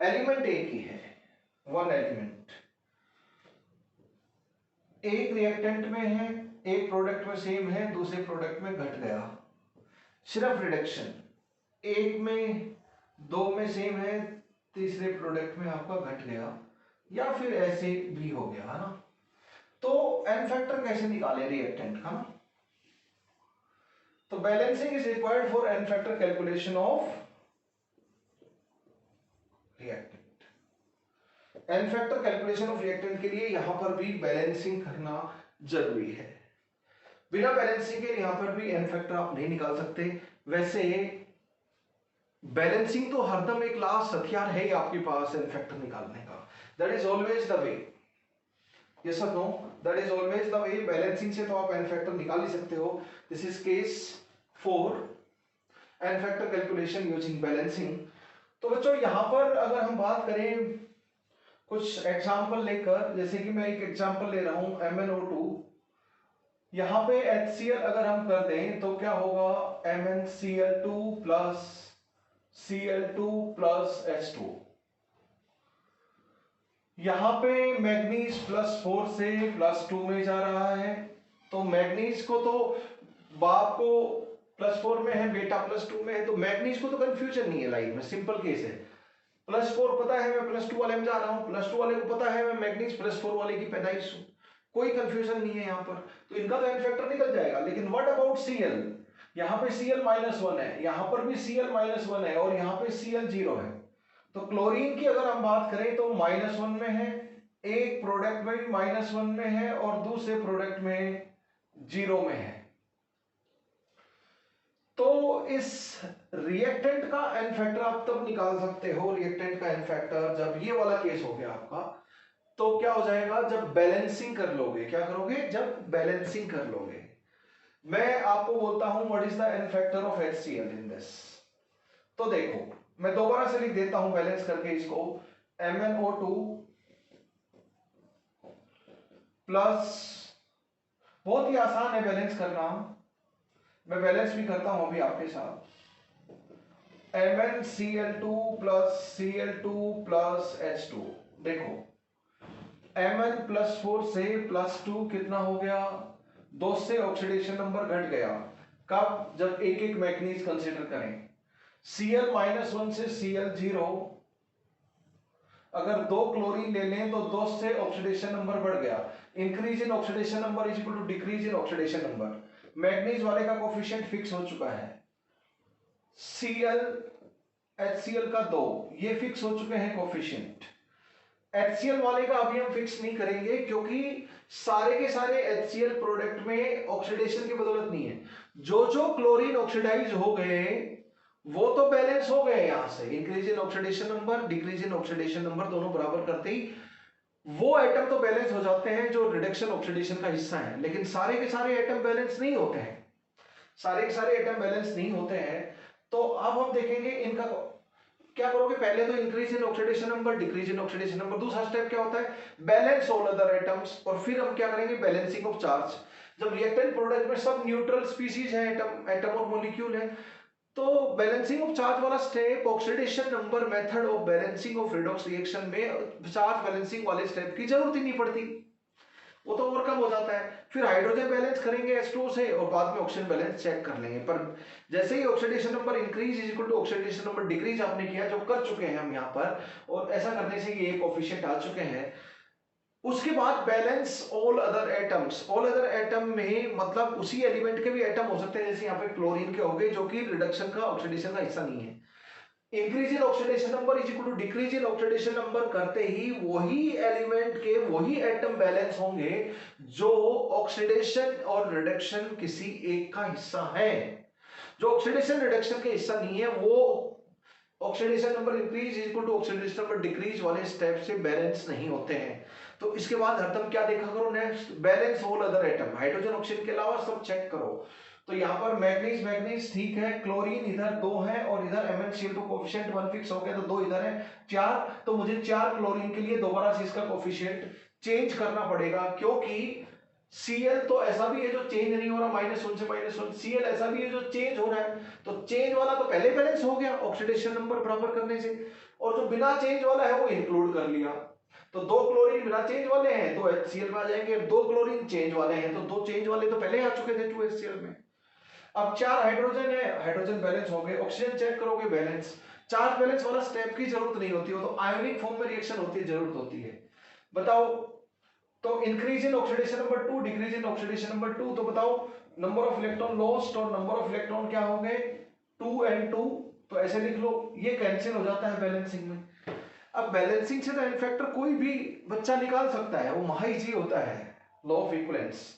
एलिमेंट एक ही है, वन एलिमेंट एक रिएक्टेंट में है, एक प्रोडक्ट में सेम है, दूसरे प्रोडक्ट में घट गया, सिर्फ रिडक्शन। एक में दो में सेम है, तीसरे प्रोडक्ट में आपका घट गया, या फिर ऐसे भी हो गया, है ना। तो एन फैक्टर कैसे निकाले रिएक्टेंट का ना? तो balancing is required for n factor calculation of reactant. N factor calculation of reactant के लिए यहां पर भी बैलेंसिंग करना जरूरी है। बिना बैलेंसिंग के यहां पर भी एन फैक्टर आप नहीं निकाल सकते। वैसे बैलेंसिंग तो हरदम एक लास्ट हथियार है ही आपके पास एन फैक्टर निकालने का। That is always the way. Yes और no? That is always the way. Balancing से तो आप एन फैक्टर निकाल ही सकते हो। This is case for n factor calculation using balancing. तो बच्चों यहां पर अगर हम बात करें कुछ एग्जाम्पल लेकर, जैसे कि मैं एक एग्जाम्पल ले रहा हूं MnO2, यहां पे HCl अगर हम कर दें तो क्या होगा, MnCl2 plus Cl2 plus H2। यहां पे मैग्नीज +4 से +2 में जा रहा है, तो मैग्नीज को तो बाप को +4 में है, बेटा +2 में है, तो मैग्नीज को तो कंफ्यूजन नहीं है लाइफ में, सिंपल केस है। +4 पता है मैं +2 वाले में जा रहा हूं, +2 वाले को पता है मैं मैग्नीज +4 वाले की पैदाइश हूं, कोई कंफ्यूजन नहीं है यहां पर, तो इनका तो एन फैक्टर निकल जाएगा। लेकिन व्हाट अबाउट Cl? यहां पे Cl-1 है, यहां पर भी Cl-1 है और यहां पे Cl 0 है। तो क्लोरीन की अगर हम बात करें तो -1 में है, एक प्रोडक्ट में -1 में है और दूसरे प्रोडक्ट में 0 में है। तो इस रिएक्टेंट का एन फैक्टर आप तब निकाल सकते हो, रिएक्टेंट का एन फैक्टर जब ये वाला केस हो गया आपका, तो क्या हो जाएगा, जब बैलेंसिंग कर लोगे। क्या करोगे? जब बैलेंसिंग कर लोगे। मैं आपको बोलता हूं what is the n factor of HCl in this. तो देखो मैं दोबारा से लिख देता हूं बैलेंस करके इसको, MnO2 प्लस, बहुत ही आसान है बैलेंस करना, मैं बैलेंस भी करता हूं अभी आपके साथ, MnCl2 plus Cl2 plus H2। देखो Mn +4 से +2 कितना हो गया, 2 से ऑक्सीडेशन नंबर घट गया। कब? जब एक एक मैग्नीज कंसीडर करें। Cl-1 से Cl 0, अगर 2 क्लोरीन ले लें तो 2 से ऑक्सीडेशन नंबर बढ़ गया। Increase in oxidation number is equal to decrease in oxidation number. Manganese वाले का कोफिशिएंट फिक्स हो चुका है, Cl HCl का 2, ये फिक्स हो चुके हैं कोफिशिएंट। HCl वाले का अभी हम फिक्स नहीं करेंगे, क्योंकि सारे के सारे HCl प्रोडक्ट में ऑक्सीडेशन की बदौलत नहीं है। जो जो क्लोरीन ऑक्सीडाइज हो गए वो तो बैलेंस हो गए, यहां से increase in oxidation number, decrease in oxidation number दोनों बराबर करते ही वो एटम तो बैलेंस हो जाते हैं जो रिडक्शन ऑक्सीडेशन का हिस्सा है। लेकिन सारे के सारे एटम बैलेंस नहीं होते हैं, सारे के सारे एटम बैलेंस नहीं होते हैं। तो अब हम देखेंगे इनका क्या करोगे। पहले तो increase in oxidation number, decrease in oxidation number. दूसरा स्टेप क्या होता है, बैलेंस ऑल अदर एटम्स। और फिर हम क्या करेंगे, बैलेंसिंग ऑफ चार्ज। जब रिएक्टेंट प्रोडक्ट में सब न्यूट्रल स्पीसीज है, एटम और मॉलिक्यूल है, तो बैलेंसिंग ऑफ चार्ज वाला step oxidation number method of balancing of redox reaction में चार्ज बैलेंसिंग वाले स्टेप की जरूरत ही नहीं पड़ती, वो तो और कम हो जाता है। फिर हाइड्रोजन बैलेंस करेंगे H2 से और बाद में ऑक्सीजन बैलेंस चेक कर लेंगे। पर जैसे ही oxidation number increase is equal to oxidation number decrease आपने किया, जो कर चुके हैं हम यहाँ पर, और ऐसा करने से ये कोएफिशिएंट आ चुके हैं। उसके बाद balance all other atoms. All other atom में मतलब उसी एलिमेंट के भी एटम हो सकते हैं, जैसे यहाँ पे क्लोरीन के हो गए, जो कि रिडक्शन का ऑक्सीडेशन का हिस्सा नहीं है। Increase in oxidation number is equal to decrease in oxidation number करते ही वही एलिमेंट के वही एटम बैलेंस होंगे जो ऑक्सीडेशन और रिडक्शन किसी एक का हिस्सा है। जो ऑक्सीडेशन रिडक्शन के हिस्सा नहीं है वो oxidation number increase is equal to oxidation number decrease वाले स्टेप से बैलेंस नहीं होते हैं। तो इसके बाद हरदम क्या देखा करो, next balance all other atom. Hydrogen oxygen के अलावा सब चेक करो। तो यहाँ पर मैग्नीज मैग्नीज ठीक है, क्लोरीन इधर 2 है और इधर MnCl2 कोएफिशिएंट 1 फिक्स हो गया, तो 2 इधर है 4। तो मुझे 4 क्लोरीन के लिए दोबारा से इसका कोएफिशिएंट चेंज करना पड़ेगा, क्योंकि Cl तो ऐसा भी है जो चेंज नहीं हो रहा, -1 से -1। Cl ऐसा भी है जो चेंज हो रहा है, तो चेंज वाला तो पहले बैलेंस हो गया ऑक्सीडेशन नंबर बराबर करने से, और जो बिना चेंज वाला है वो इंक्लूड कर लिया। तो 2 क्लोरीन बिना चेंज वाले हैं तो HCl में आ जाएंगे, 2 क्लोरीन चेंज वाले हैं तो 2 चेंज वाले तो पहले आ चुके थे 2HCl में। अब 4 हाइड्रोजन है, हाइड्रोजन बैलेंस हो गए। ऑक्सीजन चेक करोगे बैलेंस। चार्ज बैलेंस वाला स्टेप की जरूरत नहीं होती, वो तो आयोनिक फॉर्म में रिएक्शन होती है, जरूरत होती है। बताओ, तो increase in oxidation number 2, decrease in oxidation number 2। तो बताओ नंबर ऑफ इलेक्ट्रॉन लॉस्ट और नंबर ऑफ इलेक्ट्रॉन क्या हो गए, 2 and 2। तो ऐसे लिख लो, ये कैंसिल हो जाता है बैलेंसिंग में। अब बैलेंसिंग से तो एन फैक्टर कोई भी बच्चा निकाल सकता है, वो महाइजी होता है, लॉ ऑफ इक्विवेलेंस,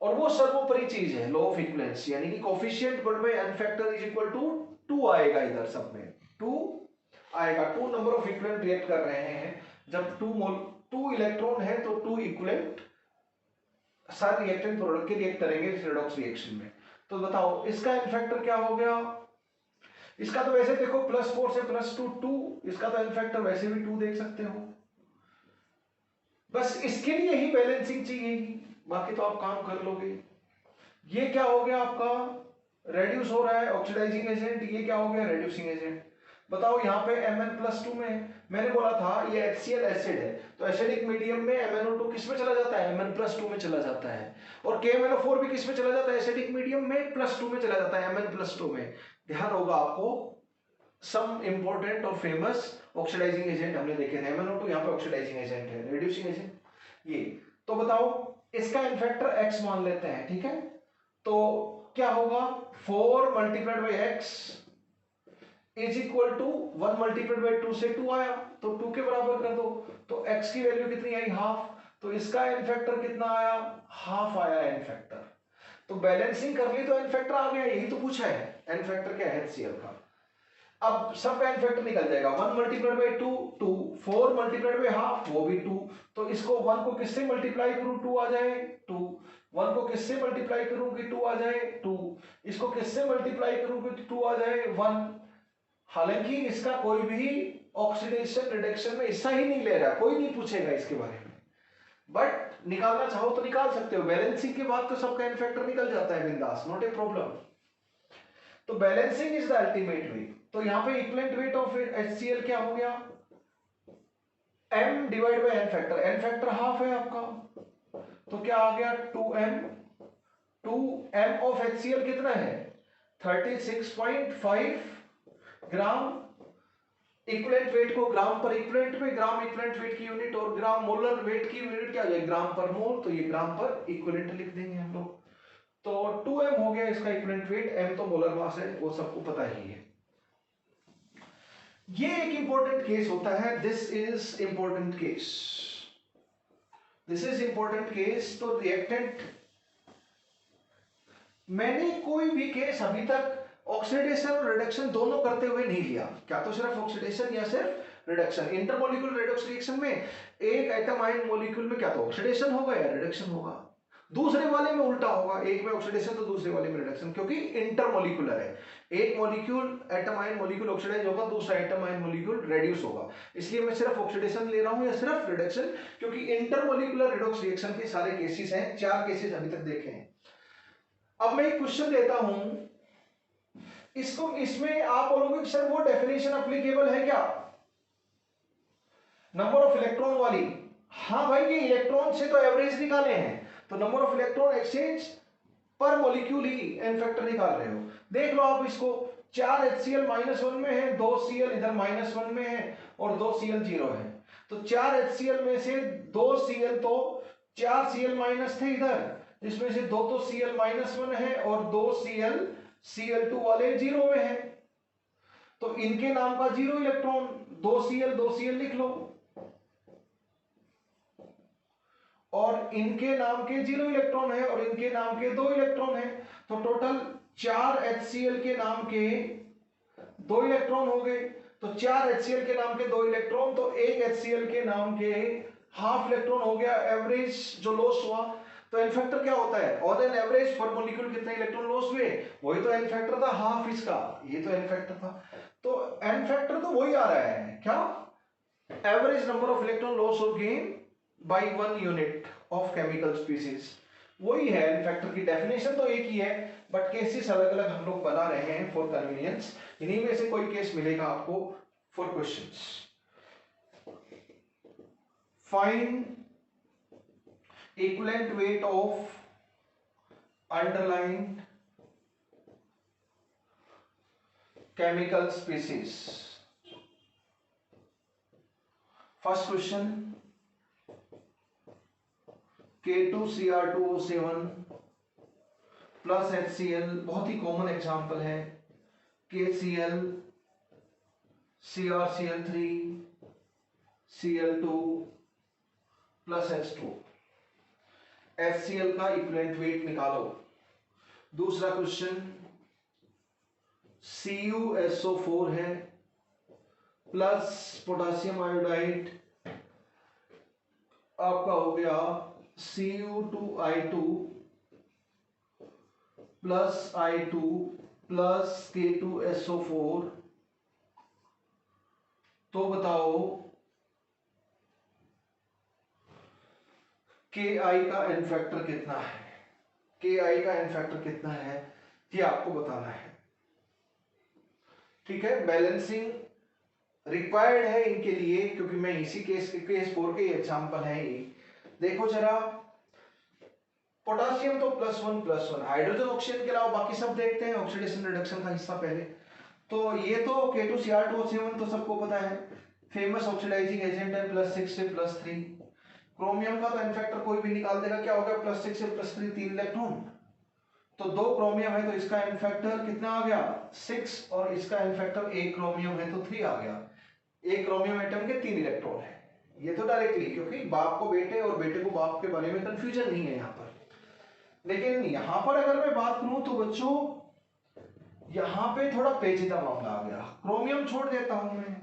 और वो सर्वोपरि चीज है लॉ ऑफ इक्विवेलेंस। यानी कि कोफिशिएंट बढ़ by n factor is equal to 2 आएगा, इधर सब में 2 आएगा। 2 नंबर ऑफ इक्विवेलेंट रिएक्ट कर रहे हैं, जब 2 इलेक्ट्रॉन है तो 2 इक्विवेलेंट सारे रिएक्टेंट प्रोडक्ट के रिएक्ट करेंगे इस रेडॉक्स रिएक्शन में। तो बताओ इसका एन फैक्टर क्या हो गया। इसका तो वैसे देखो +4 से +2 2, इसका तो एन फैक्टर वैसे भी 2 देख सकते हो। बस इसके लिए ही बैलेंसिंग चाहिए, बाकी तो आप काम कर लोगे। ये क्या हो गया आपका, रेड्यूस हो रहा है ऑक्सीडाइजिंग एजेंट, ये क्या हो गया रेड्यूसिंग एजेंट। बताओ यहाँ पे Mn+2 में मैंने बोला था ये HCl एसिड है, तो एसिडिक मीडियम में MnO2 किस में चला जाता है, Mn+2 में चला जाता है। और KMnO4 भी किस में चला जाता है, एसिडिक मीडियम में +2 में चला जाता है, Mn+2 में। ध्यान होगा आपको, सम इंपॉर्टेंट और फेमस ऑक्सीडाइजिंग एजेंट हमने देखे थे। MnO2 यहाँ पे ऑक्सीडाइजिंग एजेंट है, रिड्यूसिंग एजेंट ये। तो बताओ इसका इनफैक्टर x मान लेते हैं, ठीक है। तो क्या होगा, 4 × x इज इक्वल टू 1 × 2 से 2 आया, तो 2 के बराबर कर दो। तो x की वैल्यू कितनी आई, हाफ। तो इसका एन फैक्टर कितना आया, हाफ आया एन फैक्टर। तो बैलेंसिंग कर ली तो एन फैक्टर आ गया, यही तो पूछा है, एन फैक्टर क्या है HCl का। अब सबका एन फैक्टर निकल जाएगा, 1 × 2 2, 4 × हाफ वो भी 2। तो इसको 1 को किससे मल्टीप्लाई करूं, 2 आ जाए 2। 1 को किससे मल्टीप्लाई करूं कि 2 आ जाए 2। इसको किससे मल्टीप्लाई करूं कि 2 आ जाए 1। हालांकि इसका कोई भी ऑक्सीडेशन रिडक्शन में हिस्सा ही नहीं ले रहा, कोई नहीं पूछेगा इसके बारे में, बट निकालना चाहो तो निकाल सकते हो। बैलेंसिंग के बाद तो सबका एन फैक्टर निकल जाता है बिंदास, नॉट ए प्रॉब्लम। तो बैलेंसिंग इज द अल्टीमेट वे। तो यहाँ पे इक्विवेलेंट वेट ऑफ HCl क्या हो गया, m divide by n factor. N factor half है आपका, तो क्या आ गया 2m। 2m ऑफ HCl कितना है, 36.5 ग्राम। इक्विवेलेंट वेट को ग्राम पर इक्विवेलेंट में, ग्राम इक्विवेलेंट वेट की यूनिट और ग्राम मोलर वेट की यूनिट क्या है, ग्राम पर मोल, तो ये ग्राम पर इक्विवेलेंट लिख देंगे हम लोग। तो 2m हो गया इसका इक्विवेलेंट वेट, m तो मोलर मास है, वो सबको पता ही है। ये एक इंपॉर्टेंट केस होता है, this is important case, this is important case. तो रिएक्टेंट, मैंने कोई भी केस अभी तक ऑक्सीडेशन और रिडक्शन दोनों करते हुए नहीं लिया, क्या तो सिर्फ ऑक्सीडेशन या सिर्फ रिडक्शन। इंटरमोलिक्यूलर रेडॉक्स रिएक्शन में एक एटम आयन मॉलिक्यूल में क्या तो ऑक्सीडेशन होगा या रिडक्शन होगा, दूसरे वाले में उल्टा होगा, एक में ऑक्सीडेशन तो दूसरे वाले में रिडक्शन, क्योंकि इंटरमोलिक्यूलर है। एक molecule atom ion molecule oxidise होगा, दूसरा एटम आयन मॉलिक्यूल रेड्यूस होगा। इसलिए मैं सिर्फ ऑक्सीडेशन ले रहा हूं या सिर्फ रिडक्शन, क्योंकि इंटरमोलिक्यूलर रेडॉक्स रिएक्शन के सारे केसेस हैं, 4 केसेस अभी तक देखे हैं। अब मैं एक क्वेश्चन देता हूं, इसको, इसमें आप बोलोगे सर वो डेफिनेशन एप्लीकेबल है क्या, नंबर ऑफ इलेक्ट्रॉन वाली। हाँ भाई, ये इलेक्ट्रॉन से तो एवरेज निकाले हैं, तो नंबर ऑफ इलेक्ट्रॉन एक्सचेंज पर मॉलिक्यूल ही एन फैक्टर निकाल रहे हो। देख लो आप इसको, 4 HCl -1 में है, 2 Cl इधर -1 में है और 2 Cl 0 है। तो 4 HCl में से 2 Cl तो 4 Cl माइनस थे इधर, जिसमें से 2 तो Cl -1 है और 2 Cl Cl2 वाले 0 में है, तो इनके नाम का 0 इलेक्ट्रॉन, 2 Cl लिख लो, और इनके नाम के 0 इलेक्ट्रॉन है और इनके नाम के 2 इलेक्ट्रॉन है, तो टोटल 4 HCl के नाम के 2 इलेक्ट्रॉन हो गए। तो 4 HCl के नाम के 2 इलेक्ट्रॉन, तो 1 HCl के नाम के हाफ इलेक्ट्रॉन हो गया, एवरेज जो लॉस हुआ। तो एन फैक्टर क्या होता है, ऑन एन एवरेज पर मॉलिक्यूल कितने इलेक्ट्रॉन लॉस हुए, वही तो एन फैक्टर था, हाफ इसका, ये तो एन फैक्टर था। तो एन फैक्टर तो वही आ रहा है, क्या, average number of electron loss और gain by 1 unit of chemical species, वही है एन फैक्टर की डेफिनेशन तो एक ही है, बट केसेस अलग अलग हम लोग बना रहे हैं फॉर कन्वीनियंस। इन्हीं में से कोई केस मिलेगा आपको for questions. Find equivalent weight of underline chemical species. First question, K2Cr2O7 plus HCl, बहुत ही कॉमन एग्जांपल है, KCl CrCl3 Cl2 plus H2, HCl का इक्विवेलेंट वेट निकालो। दूसरा क्वेश्चन, CuSO4 है प्लस पोटेशियम आयोडाइड, आपका हो गया Cu2I2 plus I2 plus K2SO4, तो बताओ Ki का एन फैक्टर कितना है, Ki का एन फैक्टर कितना है, ये आपको बताना है। ठीक है, बैलेंसिंग रिक्वायर्ड है इनके लिए, क्योंकि मैं इसी केस 4 के एग्जांपल है ये। देखो जरा, पोटेशियम तो +1+1, हाइड्रोजन ऑक्सीजन के अलावा बाकी सब देखते हैं, ऑक्सीडेशन रिडक्शन का हिस्सा पहले। तो ये तो K2Cr2O7 तो सबको पता है, फेमस ऑक्सीडाइजिंग एजेंट है, +6 से +3। क्रोमियम का तो एन फैक्टर कोई भी निकाल देगा, क्या होगा, +6 से +3, 3 इलेक्ट्रॉन, तो 2 क्रोमियम है तो इसका एन फैक्टर कितना आ गया, 6, और इसका एन फैक्टर 1 क्रोमियम है तो 3 आ गया। एक क्रोमियम एटम के 3 इलेक्ट्रॉन है, ये तो डायरेक्टली, क्योंकि बाप को बेटे और बेटे को बाप के बारे में कंफ्यूजन नहीं है यहाँ पर। लेकिन यहाँ पर अगर मैं बात करूं तो बच्चों, यहाँ पे थोड़ा पेचीदा मामला आ गया। क्रोमियम छोड़ देता हूं मैं,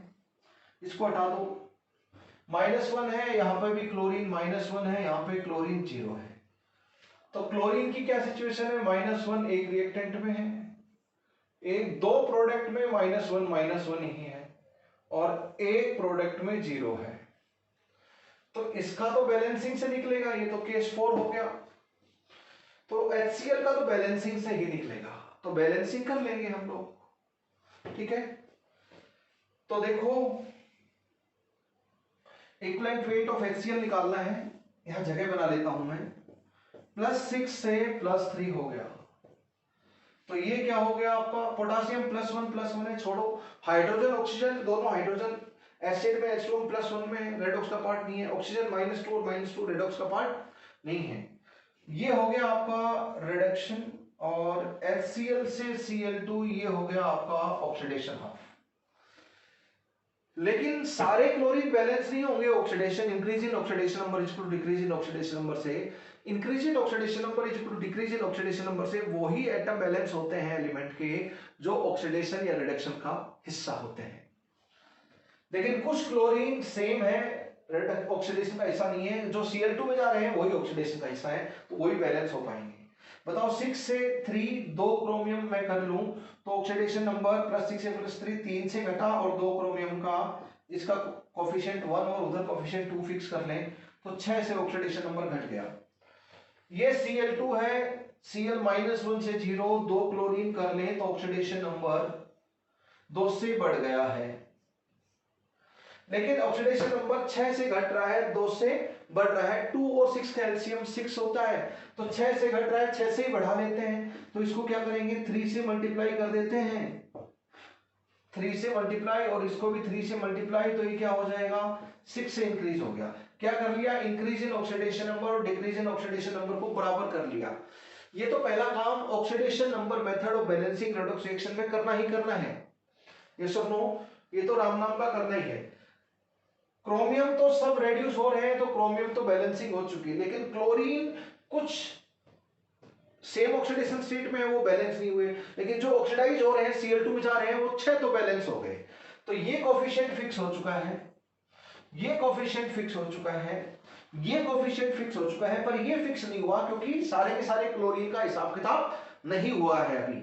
इसको हटा दो, -1 है, यहाँ पे भी क्लोरीन -1 है, यहाँ पे क्लोरीन 0 है। तो क्लोरीन की क्या सिचुएशन है, -1 एक रिएक्टेंट में है, एक 2 प्रोडक्ट में -1 ही है, और एक प्रोडक्ट में 0 है। तो इसका तो बैलेंसिंग से निकलेगा, ये तो केस 4 हो गया। तो HCl का तो बैलेंसिंग से ही निकलेगा, तो बैलेंसिंग कर लेंगे हम लोग। ठीक है, तो देखो इक्विवेलेंट वेट ऑफ HCl निकालना है, यहां जगह बना लेता हूं मैं, +6 से +3 हो गया, तो ये क्या हो गया आपका, पोटेशियम +1+1 है, छोड़ो, हाइड्रोजन ऑक्सीजन दोनों, हाइड्रोजन एसिड में H2 +1 में रेडॉक्स का पार्ट नहीं है, ऑक्सीजन -2 और -2 रेडॉक्स का पार्ट नहीं है। ये हो गया आपका रिडक्शन, और HCl से Cl2 ये हो गया आपका ऑक्सीडेशन हाफ। लेकिन सारे क्लोरीन बैलेंस नहीं होंगे। Oxidation, increase in oxidation number is equal to decrease in oxidation number से, increase in oxidation number is equal to decrease in oxidation number से वही एटम बैलेंस होते हैं एलिमेंट के जो ऑक्सीडेशन या रिडक्शन का हिस्सा होते हैं। लेकिन कुछ क्लोरीन सेम है, ऑक्सीडेशन का हिस्सा नहीं है, जो Cl2 में जा रहे हैं वही ऑक्सीडेशन का हिस्सा है, तो वही बैलेंस हो पाएंगे। बताओ 6 से 3 2 क्रोमियम मैं कर लूं तो ऑक्सीडेशन नंबर +6 से +3 3 से घटा और 2 क्रोमियम का इसका कोफिशिएंट 1 और उधर कोफिशिएंट 2 फिक्स कर लें तो 6 से ऑक्सीडेशन नंबर घट गया। ये Cl2 है, Cl-1 से 0 2 क्लोरीन कर लें तो ऑक्सीडेशन नंबर 2 से बढ़ गया है। लेकिन ऑक्सीडेशन नंबर 6 से घट रहा है, 2 से बढ़ रहा है। 2 और 6 का एलसीएम 6 होता है, तो 6 से घट रहा है, 6 से ही बढ़ा लेते हैं। तो इसको क्या करेंगे, 3 से मल्टीप्लाई कर देते हैं, 3 से मल्टीप्लाई और इसको भी 3 से मल्टीप्लाई, तो ये क्या हो जाएगा 6 से इंक्रीज हो गया। क्या कर लिया, इंक्रीज इन ऑक्सीडेशन नंबर और डिक्रीज इन ऑक्सीडेशन नंबर को बराबर कर लिया। ये तो पहला काम oxidation number method of balancing redox reaction में करना ही करना है। यस और नो, ये तो राम नाम का करना ही है। क्रोमियम तो सब रेड्यूस हो रहे हैं तो क्रोमियम तो बैलेंसिंग हो चुकी है, लेकिन क्लोरीन कुछ सेम ऑक्सीडेशन स्टेट में है वो बैलेंस नहीं हुए, लेकिन जो ऑक्सीडाइज हो रहे हैं Cl2 में जा रहे हैं वो 6 तो बैलेंस हो गए। तो ये कोफिशिएंट फिक्स हो चुका है, ये कोफिशिएंट फिक्स हो चुका है, ये कोफिशिएंट फिक्स हो चुका है, पर ये फिक्स नहीं हुआ क्योंकि सारे के सारे क्लोरीन का हिसाब किताब नहीं हुआ है अभी।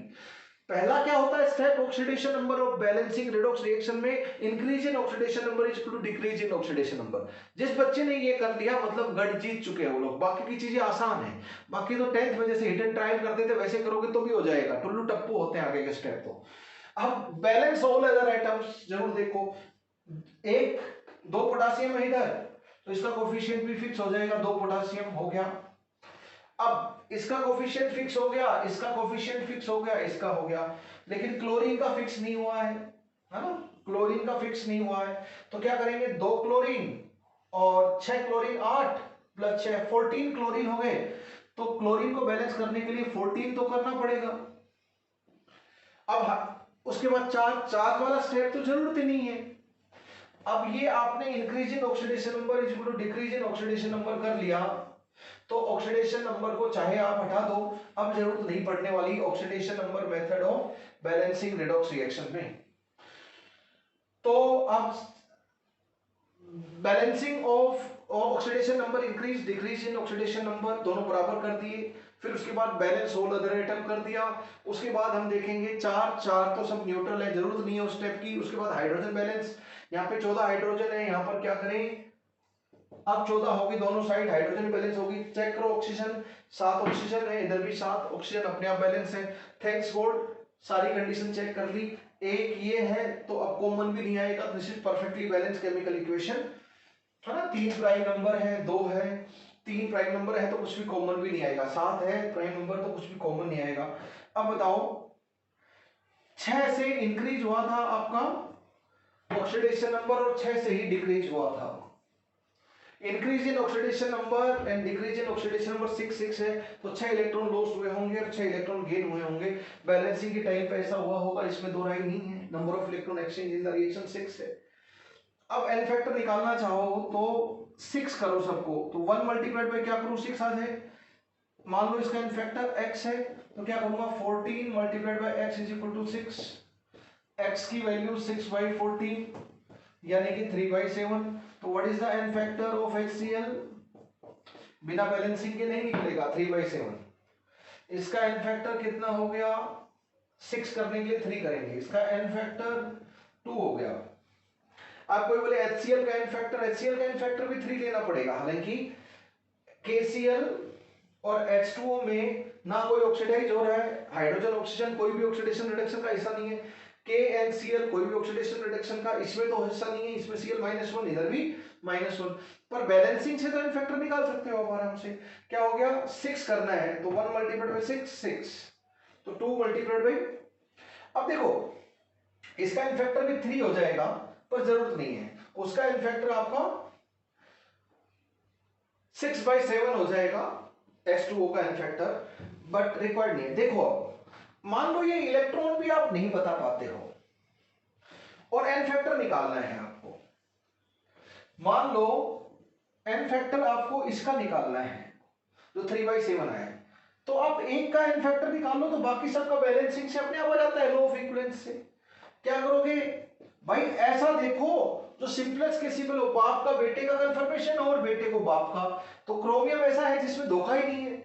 पहला क्या होता है step oxidation number of balancing redox reaction में, increase in oxidation number is equal to decrease in oxidation number. जिस बच्चे ने ये कर लिया मतलब गढ़ जीत चुके हैं वो लोग। बाकी की चीजें आसान है, बाकी तो 10th में जैसे हिट एंड ट्रायल करते थे वैसे करोगे तो भी हो जाएगा, टुल्लू टप्पू होते हैं आगे के स्टेप। तो अब बैलेंस ऑल अदर आइटम्स जरूर देखो, 2 पोटासियम है इधर तो इसका कोफिशिएंट भी फिक्स हो जाएगा, 2 पोटासियम हो गया। अब इसका कोफिशिएंट फिक्स हो गया, इसका कोफिशिएंट फिक्स हो गया, इसका हो गया, लेकिन क्लोरीन का फिक्स नहीं हुआ है ना, क्लोरीन का फिक्स नहीं हुआ है। तो क्या करेंगे, 2 क्लोरीन और 6 क्लोरीन 8 + 6 14 क्लोरीन हो गए। तो क्लोरीन को बैलेंस करने के लिए 14 तो करना पड़ेगा। अब उसके बाद चार्ज वाला स्टेप तो जरूरत ही नहीं है। अब ये आपने increase in oxidation number is equal to decrease in oxidation number कर लिया, तो ऑक्सीडेशन नंबर को चाहे आप हटा दो, अब जरूरत नहीं पड़ने वाली oxidation number method of balancing redox reaction में। तो अब balancing of oxidation number increase decrease in oxidation number दोनों बराबर कर दिए, फिर उसके बाद बैलेंस होल अदर आइटम कर दिया। उसके बाद हम देखेंगे चार तो सब न्यूट्रल है, जरूरत नहीं है उस स्टेप की। उसके बाद हाइड्रोजन बैलेंस, यहाँ पे 14 हाइड्रोजन है, यहाँ पर क्या करें, अब 14 होगी, दोनों साइड हाइड्रोजन बैलेंस होगी। चेक करो ऑक्सीजन 7 ऑक्सीजन है, इधर भी 7 ऑक्सीजन अपने आप बैलेंस है। थैंक्स गॉड सारी कंडीशन चेक कर ली। एक ये है तो अब कॉमन भी नहीं आएगा, this is perfectly balance chemical equation है ना। 3 प्राइम नंबर है, 2 है, 3 प्राइम नंबर है तो कुछ भी कॉमन भी नहीं आएगा, 7 है प्राइम नंबर तो कुछ भी कॉमन नहीं आएगा। अब बताओ 6 से इंक्रीज हुआ था आपका ऑक्सीडेशन नंबर और 6 से ही डिक्रीज हुआ था। Increase in oxidation number and decrease in oxidation number 6 है, तो 6 इलेक्ट्रॉन लॉस्ट हुए होंगे और 6 इलेक्ट्रॉन गेन हुए होंगे। बैलेंसिंग के टाइम पे ऐसा हुआ होगा, इसमें दो राय नहीं है। Number of electron exchange in the reaction 6 है। अब एन फैक्टर निकालना चाहो तो 6 करो सबको, तो 1 मल्टीप्लाइड बाय क्या करूं 6 आ जाए। मान लो इसका एन फैक्टर x है तो क्या करूंगा 14 multiplied by x is equal to 6, x की वैल्यू 6/14 यानी कि 3/7। तो what is the n factor of HCl, बिना बैलेंसिंग के नहीं निकलेगा 3/7। इसका एन फैक्टर कितना हो गया, 6 करने के लिए 3 करेंगे, इसका एन फैक्टर 2 हो गया। आप कोई बोले HCl का एन फैक्टर भी 3 लेना पड़ेगा, हालांकि KCl और H2O में ना कोई ऑक्सीडाइज हो रहा है, हाइड्रोजन ऑक्सीजन कोई भी ऑक्सीडेशन रिडक्शन का हिस्सा नहीं है, KNCl कोई भी ऑक्सीडेशन रिडक्शन का इसमें तो हिस्सा नहीं है, इसमें Cl-1 इधर भी -1, पर बैलेंसिंग से तो एन फैक्टर निकाल सकते हो आप आराम से। क्या हो गया 6 करना है तो 1 मल्टीप्लाइड बाय 6 तो 2 मल्टीप्लाइड बाय, अब देखो इसका एन फैक्टर भी 3 हो जाएगा पर जरूरत नहीं है, उसका एन फैक्टर आपका 6/7 हो जाएगा H2O का एन फैक्टर, बट रिक्वायर्ड नहीं है। देखो मान लो ये इलेक्ट्रॉन भी आप नहीं बता पाते हो और एन फैक्टर निकालना है आपको, मान लो एन फैक्टर आपको इसका निकालना है जो 3/7 आया, तो आप एक का एन फैक्टर निकाल लो तो बाकी सबका बैलेंसिंग से अपने आप आ जाता है, लॉ ऑफ इक्विवेलेंस से। क्या करोगे भाई, ऐसा देखो जो सिंपलेस्ट केसिबल हो, बाप का बेटे का कंफर्मेशन और बेटे को बाप का। तो क्रोमियम ऐसा है जिसमें धोखा ही नहीं है,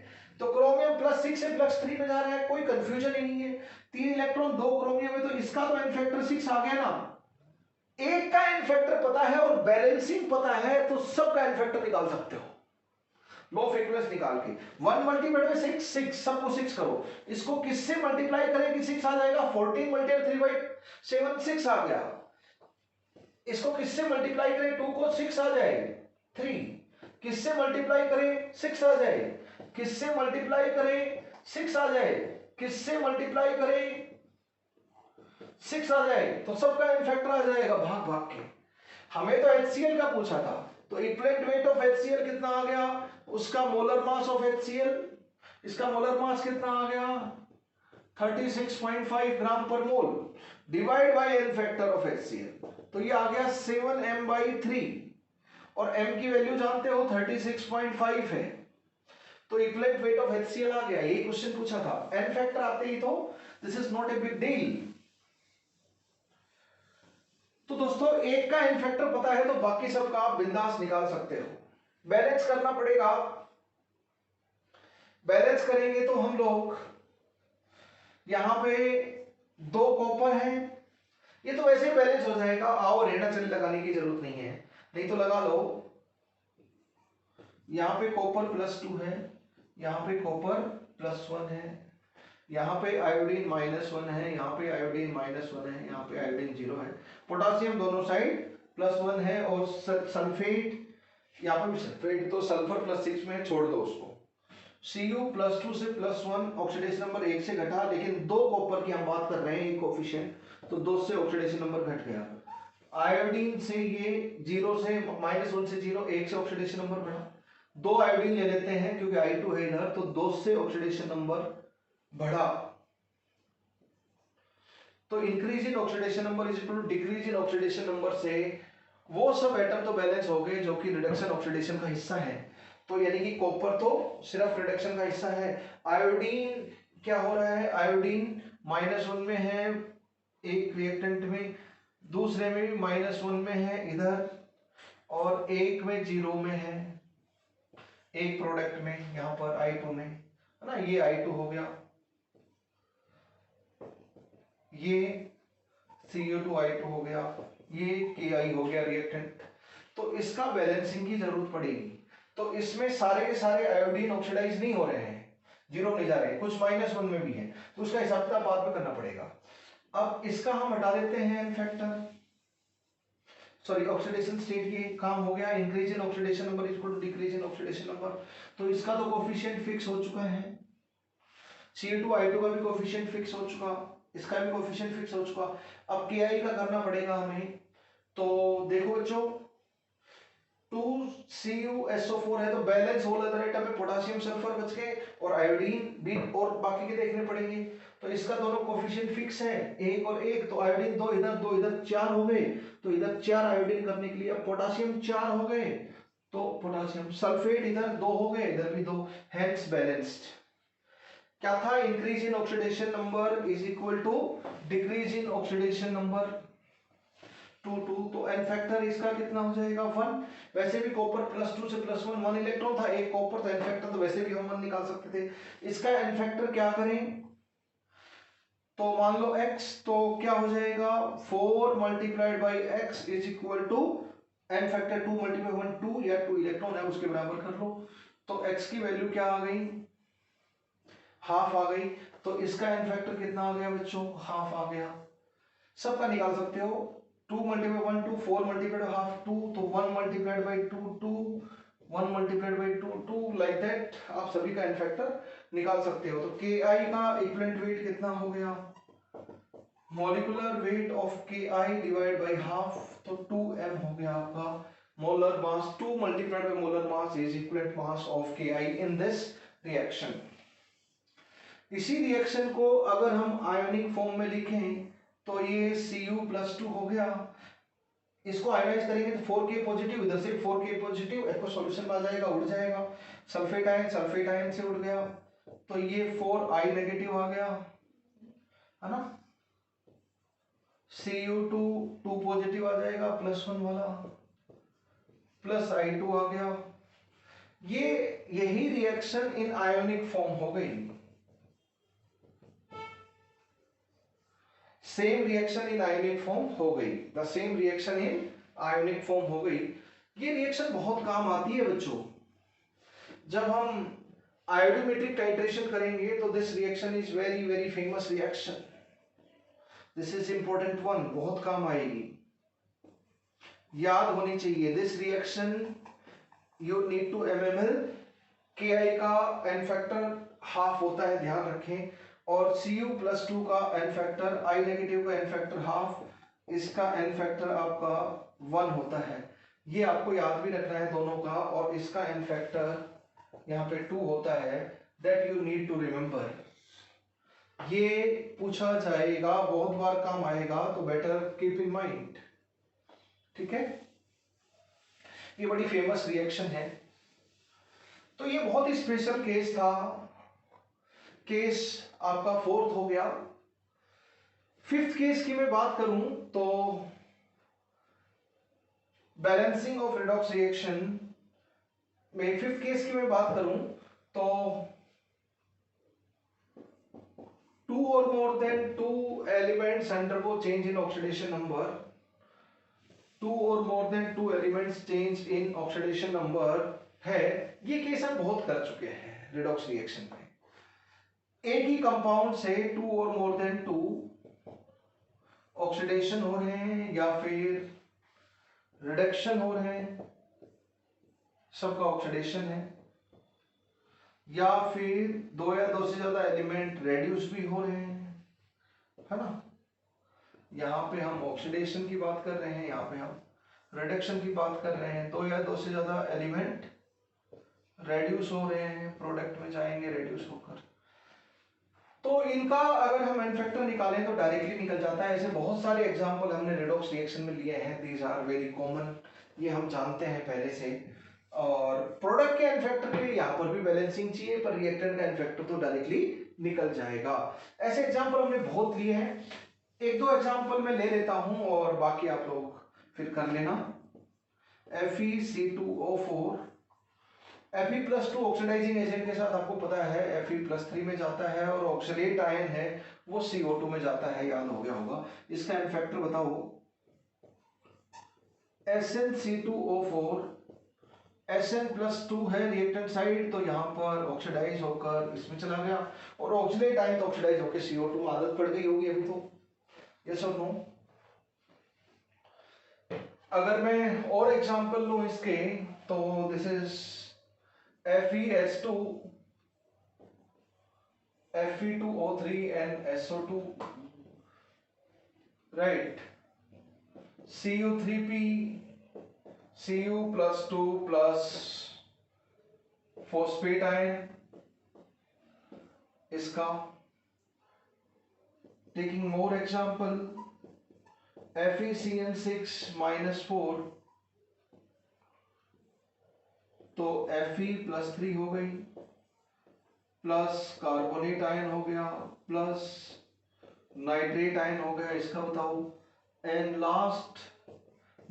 तो क्रोमियम +6 से +3 में जा रहा है, कोई कंफ्यूजन ही नहीं है। 3 इलेक्ट्रॉन 2 क्रोमियम है, तो इसका तो एन फैक्टर 6 आ गया ना। एक का एन फैक्टर पता है और बैलेंसिंग पता है तो सबका एन फैक्टर निकाल सकते हो, लॉ ऑफ इक्विवेलेंस निकाल के। 1 मल्टीप्लाइड बाय 6, 6 सबको 6 करो, इसको किससे मल्टीप्लाई करें कि 6 आ जाएगा, 14 मल्टीप्लाई 3/7 6 आ गया। इसको किससे मल्टीप्लाई करें, 2 को 6 आ जाए 3, किससे मल्टीप्लाई करें 6 आ जाए, किससे मल्टीप्लाई करें 6 आ जाए, किससे मल्टीप्लाई करें 6 आ जाए, तो सबका एन फैक्टर आ जाएगा भाग भाग के। हमें तो HCl का पूछा था, तो इक्विवेलेंट वेट ऑफ HCl कितना आ गया, उसका मोलर मास ऑफ HCl, इसका मोलर मास कितना आ गया 36.5 gram per mole, divide by n factor of HCl, तो ये आ गया 7m/3, और m की वैल्यू जानते हो 36.5 है, तो इक्विवेलेंट वेट ऑफ HCl आ गया। यही क्वेश्चन पूछा था, एन फैक्टर आते ही तो this is not a big deal. तो दोस्तों एक का एन फैक्टर पता है तो बाकी सबका आप बिंदास निकाल सकते हो। बैलेंस करना पड़ेगा, बैलेंस करेंगे तो हम लोग यहां पे 2 कॉपर है, ये तो वैसे बैलेंस हो जाएगा, आओ रेना चली लगाने की जरूरत नहीं है, नहीं तो लगा लो। यहां पे कॉपर +2 है, यहां पे कॉपर +1 है, यहाँ पे आयोडीन -1 है, यहाँ पे आयोडीन -1 है, यहाँ पे आयोडीन 0 है। पोटासियम दोनों साइड +1 है, और सल्फेट यहाँ पे भी सल्फेट, तो सल्फर +6 में छोड़ दो उसको। Cu +2 से +1 ऑक्सीडेशन नंबर 1 से घटा, लेकिन 2 कॉपर की हम बात कर रहे हैं, एक कोफिशिएंट, तो 2 से ऑक्सीडेशन नंबर घट गया। आयोडीन से ये 0 से -1 से 0, 1 से ऑक्सीडेशन नंबर बढ़ा, 2 आयोडीन ले लेते हैं क्योंकि I2 है इधर, तो 2 से ऑक्सीडेशन नंबर बढ़ा। तो increase in oxidation number is equal to decrease in oxidation number से वो सब एटम तो बैलेंस हो गए जो कि रिडक्शन ऑक्सीडेशन का हिस्सा है, तो यानी कि कॉपर तो सिर्फ रिडक्शन का हिस्सा है। आयोडीन क्या हो रहा है, आयोडीन -1 में है एक रिएक्टेंट में, दूसरे में भी -1 में है इधर, और एक में 0 में है, एक प्रोडक्ट में यहाँ पर I2 में है ना, ये I2 हो गया, ये CO2I2 हो गया, ये Ki हो गया रिएक्टेंट। तो इसका बैलेंसिंग की जरूरत पड़ेगी, तो इसमें सारे के सारे आयोडीन ऑक्सीडाइज नहीं हो रहे हैं, 0 नहीं जा रहे हैं, कुछ -1 में भी है, तो उसका हिसाब किताब बाद में करना पड़ेगा। अब इसका हम हटा देते हैं n factor, sorry oxidation state, ये काम हो गया, increase in oxidation number equal to decrease in oxidation number, तो इसका तो कोफिशिएंट फिक्स हो चुका है, CO2I2 का भी कोफिशिएंट फिक्स हो चुका, इसका भी कोफिशिएंट फिक्स हो चुका। अब Ki का करना पड़ेगा हमें, तो देखो बच्चों 2CuSO4 है, तो बैलेंस होल अदर एटम में पोटेशियम सल्फर बच गए, और आयोडीन भी और बाकी के देखने पड़ेंगे, तो इसका दोनों कोफिशिएंट फिक्स है, 1 और 1, तो आयोडीन 2 इधर 2 इधर 4 हो गए, तो इधर 4 आयोडीन करने के लिए अब पोटेशियम 4 हो गए, तो पोटेशियम सल्फेट इधर 2 हो गए, इधर भी 2, हेंस बैलेंस्ड। क्या था, increase in oxidation number is equal to decrease in oxidation number 2, तो एन फैक्टर इसका कितना हो जाएगा 1। वैसे भी कॉपर +2 से +1 1 इलेक्ट्रॉन था, एक कॉपर, तो एन फैक्टर तो वैसे भी हम 1 निकाल सकते थे। इसका एन फैक्टर क्या करें, तो मान लो x, तो क्या हो जाएगा 4 multiplied by x is equal to n factor 2 multiply 1 2, या 2 इलेक्ट्रॉन है उसके बराबर कर लो, तो x की वैल्यू क्या आ गई, हाफ आ गई, तो इसका एन फैक्टर कितना आ गया बच्चों, हाफ आ गया। सबका निकाल सकते हो, 2 मल्टीप्लाई 1 2, 4 मल्टीप्लाइड हाफ 2, तो 1 multiplied by 2 2, 1 multiplied by 2 2, like that आप सभी का एन फैक्टर निकाल सकते हो। तो Ki का इक्विवेलेंट वेट कितना हो गया, molecular weight of Ki divide by half, तो 2m हो गया आपका। Molar mass 2 multiplied by molar mass is equivalent mass of Ki in this reaction. इसी रिएक्शन को अगर हम आयोनिक फॉर्म में लिखें तो ये Cu +2 हो गया, इसको आयोनाइज करेंगे तो 4K पॉजिटिव, इधर से 4K पॉजिटिव, एक्वा सॉल्यूशन में आ जाएगा, उड़ जाएगा। सल्फेट आयन से उड़ गया, तो ये 4I नेगेटिव आ गया, है ना। Cu2 2 पॉजिटिव आ जाएगा, +1 वाला, प्लस I2 आ गया। यही रिएक्शन इन आयोनिक फॉर्म हो गई। Same reaction in ionic form हो गई, the same reaction in ionic form हो गई। ये रिएक्शन बहुत काम आती है बच्चों, जब हम आयोडोमेट्रिक टाइट्रेशन करेंगे तो this reaction is very very famous reaction, this is important one, बहुत काम आएगी, याद होनी चाहिए। This reaction you need to MML, KI का एन फैक्टर हाफ होता है, ध्यान रखें, और Cu+2 का एन फैक्टर, I नेगेटिव का एन फैक्टर हाफ, इसका एन फैक्टर आपका 1 होता है, ये आपको याद भी रखना है दोनों का, और इसका एन फैक्टर यहाँ पे 2 होता है, that you need to remember. ये पूछा जाएगा, बहुत बार काम आएगा, तो बेटर कीप इन माइंड, ठीक है। ये बड़ी फेमस रिएक्शन है। तो ये बहुत ही स्पेशल केस था, केस आपका 4th हो गया। 5th केस की मैं बात करूं तो बैलेंसिंग ऑफ रेडॉक्स रिएक्शन में 5th केस की मैं बात करूं तो 2 or more than 2 elements undergo change in oxidation number, 2 or more than 2 elements change in oxidation number है। ये केस हम बहुत कर चुके हैं रेडॉक्स रिएक्शन में। एक ही कंपाउंड से 2 और मोर देन 2 ऑक्सीडेशन हो रहे हैं या फिर रिडक्शन हो रहे हैं, सबका ऑक्सीडेशन है, या फिर 2 या 2 से ज्यादा एलिमेंट रेड्यूस भी हो रहे हैं, है ना। यहाँ पे हम ऑक्सीडेशन की बात कर रहे हैं, यहाँ पे हम रिडक्शन की बात कर रहे हैं। 2 या 2 से ज्यादा एलिमेंट रेड्यूस हो रहे हैं, प्रोडक्ट में जाएंगे रेड्यूस होकर, तो इनका अगर हम एन फैक्टर निकालें तो डायरेक्टली निकल जाता है। ऐसे बहुत सारे एग्जांपल हमने रेडॉक्स रिएक्शन में लिए हैं, दीज आर वेरी कॉमन, ये हम जानते हैं पहले से। और प्रोडक्ट के एन फैक्टर के लिए यहाँ पर भी बैलेंसिंग चाहिए, पर रिएक्टेंट का एन फैक्टर तो डायरेक्टली निकल जाएगा। ऐसे एग्जाम्पल हमने बहुत लिए हैं, 1-2 एग्जाम्पल मैं ले लेता हूं और बाकी आप लोग फिर कर लेना। FeC2O4, Fe+2 ऑक्सीडाइजिंग एजेंट के साथ आपको पता है Fe+3 में जाता है, और ऑक्सीडेट आयन है वो CO2 में जाता है, याद हो गया होगा। इसका एन फैक्टर बताओ, SnC2O4, Sn+2 है रिएक्टेंट साइड, तो यहाँ पर ऑक्सीडाइज होकर इसमें चला गया, और ऑक्सीडेट आयन तो ऑक्सीडाइज होकर CO2 में आदत पड़ गई होगी अभी तो, यस और नो। अगर मैं और एग्जांपल लूं इसके तो this is FeS2, Fe2O3 and SO2, right, Cu3p, Cu+2 plus phosphate ion, इसका taking more example, FeCN6-4, तो Fe+3 हो गई, प्लस कार्बोनेट आयन हो गया, प्लस नाइट्रेट आयन हो गया, इसका बताओ। एंड लास्ट,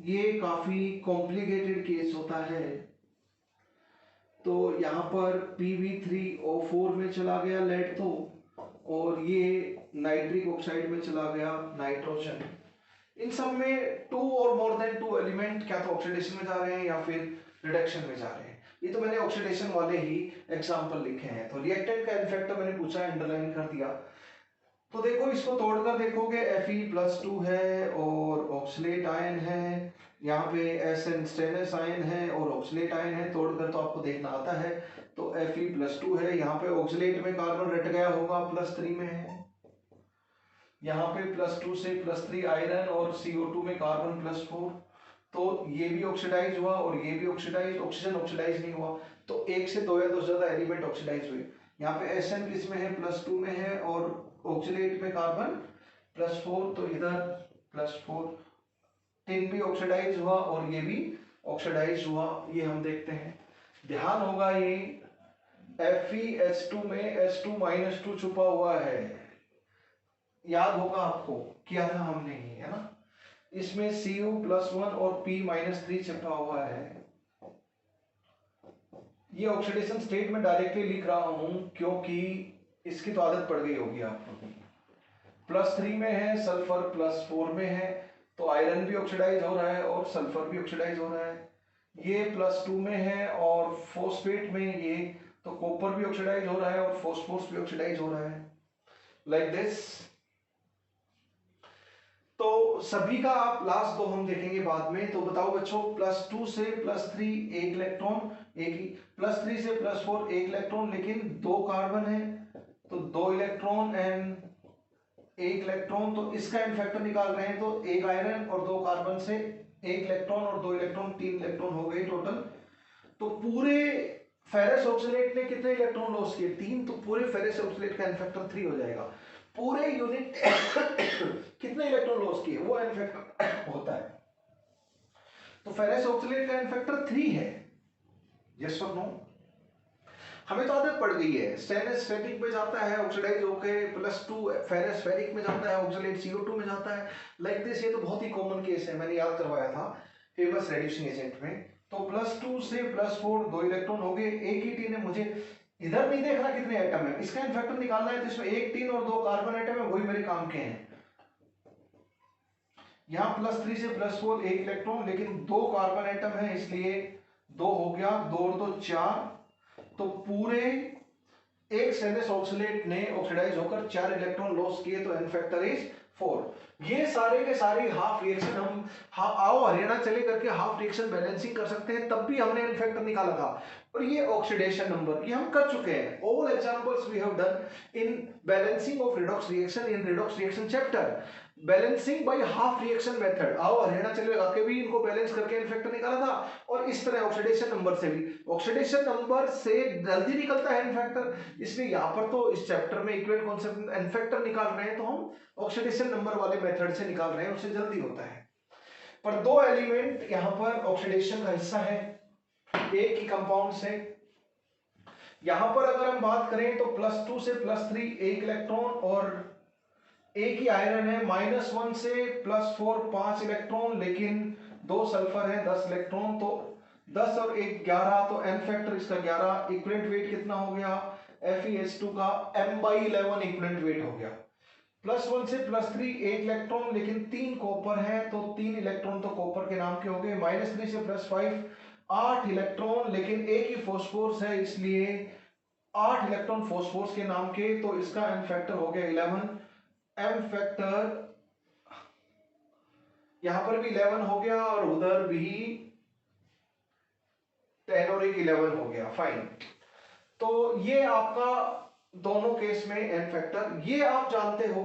ये काफी कॉम्प्लिकेटेड केस होता है, तो यहाँ पर Pb3O4 में चला गया लेड, तो और ये नाइट्रिक ऑक्साइड में चला गया नाइट्रोजन। इन सब में 2 और मोर देन 2 एलिमेंट क्या तो ऑक्सीडेशन में जा रहे हैं या फिर रिडक्शन में जा रहे हैं। ये तो मैंने ऑक्सीडेशन वाले ही एग्जांपल लिखे हैं। तो रिएक्टेंट का इफेक्ट मैंने पूछा, अंडरलाइन कर दिया। तो देखो, इसको तोड़कर देखोगे, Fe+2 है और ऑक्सीलेट आयन है, यहाँ पे Sn स्टेनलेस आयन है और ऑक्सीलेट आयन है, तोड़कर तो आपको देखना आता है। तो Fe+2 है, यहाँ पे ऑक्सीलेट में कार्बन रट गया होगा, +3 में है, यहाँ पे +2 से +3 आयरन, और CO2 में कार्बन +4, तो ये भी ऑक्सीडाइज हुआ और ये भी ऑक्सीडाइज, ऑक्सीजन ऑक्सीडाइज नहीं हुआ, तो 1 से 2 या 2 से ज्यादा एलिमेंट ऑक्सीडाइज हुए। यहाँ पे Sn किस में है, +2 में है, और ऑक्सीलेट में कार्बन +4, तो इधर +4। टिन भी ऑक्सीडाइज हुआ और ये भी ऑक्सीडाइज हुआ, ये हम देखते हैं। ध्यान होगा ये FeH2 में H2 - 2 छुपा हुआ है, याद होगा आपको, किया था हमने ही, है ना। इसमें Cu+1 और P-3 छुपा हुआ है। ये ऑक्सीडेशन स्टेट में डायरेक्टली लिख रहा हूं क्योंकि इसकी तो आदत पड़ गई होगी आपको। +3 में है सल्फर, +4 में है, तो आयरन भी ऑक्सीडाइज हो रहा है और सल्फर भी ऑक्सीडाइज हो रहा है। ये +2 में है और फॉस्फेट में ये, तो कॉपर भी ऑक्सीडाइज हो रहा है और फॉस्फोरस भी ऑक्सीडाइज हो रहा है, लाइक दिस। तो सभी का आप लास्ट दो हम देखेंगे बाद में। तो बताओ बच्चों, +2 से +3 एक इलेक्ट्रॉन, एक ही, +3 से +4 एक इलेक्ट्रॉन, लेकिन 2 कार्बन है, तो 2 इलेक्ट्रॉन एंड 1 इलेक्ट्रॉन। तो इसका एन फैक्टर निकाल रहे हैं, तो 1 आयरन और 2 कार्बन से 1 इलेक्ट्रॉन और 2 इलेक्ट्रॉन, 3 इलेक्ट्रॉन हो गए टोटल। तो पूरे फेरस ऑक्सीलेट ने कितने इलेक्ट्रॉन लॉस किए? 3। तो पूरे फेरस ऑक्सीलेट का एन फैक्टर 3 हो जाएगा। पूरे यूनिट कितने इलेक्ट्रॉन लॉस किए वो एन फैक्टर होता है। तो फेरस ऑक्सीलेट का एन फैक्टर 3 है। यस और नो? हमें तो आदत पड़ गई है, स्टेनलेस स्टैटिक में जाता है ऑक्सीडाइज होके, +2 फेरस फेरिक में जाता है, ऑक्सीलेट CO2 में जाता है, लाइक दिस। ये तो बहुत ही कॉमन केस है, मैंने याद करवाया था फेमस रेड्यूसिंग एजेंट में। तो +2 से +4 2 इलेक्ट्रॉन हो गए। एक ही टीन है, मुझे इधर नहीं देखना कितने एटम है, इसका एन फैक्टर निकालना है। तो इसमें 1 टीन और 2 कार्बन एटम है, वही मेरे काम के हैं। यहाँ +3 से +4 1 इलेक्ट्रॉन, लेकिन 2 कार्बन एटम है, इसलिए 2 हो गया, 2 और 2 4। तो पूरे एक स्टेनलेस ऑक्सीलेट ने ऑक्सीडाइज होकर 4 इलेक्ट्रॉन लॉस किए, तो एन फैक्टर इज 4। ये सारे के सारे हाफ रिएक्शन हम आओ हरियाणा चले करके हाफ रिएक्शन बैलेंसिंग कर सकते हैं, तब भी हमने एन फैक्टर निकाला था। और ये ऑक्सीडेशन नंबर ये हम कर चुके हैं। All examples we have done in balancing of redox reaction in redox reaction chapter, balancing by half reaction method. आओ हरियाणा चले लगा के भी इनको बैलेंस करके एन फैक्टर निकाला था, और इस तरह ऑक्सीडेशन नंबर से भी। ऑक्सीडेशन नंबर से जल्दी निकलता है एन फैक्टर, इसलिए यहाँ पर तो इस चैप्टर में इक्विवेलेंट कॉन्सेप्ट एन फैक्टर निकाल रहे हैं, तो हम ऑक्सीडेशन नंबर वाले मेथड से निकाल रहे हैं, उससे जल्दी होता है। पर 2 एलिमेंट यहाँ पर ऑक्सीडेशन का हिस्सा है एक ही कंपाउंड से। यहां पर अगर हम बात करें तो +2 से +3 1 इलेक्ट्रॉन और एक ही आयरन है, -1 से +4 5 इलेक्ट्रॉन, लेकिन 2 सल्फर है 10 इलेक्ट्रॉन, तो 10 और 1 11, तो एन फैक्टर इसका 11। इक्विवेलेंट वेट कितना हो गया FeH2 का? m/11 इक्विवेलेंट वेट हो गया। +1 से +3 1 इलेक्ट्रॉन, लेकिन 3 कॉपर है, तो 3 इलेक्ट्रॉन तो कॉपर के नाम के हो गए। -3 से +5 8 इलेक्ट्रॉन, लेकिन एक ही फॉस्फोरस है, इसलिए 8 इलेक्ट्रॉन फॉस्फोरस के नाम के, तो इसका एन फैक्टर हो गया 11। एम फैक्टर यहां पर भी 11 हो गया और उधर भी 10 और 1 11 हो गया। फाइन। तो ये आपका दोनों केस में एन फैक्टर, ये आप जानते हो।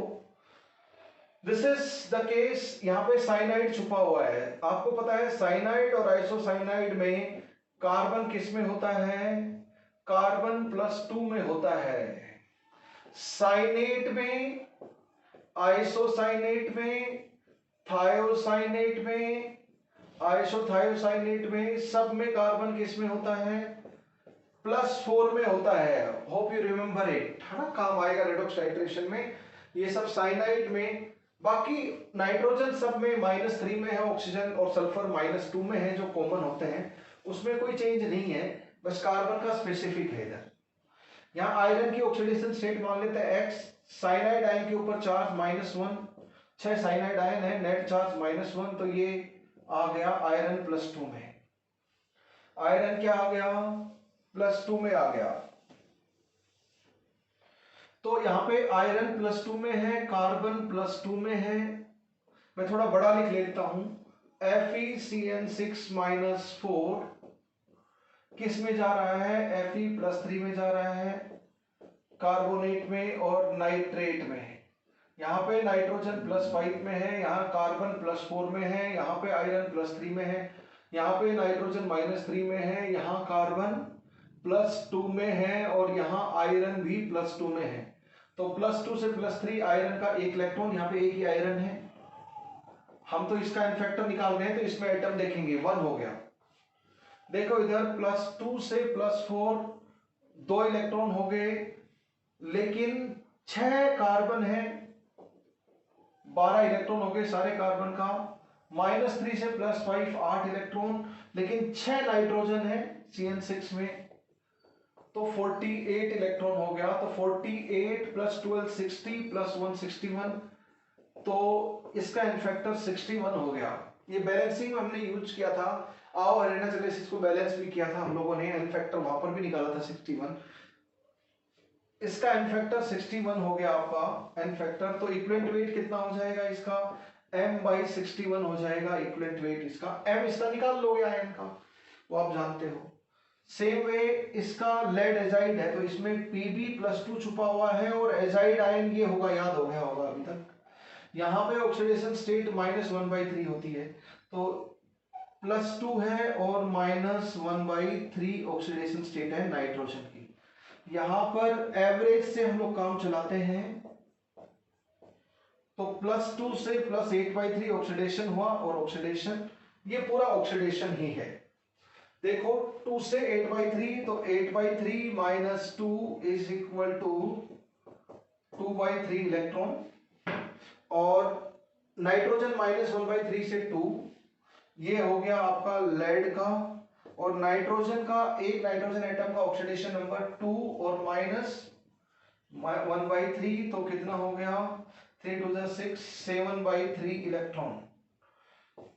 दिस इज द केस, यहां पे साइनाइड छुपा हुआ है। आपको पता है साइनाइड और आइसोसाइनाइड में कार्बन किस में होता है? कार्बन +2 में होता है। साइनेट में, आइसोसाइनेट में, थायोसाइनेट में, आइसोथायोसाइनेट में, सब में कार्बन किस में होता है? +4 में होता है। होप यू रिमेंबर इट, है ना, काम आएगा रेडॉक्स टाइट्रेशन में। ये सब साइनाइड में, बाकी नाइट्रोजन सब में -3 में है, ऑक्सीजन और सल्फर -2 में है, जो कॉमन होते हैं, उसमें कोई चेंज नहीं है, बस कार्बन का स्पेसिफिक है इधर। यहाँ आयरन की ऑक्सीडेशन स्टेट मान लेते हैं X, साइनाइड आयन के ऊपर चार्ज -1, 6 साइनाइड आयन है, नेट चार्ज -1, तो ये आ गया आयरन +2 में। आयरन क्या आ गया? +2 में आ गया। तो यहां पे आयरन +2 में है, कार्बन +2 में है। मैं थोड़ा बड़ा लिख लेता हूं, FeCN6 - 4 किस में जा रहा है? Fe+3 में जा रहा है, कार्बोनेट में और नाइट्रेट में। यहाँ पे नाइट्रोजन +5 में है, यहाँ कार्बन +4 में है, यहाँ पे आयरन +3 में है, यहाँ पे नाइट्रोजन -3 में है, यहाँ कार्बन +2 में है और यहाँ आयरन भी +2 में है। तो +2 से +3 आयरन का 1 इलेक्ट्रॉन, यहाँ पे एक ही आयरन है, हम तो इसका एन फैक्टर निकाल रहे हैं, तो इसमें एटम देखेंगे 1 हो गया। देखो इधर +2 से +4 2 इलेक्ट्रॉन हो गए, लेकिन 6 कार्बन है, 12 इलेक्ट्रॉन हो गए सारे कार्बन का। -3 से +5 8 इलेक्ट्रॉन, लेकिन 6 नाइट्रोजन है CN6 में, तो 48 इलेक्ट्रॉन हो गया। तो 48 + 12 60 + 1 61, तो इसका एन फैक्टर 61 हो गया। ये बैलेंसिंग में हमने यूज किया था। आओ अरेना चलेसिस को बैलेंस भी किया था हम लोगों ने, एन फैक्टर वहां पर भी निकाला था 61। इसका एन फैक्टर 61 हो गया आपका एन फैक्टर। तो इक्विवेलेंट वेट कितना हो जाएगा इसका, m/61 हो जाएगा इक्विवेलेंट वेट इसका। m इसका निकाल लोगे आयन का, वो आप जानते हो। सेम वे इसका लेड एजाइड है, तो इसमें Pb+2 छुपा हुआ है, और एजाइड आयन ये होगा, याद हो गया होगा अभी तक। यहाँ पे ऑक्सीडेशन स्टेट -1/3 होती है, तो +2 है और -1/3 ऑक्सीडेशन स्टेट है नाइट्रोजन की। यहाँ पर एवरेज से हम लोग काम चलाते हैं, तो +2 से +8/3 ऑक्सीडेशन हुआ, और ऑक्सीडेशन ये पूरा ऑक्सीडेशन ही है। देखो 2 से 8/3, तो 8/3 - 2 = 2/3 इलेक्ट्रॉन, और नाइट्रोजन -1/3 से 2, ये हो गया आपका लेड का। और नाइट्रोजन का, एक नाइट्रोजन एटम का ऑक्सीडेशन नंबर 2 और -1/3, तो कितना हो गया 3 × 6 7/3 इलेक्ट्रॉन।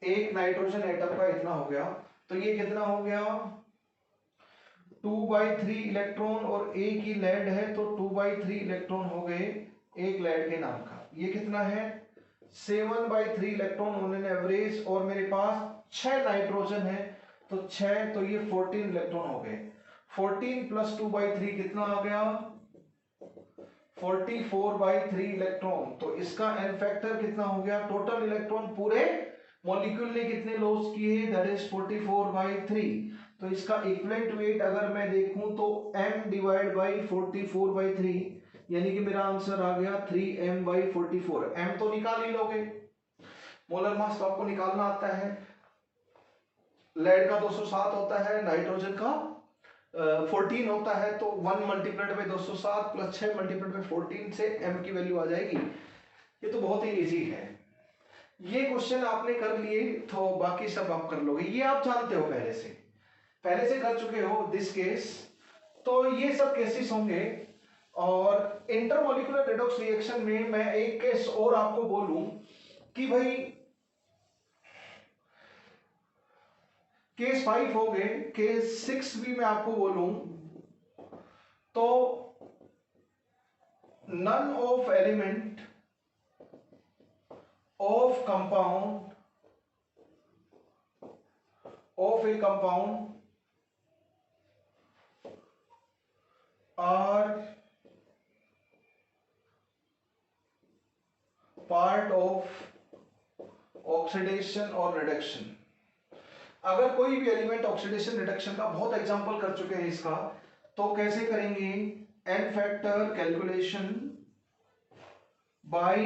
एक नाइट्रोजन एटम का इतना हो गया, तो ये कितना हो गया 2/3 इलेक्ट्रॉन, और एक ही लेड है, तो 2/3 इलेक्ट्रॉन हो गए एक लेड के नाम का। ये कितना है 7/3 इलेक्ट्रॉन होने ने एवरेज, और मेरे पास 6 नाइट्रोजन है, तो 6, तो ये 14 इलेक्ट्रॉन हो गए। 14 + 2/3 कितना आ गया 44/3 इलेक्ट्रॉन। तो इसका एन फैक्टर कितना हो गया, टोटल इलेक्ट्रॉन पूरे मॉलिक्यूल ने कितने लॉस किए, दैट इज 44/3। तो इसका इक्विवेलेंट वेट अगर मैं देखूं तो m/44/3, यानी कि मेरा आंसर आ गया 3m/44। m तो निकाल ही लोगे, मोलर मास तो आपको निकालना आता है। लेड का 207 होता है, नाइट्रोजन का 14 होता है, तो 1 × 207 + 6 × 14 से m की वैल्यू आ जाएगी। ये तो बहुत ही इजी है। ये क्वेश्चन आपने कर लिए, तो बाकी सब आप कर लोगे, ये आप जानते हो, पहले से कर चुके हो दिस केस। तो ये सब केसेस होंगे। और इंटरमोलिकुलर रेडॉक्स रिएक्शन में मैं एक केस और आपको बोलूं कि भाई केस 5 हो गए, केस 6 भी मैं आपको बोलूं तो none of element of compound of a compound are part of oxidation or reduction। अगर कोई भी एलिमेंट ऑक्सीडेशन रिडक्शन का बहुत एग्जांपल कर चुके हैं इसका, तो कैसे करेंगे, n factor calculation by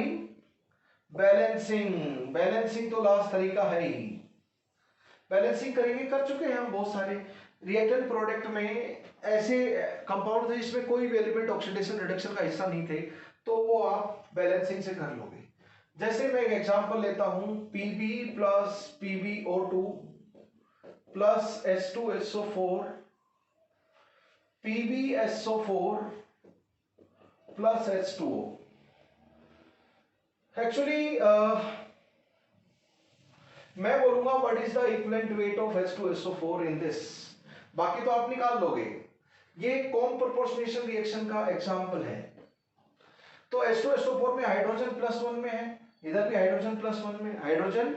balancing. Balancing तो लास्ट तरीका है ही, बैलेंसिंग करेंगे, कर चुके हैं हम बहुत सारे रिएक्टेंट प्रोडक्ट में। ऐसे कंपाउंड थे जिसमें कोई भी एलिमेंट ऑक्सीडेशन रिडक्शन का हिस्सा नहीं थे, तो वो आप बैलेंसिंग से कर लोगे। जैसे मैं एक एग्जांपल लेता हूं, Pb + PbO2 + H2SO4, PbSO4 + H2O। Actually मैं बोलूंगा what is the equivalent weight of H2SO4 in this, बाकी तो आप निकाल लोगे। ये कॉम प्रोपोर्शनेशन रिएक्शन का एग्जांपल है। तो H2SO4 में हाइड्रोजन +1 में है, इधर भी हाइड्रोजन +1 में, हाइड्रोजन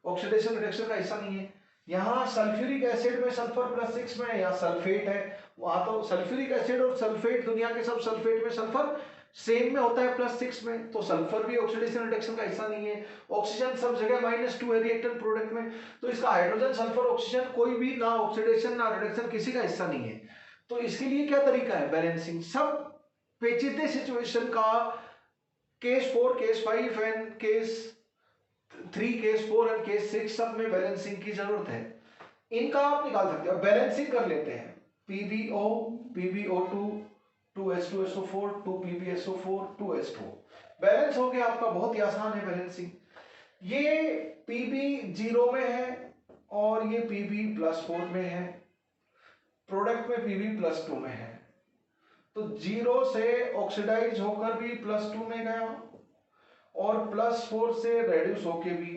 ऑक्सीडेशन रिडक्शन का हिस्सा नहीं है। यहाँ सल्फ्यूरिक एसिड में सल्फर +6 में, यहाँ सल्फेट है, वहां तो सल्फ्यूरिक एसिड और सल्फेट, दुनिया के सब सल्फेट में सल्फर सेम में होता है +6 में, तो सल्फर भी ऑक्सीडेशन रिडक्शन का हिस्सा नहीं है। ऑक्सीजन सब जगह -2 है रिएक्टेंट प्रोडक्ट में, तो इसका हाइड्रोजन सल्फर ऑक्सीजन कोई भी ना ऑक्सीडेशन ना रिडक्शन किसी का हिस्सा नहीं है। तो इसके लिए क्या तरीका है, बैलेंसिंग। सब पेचीदे सिचुएशन का case 4, case 5 and case 3 case 4 and case 6 सब में बैलेंसिंग की जरूरत है। इनका आप निकाल सकते हो। बैलेंसिंग कर लेते हैं। PbO, PbO2, 2H2SO4, 2PbSO4, 2H2। Balance हो गया आपका, बहुत ही आसान है बैलेंसिंग। ये Pb 0 में है और ये Pb+4 में है, प्रोडक्ट में Pb+2 में है। तो 0 से ऑक्सीडाइज होकर भी +2 में गया और +4 से रेड्यूस होके भी।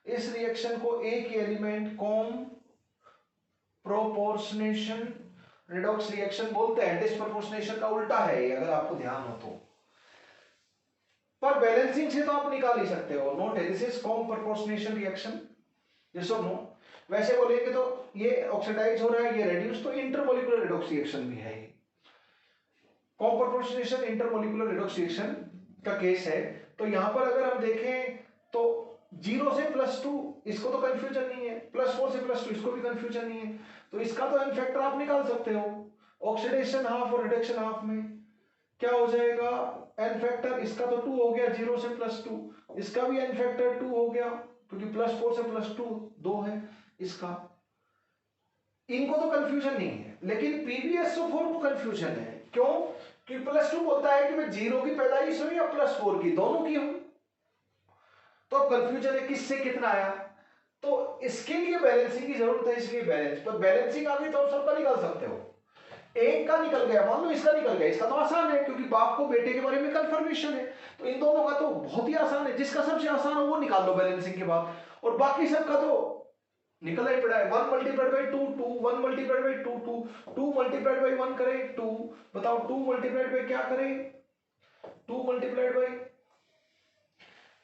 इस रिएक्शन को एक ही element comproportionation redox reaction बोलते हैं। डिस्प्रोपोर्शनेशन का उल्टा है ये, अगर आपको ध्यान हो तो। पर बैलेंसिंग से तो आप निकाल ही सकते हो। नोट है, this is com proportionation reaction, yes और नो। वैसे बोलेंगे तो ये ऑक्सीडाइज हो रहा है, ये रेड्यूस, तो इंटरमोलिकुलर रिडॉक्स रिएक्शन भी है ये। Com proportionation intermolecular redox reaction का केस है। तो यहां पर अगर हम देखें तो 0 से +2 इसको तो कंफ्यूजन नहीं है, +4 से +2 इसको भी कंफ्यूजन नहीं है। तो इसका तो एन फैक्टर आप निकाल सकते हो। ऑक्सीडेशन हाफ और रिडक्शन हाफ में क्या हो जाएगा, एन फैक्टर इसका तो 2 हो गया 0 से +2, इसका भी एन फैक्टर 2 हो गया क्योंकि +4 से +2 2 है इसका। इनको तो कंफ्यूजन नहीं है, लेकिन PbSO4 को कंफ्यूजन है। क्यों? कि +2 बोलता है कि मैं 0 की पैदाइश हूं या +4 की, दोनों की हूं। तो अब कंफ्यूजन है किससे कितना आया। तो इसके लिए बैलेंसिंग की जरूरत है, इसलिए बैलेंस। पर बैलेंसिंग आ गई तो आप सबका निकाल सकते हो। एक का निकल गया, मान लो इसका निकल गया, इसका तो आसान है क्योंकि बाप को बेटे के बारे में कंफर्मेशन है। तो इन दोनों का तो बहुत ही आसान है, जिसका सबसे आसान हो वो निकाल लो बैलेंसिंग के बाद, और बाकी सबका तो निकल ही पड़ा है। 1 multiplied by 2 2, 1 multiplied by 2 2, 2 multiplied by 1 करें 2, बताओ 2 मल्टीप्लाइड बाई क्या करें, 2 मल्टीप्लाइड बाई,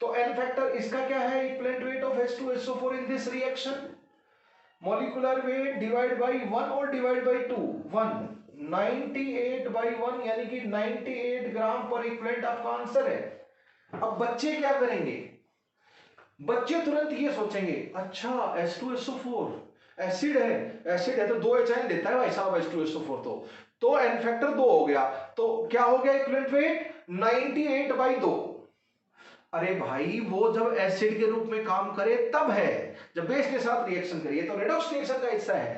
तो एन फैक्टर इसका क्या है, equivalent weight of H2SO4 in this reaction, molecular weight divide by 1 और डिवाइड बाई 2, 1 98 बाई 1 यानी कि 98 ग्राम पर इक्विवेलेंट आपका आंसर है। अब बच्चे क्या करेंगे, बच्चे तुरंत ये सोचेंगे अच्छा H2SO4 एसिड है, एसिड है तो 2 एचाइन देता है भाई साहब H2SO4, तो एन फैक्टर 2 हो गया। तो क्या हो गया इक्विवेलेंट वेट 98 बाई 2। अरे भाई वो जब एसिड के रूप में काम करे तब है, जब बेस के साथ रिएक्शन करिए तो रेडॉक्स रिएक्शन का हिस्सा है।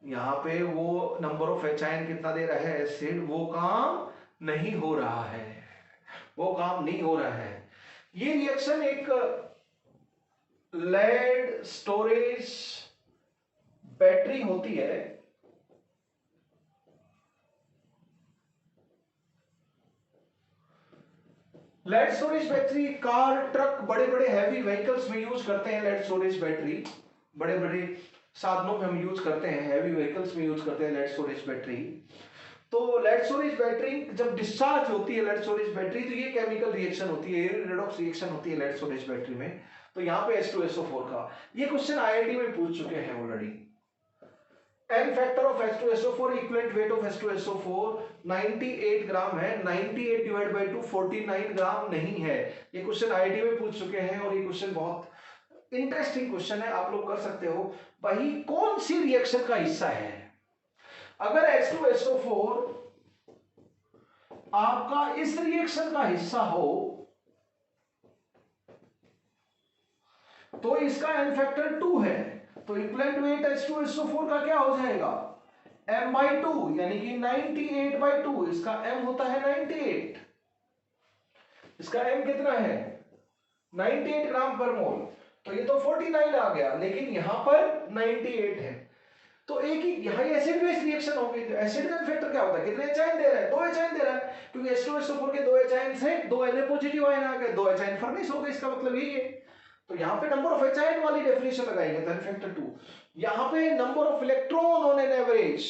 यहां पे वो नंबर ऑफ एचाइन कितना दे रहा है एसिड, वो काम नहीं हो रहा है, वो काम नहीं हो रहा है। ये रिएक्शन एक लेड स्टोरेज बैटरी होती है। Lead storage battery car truck बड़े बड़े हैवी व्हीकल्स में यूज करते हैं। लेड स्टोरेज बैटरी बड़े बड़े साधनों में हम यूज करते हैं, हैवी व्हीकल्स में यूज करते हैं लेड स्टोरेज बैटरी। तो लेड स्टोरेज बैटरी जब डिस्चार्ज होती है लेड स्टोरेज बैटरी, तो ये केमिकल रिएक्शन होती है, रेडॉक्स रिएक्शन होती है लेड स्टोरेज बैटरी में। तो यहाँ पे H2SO4 का ये क्वेश्चन IIT में पूछ चुके हैं already. N factor of H2SO4 equivalent weight of H2SO4 98 gram है, 98 डिवाइड बाई 2 49 ग्राम नहीं है। ये क्वेश्चन IIT में पूछ चुके हैं और ये क्वेश्चन बहुत इंटरेस्टिंग क्वेश्चन है, आप लोग कर सकते हो। भाई कौन सी रिएक्शन का हिस्सा है, अगर H2SO4 आपका इस रिएक्शन का हिस्सा हो तो इसका एन फैक्टर 2 है, तो इक्विवेलेंट वेट H2SO4 का क्या हो जाएगा m/2 यानी कि 98/2, इसका m होता है 98, इसका m कितना है 98 ग्राम पर मोल, तो ये तो 49 आ गया, लेकिन यहां पर 98 है। तो एक ही यहां एसिड बेस रिएक्शन हो गई। एसिड का फैक्टर क्या होता है, कितने एचाइन दे रहा है, 2 एचाइन दे रहा है, क्योंकि H2SO4 के 2 एचाइन से 2 Na पॉजिटिव आयन आ गए, 2 एचाइन फर्नेस हो गए, इसका मतलब यही है। तो यहां पे नंबर ऑफ एचाइन वाली डेफिनेशन लगाएंगे तो फैक्टर 2, यहां पे number of electron on an average,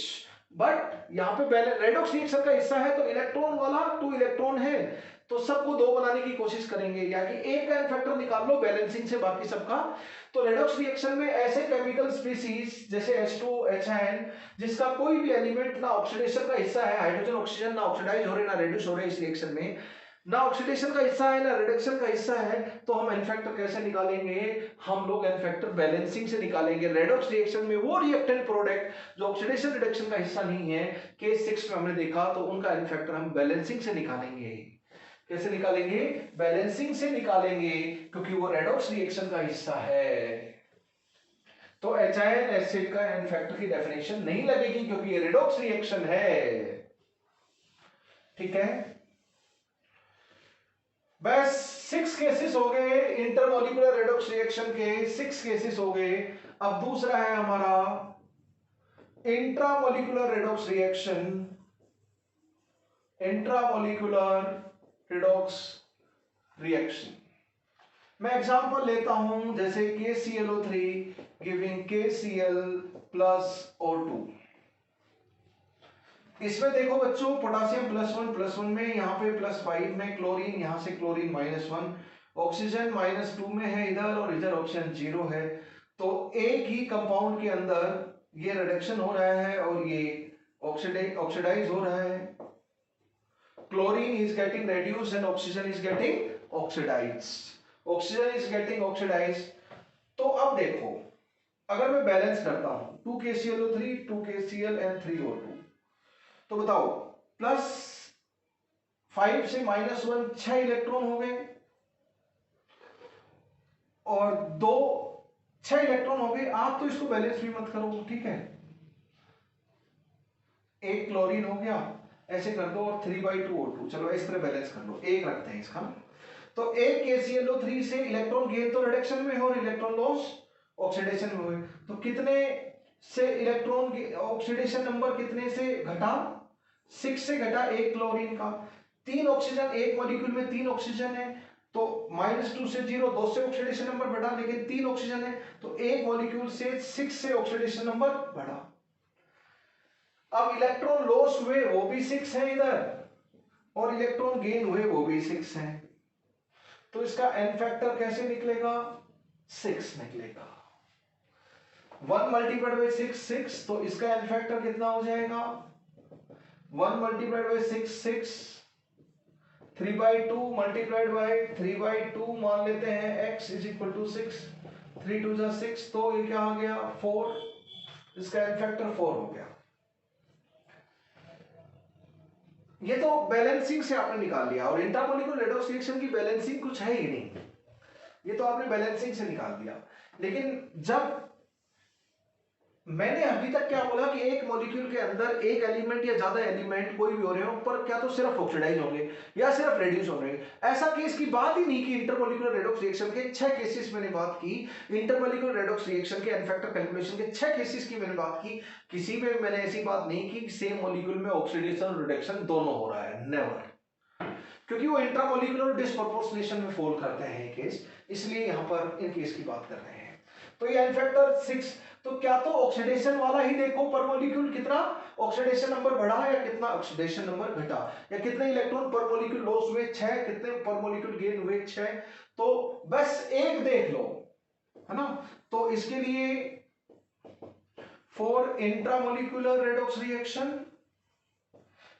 but यहां पे रेडॉक्स रिएक्शन का हिस्सा है तो इलेक्ट्रॉन वाला 2 इलेक्ट्रॉन है, तो सबको 2 बनाने की कोशिश करेंगे, यानी एक का एन फैक्टर निकाल लो बैलेंसिंग से बाकी सबका। तो रेडॉक्स रिएक्शन में ऐसे केमिकल स्पीसीज जैसे H2HN जिसका कोई भी एलिमेंट ना ऑक्सीडेशन का हिस्सा है, हाइड्रोजन ऑक्सीजन ना ऑक्सीडाइज हो रहे ना रिड्यूस हो रहे इस रिएक्शन में, ना ऑक्सीडेशन का हिस्सा है ना रिडक्शन का हिस्सा है, तो हम एन फैक्टर कैसे निकालेंगे, हम लोग एन फैक्टर बैलेंसिंग से निकालेंगे। रेडॉक्स रिएक्शन में वो रिएक्टेंट प्रोडक्ट जो ऑक्सीडेशन रिडक्शन का हिस्सा नहीं है, केस 6 में हमने देखा, तो उनका एन फैक्टर हम बैलेंसिंग से निकालेंगे। कैसे निकालेंगे? बैलेंसिंग से निकालेंगे, क्योंकि वो रेडॉक्स रिएक्शन का हिस्सा है। तो एचाइल एसिड का एन फैक्टर की डेफिनेशन नहीं लगेगी, क्योंकि ये रेडॉक्स रिएक्शन है। ठीक है, बस 6 केसेस हो गए इंटरमोलिकुलर रेडॉक्स रिएक्शन के, 6 केसेस हो गए। अब दूसरा है हमारा intramolecular redox reaction, intramolecular redox reaction. मैं एग्जांपल लेता हूं, जैसे KClO3 giving KCl plus O2। इसमें देखो बच्चों, पोटासियम +1 में, यहाँ पे +5 में क्लोरीन, यहाँ से क्लोरीन -1, ऑक्सीजन -2 में है इधर, और इधर ऑक्सीजन 0 है। तो एक ही कंपाउंड के अंदर ये रिडक्शन हो रहा है और ये ऑक्सीडाइज हो रहा है। Chlorine is getting reduced and oxygen is getting oxidised, oxygen is getting oxidised. तो अब देखो, अगर मैं बैलेंस करता हूं 2 KClO3 2 KCl एंड 3 O2, तो बताओ +5 से -1 6 इलेक्ट्रॉन हो गए, और 2 6 इलेक्ट्रॉन हो गए। आप तो इसको बैलेंस भी मत करो, ठीक है, एक क्लोरीन हो गया, ऐसे कर दो, और 3/2 O2, चलो इस तरह बैलेंस कर लो, एक रखते हैं इसका। तो एक KClO3 से इलेक्ट्रॉन गेन तो रिडक्शन में हो और इलेक्ट्रॉन लॉस ऑक्सीडेशन में हुए। तो कितने से इलेक्ट्रॉन ऑक्सीडेशन नंबर कितने से घटा? 6 से घटा एक क्लोरीन का। 3 ऑक्सीजन, एक मॉलिक्यूल में 3 ऑक्सीजन है, तो -2 से 0, 2 से ऑक्सीडेशन नंबर बढ़ा, लेकिन 3 ऑक्सीजन है, तो एक मॉलिक्यूल से 6 से ऑक्सीडेशन नंबर बढ़ा। अब इलेक्ट्रॉन लॉस हुए वो भी 6 है इधर, और इलेक्ट्रॉन गेन हुए वो भी 6 है। तो इसका एन फैक्टर कैसे निकलेगा? 6 निकलेगा। 1 मल्टीप्लाइड बाई 6 6, तो इसका एन फैक्टर कितना हो जाएगा? 1 मल्टीप्लाइड बाई 6 6, 3/2 मल्टीप्लाइड बाई 3/2 मान लेते हैं, x इज इक्वल टू 6, 3 2 जा 6, तो ये क्या आ गया? 4, इसका एन फैक्टर 4 हो गया। ये तो बैलेंसिंग से आपने निकाल लिया, और इंटरमोलिकुलर रेडॉक्स रिएक्शन की बैलेंसिंग कुछ है ही नहीं, ये तो आपने बैलेंसिंग से निकाल दिया। लेकिन जब मैंने अभी तक क्या बोला कि एक मॉलिक्यूल के अंदर एक एलिमेंट या ज्यादा एलिमेंट कोई भी हो रहे हो, पर क्या तो सिर्फ ऑक्सीडाइज होंगे या सिर्फ रेड्यूस होंगे, ऐसा केस की बात ही नहीं की। इंटरमोलिकुलर रेडॉक्स रिएक्शन के 6 केसेस मैंने बात की, इंटरमोलिकुलर रेडॉक्स रिएक्शन के एन फैक्टर कैलकुलेशन के 6 केसेस की मैंने बात की। किसी में मैंने ऐसी बात नहीं की कि सेम मॉलिक्यूल में ऑक्सीडेशन और रिडक्शन दोनों हो रहा है, नेवर, क्योंकि वो इंट्रामोलिकुलर डिस्प्रोपोर्शनेशन में फॉल करते हैं केस, इसलिए यहां पर इन केस की बात कर रहे हैं। तो ये एन फैक्टर 6, तो क्या तो ऑक्सीडेशन वाला ही देखो पर मॉलिक्यूल कितना ऑक्सीडेशन नंबर बढ़ा या कितना ऑक्सीडेशन नंबर घटा, या कितने इलेक्ट्रॉन पर मॉलिक्यूल लॉस हुए 6, कितने पर मॉलिक्यूल गेन हुए 6, तो बस एक देख लो, है ना। तो इसके लिए for intramolecular redox reaction,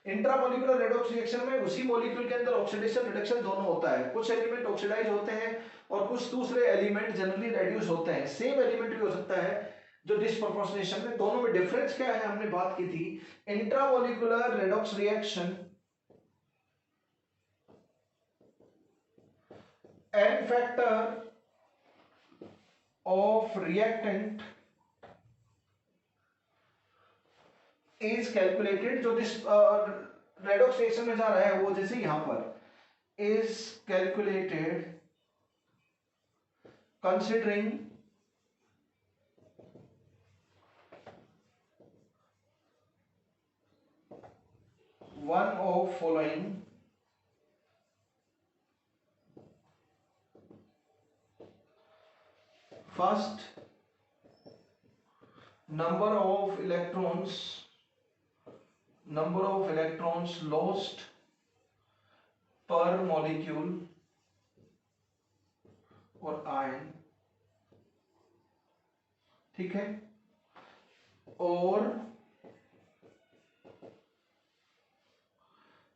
intramolecular redox reaction में उसी मॉलिक्यूल के अंदर ऑक्सीडेशन रिडक्शन दोनों होता है, कुछ एलिमेंट ऑक्सीडाइज होते हैं और कुछ दूसरे एलिमेंट जनरली रेड्यूस होते हैं। सेम एलिमेंट भी हो सकता है जो डिस्प्रोपोर्शनेशन में, दोनों में डिफरेंस क्या है हमने बात की थी। Intramolecular redox reaction n factor of reactant is calculated, जो रेडॉक्स रिएक्शन में जा रहा है वो, जैसे यहां पर is calculated considering one of following first, number of electrons lost per molecule और आयन, ठीक है, और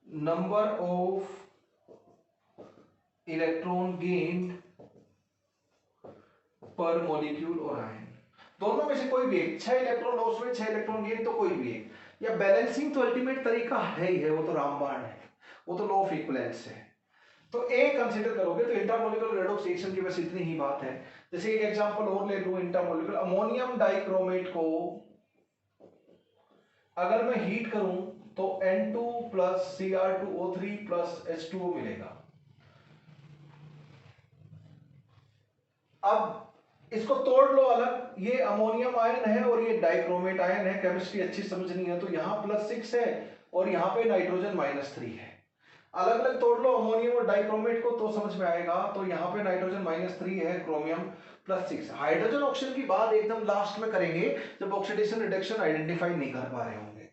नंबर ऑफ इलेक्ट्रॉन गेन्ड पर मॉलिक्यूल और आयन, दोनों में से कोई भी एक, 6 इलेक्ट्रॉन लॉस हुए 6 इलेक्ट्रॉन गेन, तो कोई भी एक, या बैलेंसिंग तो अल्टीमेट तरीका है ही है, वो तो रामबाण है, वो तो लॉ ऑफ इक्विवेलेंस है। तो ए कंसीडर करोगे तो इंटरमोलिकुलर रेडॉक्स रिएक्शन की बस इतनी ही बात है। जैसे एक एग्जांपल और ले लूं, इंटरमोलिकुलर अमोनियम डाइक्रोमेट को अगर मैं हीट करूं तो N2 plus Cr2O3 plus H2O मिलेगा। अब इसको तोड़ लो अलग, ये अमोनियम आयन है और ये डाइक्रोमेट आयन है, केमिस्ट्री अच्छी समझनी है तो यहां +6 है और यहां पे नाइट्रोजन -3 है। अलग अलग तोड़ लो अमोनियम और डाइक्रोमेट को तो समझ में आएगा। तो यहाँ पे नाइट्रोजन -3 है, क्रोमियम +6। हाइड्रोजन ऑक्सीजन की बात एकदम लास्ट में करेंगे जब ऑक्सीडेशन रिडक्शन आइडेंटिफाई नहीं कर पा रहे होंगे।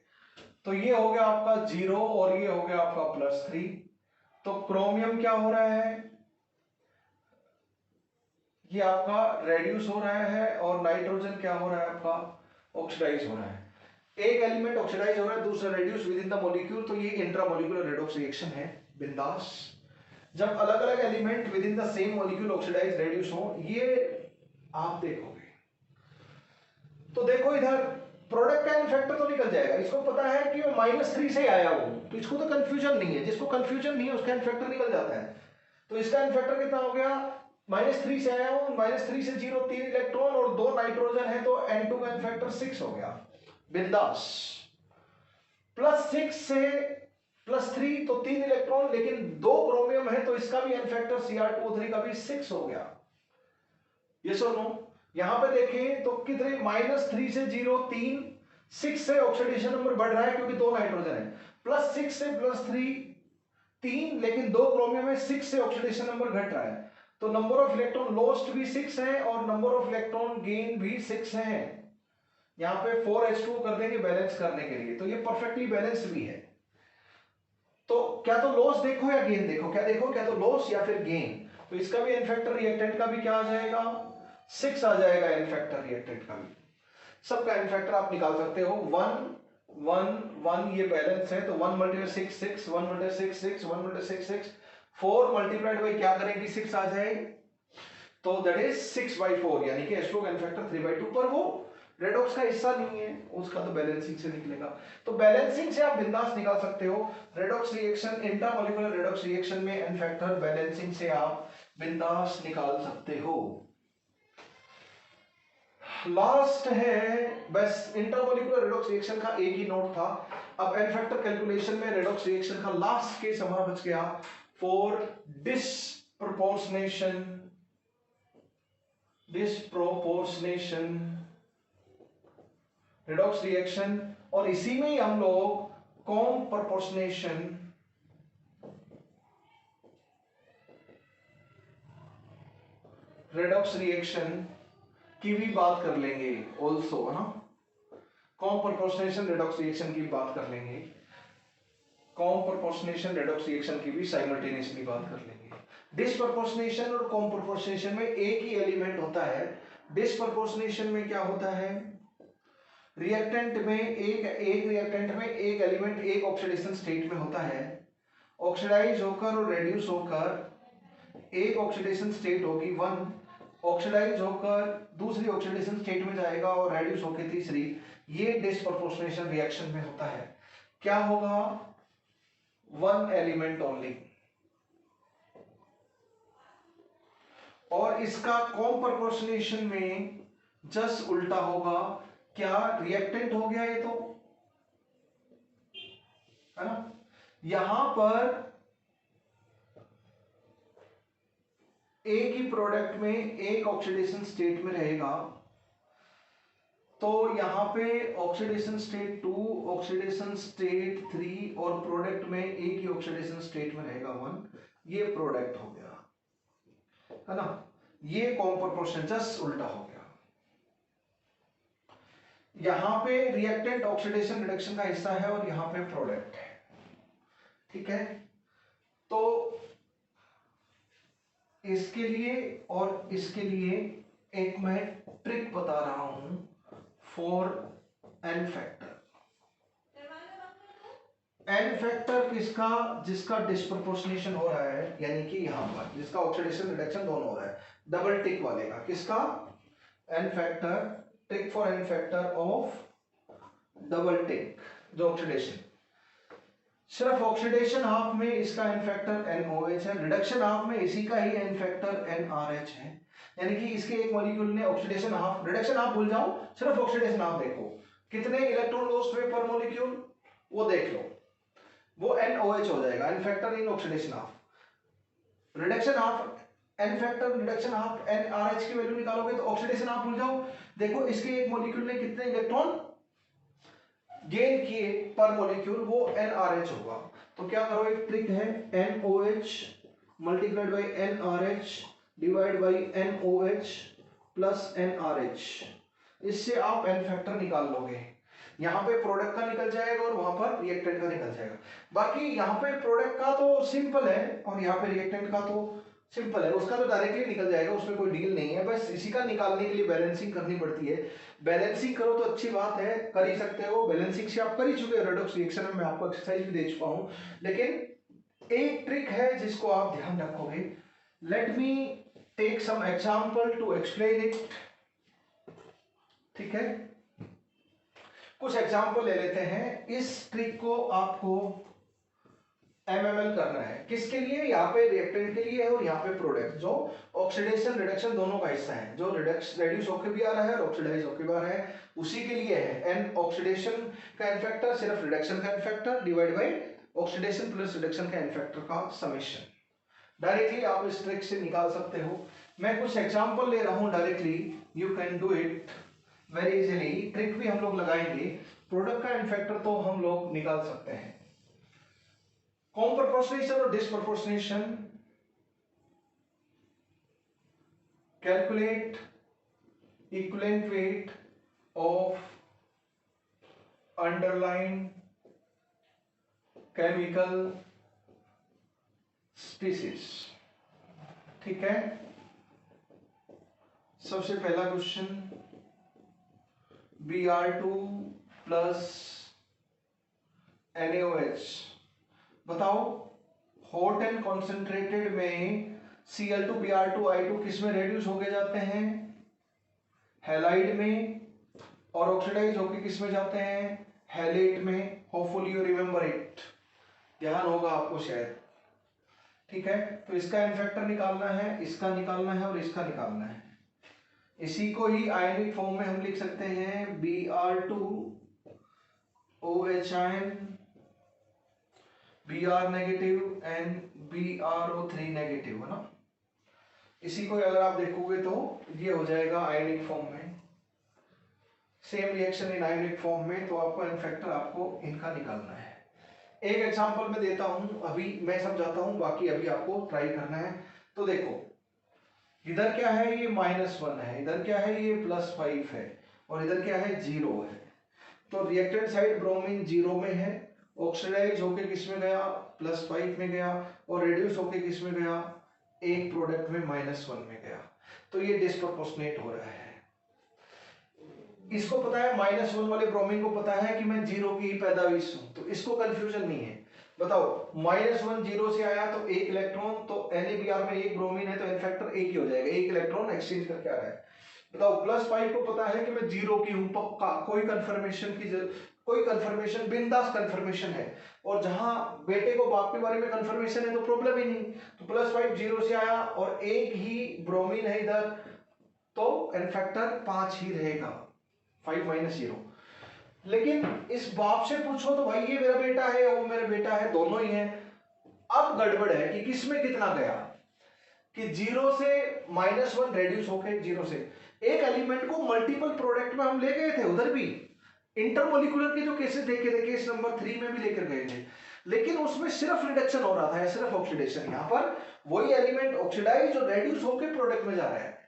तो ये हो गया आपका 0 और ये हो गया आपका +3। तो क्रोमियम क्या हो रहा है, ये आपका रेड्यूस हो रहा है और नाइट्रोजन क्या हो रहा है आपका ऑक्सीडाइज हो रहा है। एक एलिमेंट ऑक्सीडाइज हो रहा है, दूसरा reduce with in the molecule, तो ये इंट्रामोलिकुलर रेडॉक्स रिएक्शन है, बिंदास। जब अलग अलग element within the same molecule oxidise reduce हो, ये आप देखोगे। तो देखो इधर प्रोडक्ट का एन फैक्टर तो निकल जाएगा, इसको पता है कि वो -3 से आया हो, तो इसको तो कंफ्यूजन नहीं है। जिसको कंफ्यूजन नहीं है उसका एन फैक्टर निकल जाता है। तो इसका एन फैक्टर कितना हो गया, -3 से आया हूं, -3 से 0 3 इलेक्ट्रॉन और 2 नाइट्रोजन है, तो N2 का एन फैक्टर 6 हो गया, बिंदास। +6 से +3 तो 3 इलेक्ट्रॉन, लेकिन 2 क्रोमियम है तो इसका भी एन फैक्टर Cr2O3 का भी 6 हो गया। ये सुनो, यहां पे देखें तो कितने -3 से 0 3, 6 से ऑक्सीडेशन नंबर बढ़ रहा है क्योंकि 2 नाइट्रोजन है, +6 से +3 3, लेकिन 2 क्रोमियम है, 6 से ऑक्सीडेशन नंबर घट रहा है, तो नंबर ऑफ इलेक्ट्रॉन लॉस्ट भी 6 है और नंबर ऑफ इलेक्ट्रॉन गेन भी 6 है। यहां पे 4H2 कर देंगे बैलेंस करने के लिए, तो ये परफेक्टली बैलेंस भी है। तो क्या तो लॉस देखो या गेन देखो, क्या देखो, क्या तो लॉस या फिर गेन। तो इसका भी एन फैक्टर रिएक्टेंट का भी क्या आ जाएगा, 6 आ जाएगा एन फैक्टर रिएक्टेंट का भी। सबका एन फैक्टर आप निकाल सकते हो, 1 1 1 ये बैलेंस है, तो 1 × 6 6, 1 × 6 6, 1 × 6 6, 4 मल्टीप्लाइड बाई क्या करेंगे 6 आ जाएगी, तो दैट इज 6/4, यानी कि H2 का एन फैक्टर 3/2, पर वो रेडॉक्स का हिस्सा नहीं है, उसका तो बैलेंसिंग से निकलेगा। तो बैलेंसिंग से आप बिंदास निकाल सकते हो। Redox reaction, intramolecular redox reaction में एन फैक्टर बैलेंसिंग से आप बिंदास निकाल सकते हो। लास्ट है, बस इंटरमोलिकुलर रेडॉक्स रिएक्शन का एक ही नोट था। अब एन फैक्टर कैलकुलेशन में रेडॉक्स रिएक्शन का लास्ट केस हमारा बच गया, फॉर डिस्प्रोपोर्शनेशन रेडॉक्स रिएक्शन, और इसी में ही हम लोग कॉम्प्रपोर्शनेशन रेडॉक्स रिएक्शन की भी बात कर लेंगे ऑल्सो, है ना। कॉम्प्रपोर्शनेशन रेडॉक्स रिएक्शन की बात कर लेंगे, कॉम्प्रपोर्शनेशन रेडॉक्स रिएक्शन की भी साइमल्टेनियसली बात कर लेंगे। डिस्प्रोपोर्शनेशन और कॉम्प्रपोर्शनेशन में एक ही एलिमेंट होता है। डिस्प्रोपोर्शनेशन में क्या होता है, रिएक्टेंट में एक रिएक्टेंट में एक एलिमेंट एक ऑक्सीडेशन स्टेट में होता है, ऑक्सीडाइज होकर और रेड्यूस होकर एक ऑक्सीडेशन स्टेट होगी 1, ऑक्सीडाइज होकर दूसरी ऑक्सीडेशन स्टेट में जाएगा और रेड्यूस होकर तीसरी। ये डिस्प्रोपोर्शनेशन रिएक्शन में होता है। क्या होगा, 1 एलिमेंट ओनली। और इसका कॉम्प्रपोर्शनेशन में जस्ट उल्टा होगा। क्या रिएक्टेंट हो गया ये, तो है ना, यहां पर एक ही प्रोडक्ट में एक ऑक्सीडेशन स्टेट में रहेगा, तो यहां पे ऑक्सीडेशन स्टेट 2, ऑक्सीडेशन स्टेट 3 और प्रोडक्ट में एक ही ऑक्सीडेशन स्टेट में रहेगा 1, ये प्रोडक्ट हो गया, है ना। ये कॉम्प्रपोर्शन जस्ट उल्टा हो गया। यहां पे रिएक्टेंट ऑक्सीडेशन रिडक्शन का हिस्सा है और यहां पे प्रोडक्ट है, ठीक है। तो इसके लिए और इसके लिए एक मैं ट्रिक बता रहा हूं for n factor. N factor किसका, जिसका डिस्प्रोपोर्शनेशन हो रहा है, यानी कि यहां पर जिसका ऑक्सीडेशन रिडक्शन दोनों हो रहा है, डबल टिक वाले का, किसका, n factor, tick for n factor of double tick, जो ऑक्सीडेशन। सिर्फ ऑक्सीडेशन हाफ में इसका एन फैक्टर NOH है, रिडक्शन हाफ में इसी का ही एन फैक्टर NRH है। यानी कि इसके एक मॉलिक्यूल ने ऑक्सीडेशन हाफ, रिडक्शन हाफ भूल जाओ, सिर्फ ऑक्सीडेशन हाफ देखो कितने इलेक्ट्रॉन लॉस्ट हुए पर मॉलिक्यूल, वो देख लो, वो NOH हो जाएगा, n factor in oxidation half. Reduction half n factor, reduction half NRH की वैल्यू निकालोगे तो ऑक्सीडेशन हाफ भूल जाओ, देखो इसके एक मॉलिक्यूल ने कितने इलेक्ट्रॉन गेन किए पर मॉलिक्यूल, वो NRH होगा। तो क्या करो, एक ट्रिक है, NOH multiplied by NRH divide by NOH plus NRH, इससे आप एन फैक्टर निकाल लोगे। यहाँ पे प्रोडक्ट का निकल जाएगा और वहां पर रिएक्टेंट का निकल जाएगा। बाकी यहाँ पे प्रोडक्ट का तो सिंपल है और यहाँ पे रिएक्टेंट का तो सिंपल है, उसका तो डायरेक्टली निकल जाएगा, उसमें कोई डील नहीं है। बस इसी का निकालने के लिए बैलेंसिंग करनी पड़ती है। बैलेंसिंग करो तो अच्छी बात है, कर ही सकते हो, बैलेंसिंग से आप कर ही चुके हो, रेडॉक्स रिएक्शन में मैं आपको एक्सरसाइज भी दे चुका हूं। लेकिन एक ट्रिक है जिसको आप ध्यान रखोगे। Let me take some example to explain it. ठीक है, कुछ एग्जांपल ले लेते हैं। इस ट्रिक को आपको MML करना है, किसके लिए, यहाँ पे रिएक्टेंट के लिए है और यहाँ पे प्रोडक्ट, जो ऑक्सीडेशन रिडक्शन दोनों का हिस्सा है, जो रेड्यूस होकर भी आ रहा है और ऑक्सीडाइज होकर भी आ रहा है, उसी के लिए है। एन ऑक्सीडेशन का एन फैक्टर सिर्फ रिडक्शन का n factor divide by oxidation plus reduction का एन फैक्टर का समेशन। डायरेक्टली आप इस ट्रिक से निकाल सकते हो। मैं कुछ एग्जांपल ले रहा हूं directly, you can do it very easily. Trick भी हम लोग लगाएंगे, प्रोडक्ट का एन फैक्टर तो हम लोग निकाल सकते हैं। कॉम्प्रपोर्शनेशन और disproportionation, calculate equivalent weight of underline chemical species. ठीक है, सबसे पहला क्वेश्चन, Br2 प्लस NaOH, बताओ हॉट एंड कॉन्सेंट्रेटेड में Cl2 Br2 I2 किस में रेड्यूस हो गए जाते हैं, हैलाइड में, और ऑक्सीडाइज होके किस में जाते हैं, हैलेट में। होपफुली यू रिमेंबर इट, ध्यान होगा आपको शायद। ठीक है, तो इसका एन फैक्टर निकालना है, इसका निकालना है और इसका निकालना है। इसी को ही आयनिक फॉर्म में हम लिख सकते हैं, Br2 OH ion, Br negative and BrO3 negative, है ना। इसी को अगर आप देखोगे तो ये हो जाएगा आयनिक फॉर्म में, same reaction in ionic form में। तो आपको एन फैक्टर आपको इनका निकालना है। एक एग्जांपल मैं देता हूं, अभी मैं समझाता हूं, बाकी अभी आपको ट्राई करना है। तो देखो, इधर क्या है, ये -1 है, इधर क्या है, ये +5 है, और इधर क्या है, 0 है। तो रिएक्टेंट साइड ब्रोमीन 0 में है, ऑक्सीडाइज होके किस में गया, +5 में गया, और रिड्यूस होके किस में गया, एक प्रोडक्ट में -1 में गया। तो ये डिस्प्रोपोर्शनेट हो रहा है। इसको पता है, -1 वाले ब्रोमीन को पता है कि मैं 0 की ही पैदाइश हूं, तो इसको कंफ्यूजन नहीं है। बताओ, -1 0 से आया तो एक इलेक्ट्रॉन, तो NaBr में एक ब्रोमीन है तो एन फैक्टर एक ही हो जाएगा, एक इलेक्ट्रॉन एक्सचेंज करके आ रहा है। बताओ, +5 को पता है कि मैं 0 की हूं पक्का, कोई कंफर्मेशन की कोई कंफर्मेशन, बिंदास कंफर्मेशन है। और जहां बेटे को बाप के बारे में कंफर्मेशन है तो प्रॉब्लम ही नहीं। तो +5 0 से आया और एक ही ब्रोमीन है इधर, तो एन फैक्टर 5 ही रहेगा, 5 - 0। लेकिन इस बाप से पूछो तो भाई ये मेरा बेटा है, वो मेरा बेटा है, दोनों ही हैं। अब गड़बड़ है कि किसमें कितना गया, कि 0 से -1 रेड्यूस होके 0 से एक एलिमेंट को मल्टीपल प्रोडक्ट में हम ले गए थे, उधर भी इंटरमोलिकुलर के जो केसेस देखे थे, केस नंबर 3 में भी लेकर गए थे, लेकिन उसमें सिर्फ रिडक्शन हो रहा था, सिर्फ ऑक्सीडेशन। यहाँ पर वही एलिमेंट ऑक्सीडाइज और रेड्यूस होके प्रोडक्ट में जा रहा है,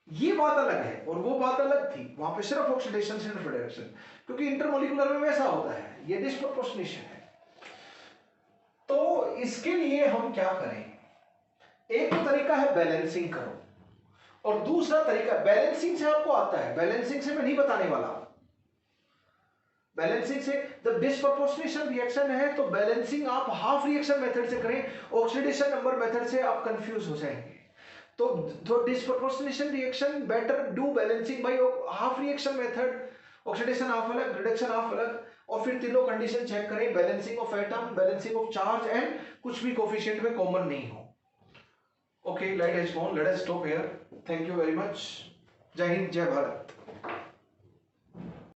ये बात अलग है और वो बात अलग थी। वहां पे सिर्फ ऑक्सीडेशन सिर्फ रिडक्शन, क्योंकि इंटरमोलिकुलर में वैसा होता है, ये डिस्प्रोपोर्शनेशन है। तो इसके लिए हम क्या करें, एक तो तरीका है बैलेंसिंग करो, और दूसरा तरीका, बैलेंसिंग से आपको आता है, बैलेंसिंग से मैं नहीं बताने वाला। बैलेंसिंग से जब डिस्प्रोपोर्शनेशन रिएक्शन है तो बैलेंसिंग आप हाफ रिएक्शन मेथड से करें, ऑक्सीडेशन नंबर मेथड से आप कंफ्यूज हो जाएंगे। तो disproportionation reaction better do balancing by half reaction method, oxidation half अलग, रिडक्शन हाफ अलग, और फिर तीनों कंडीशन चेक करें, balancing of atom, balancing of charge and कुछ भी कोफिशिएंट में कॉमन नहीं हो। Okay, light has gone, let us stop here. Thank you very much. जय हिंद, जय भारत।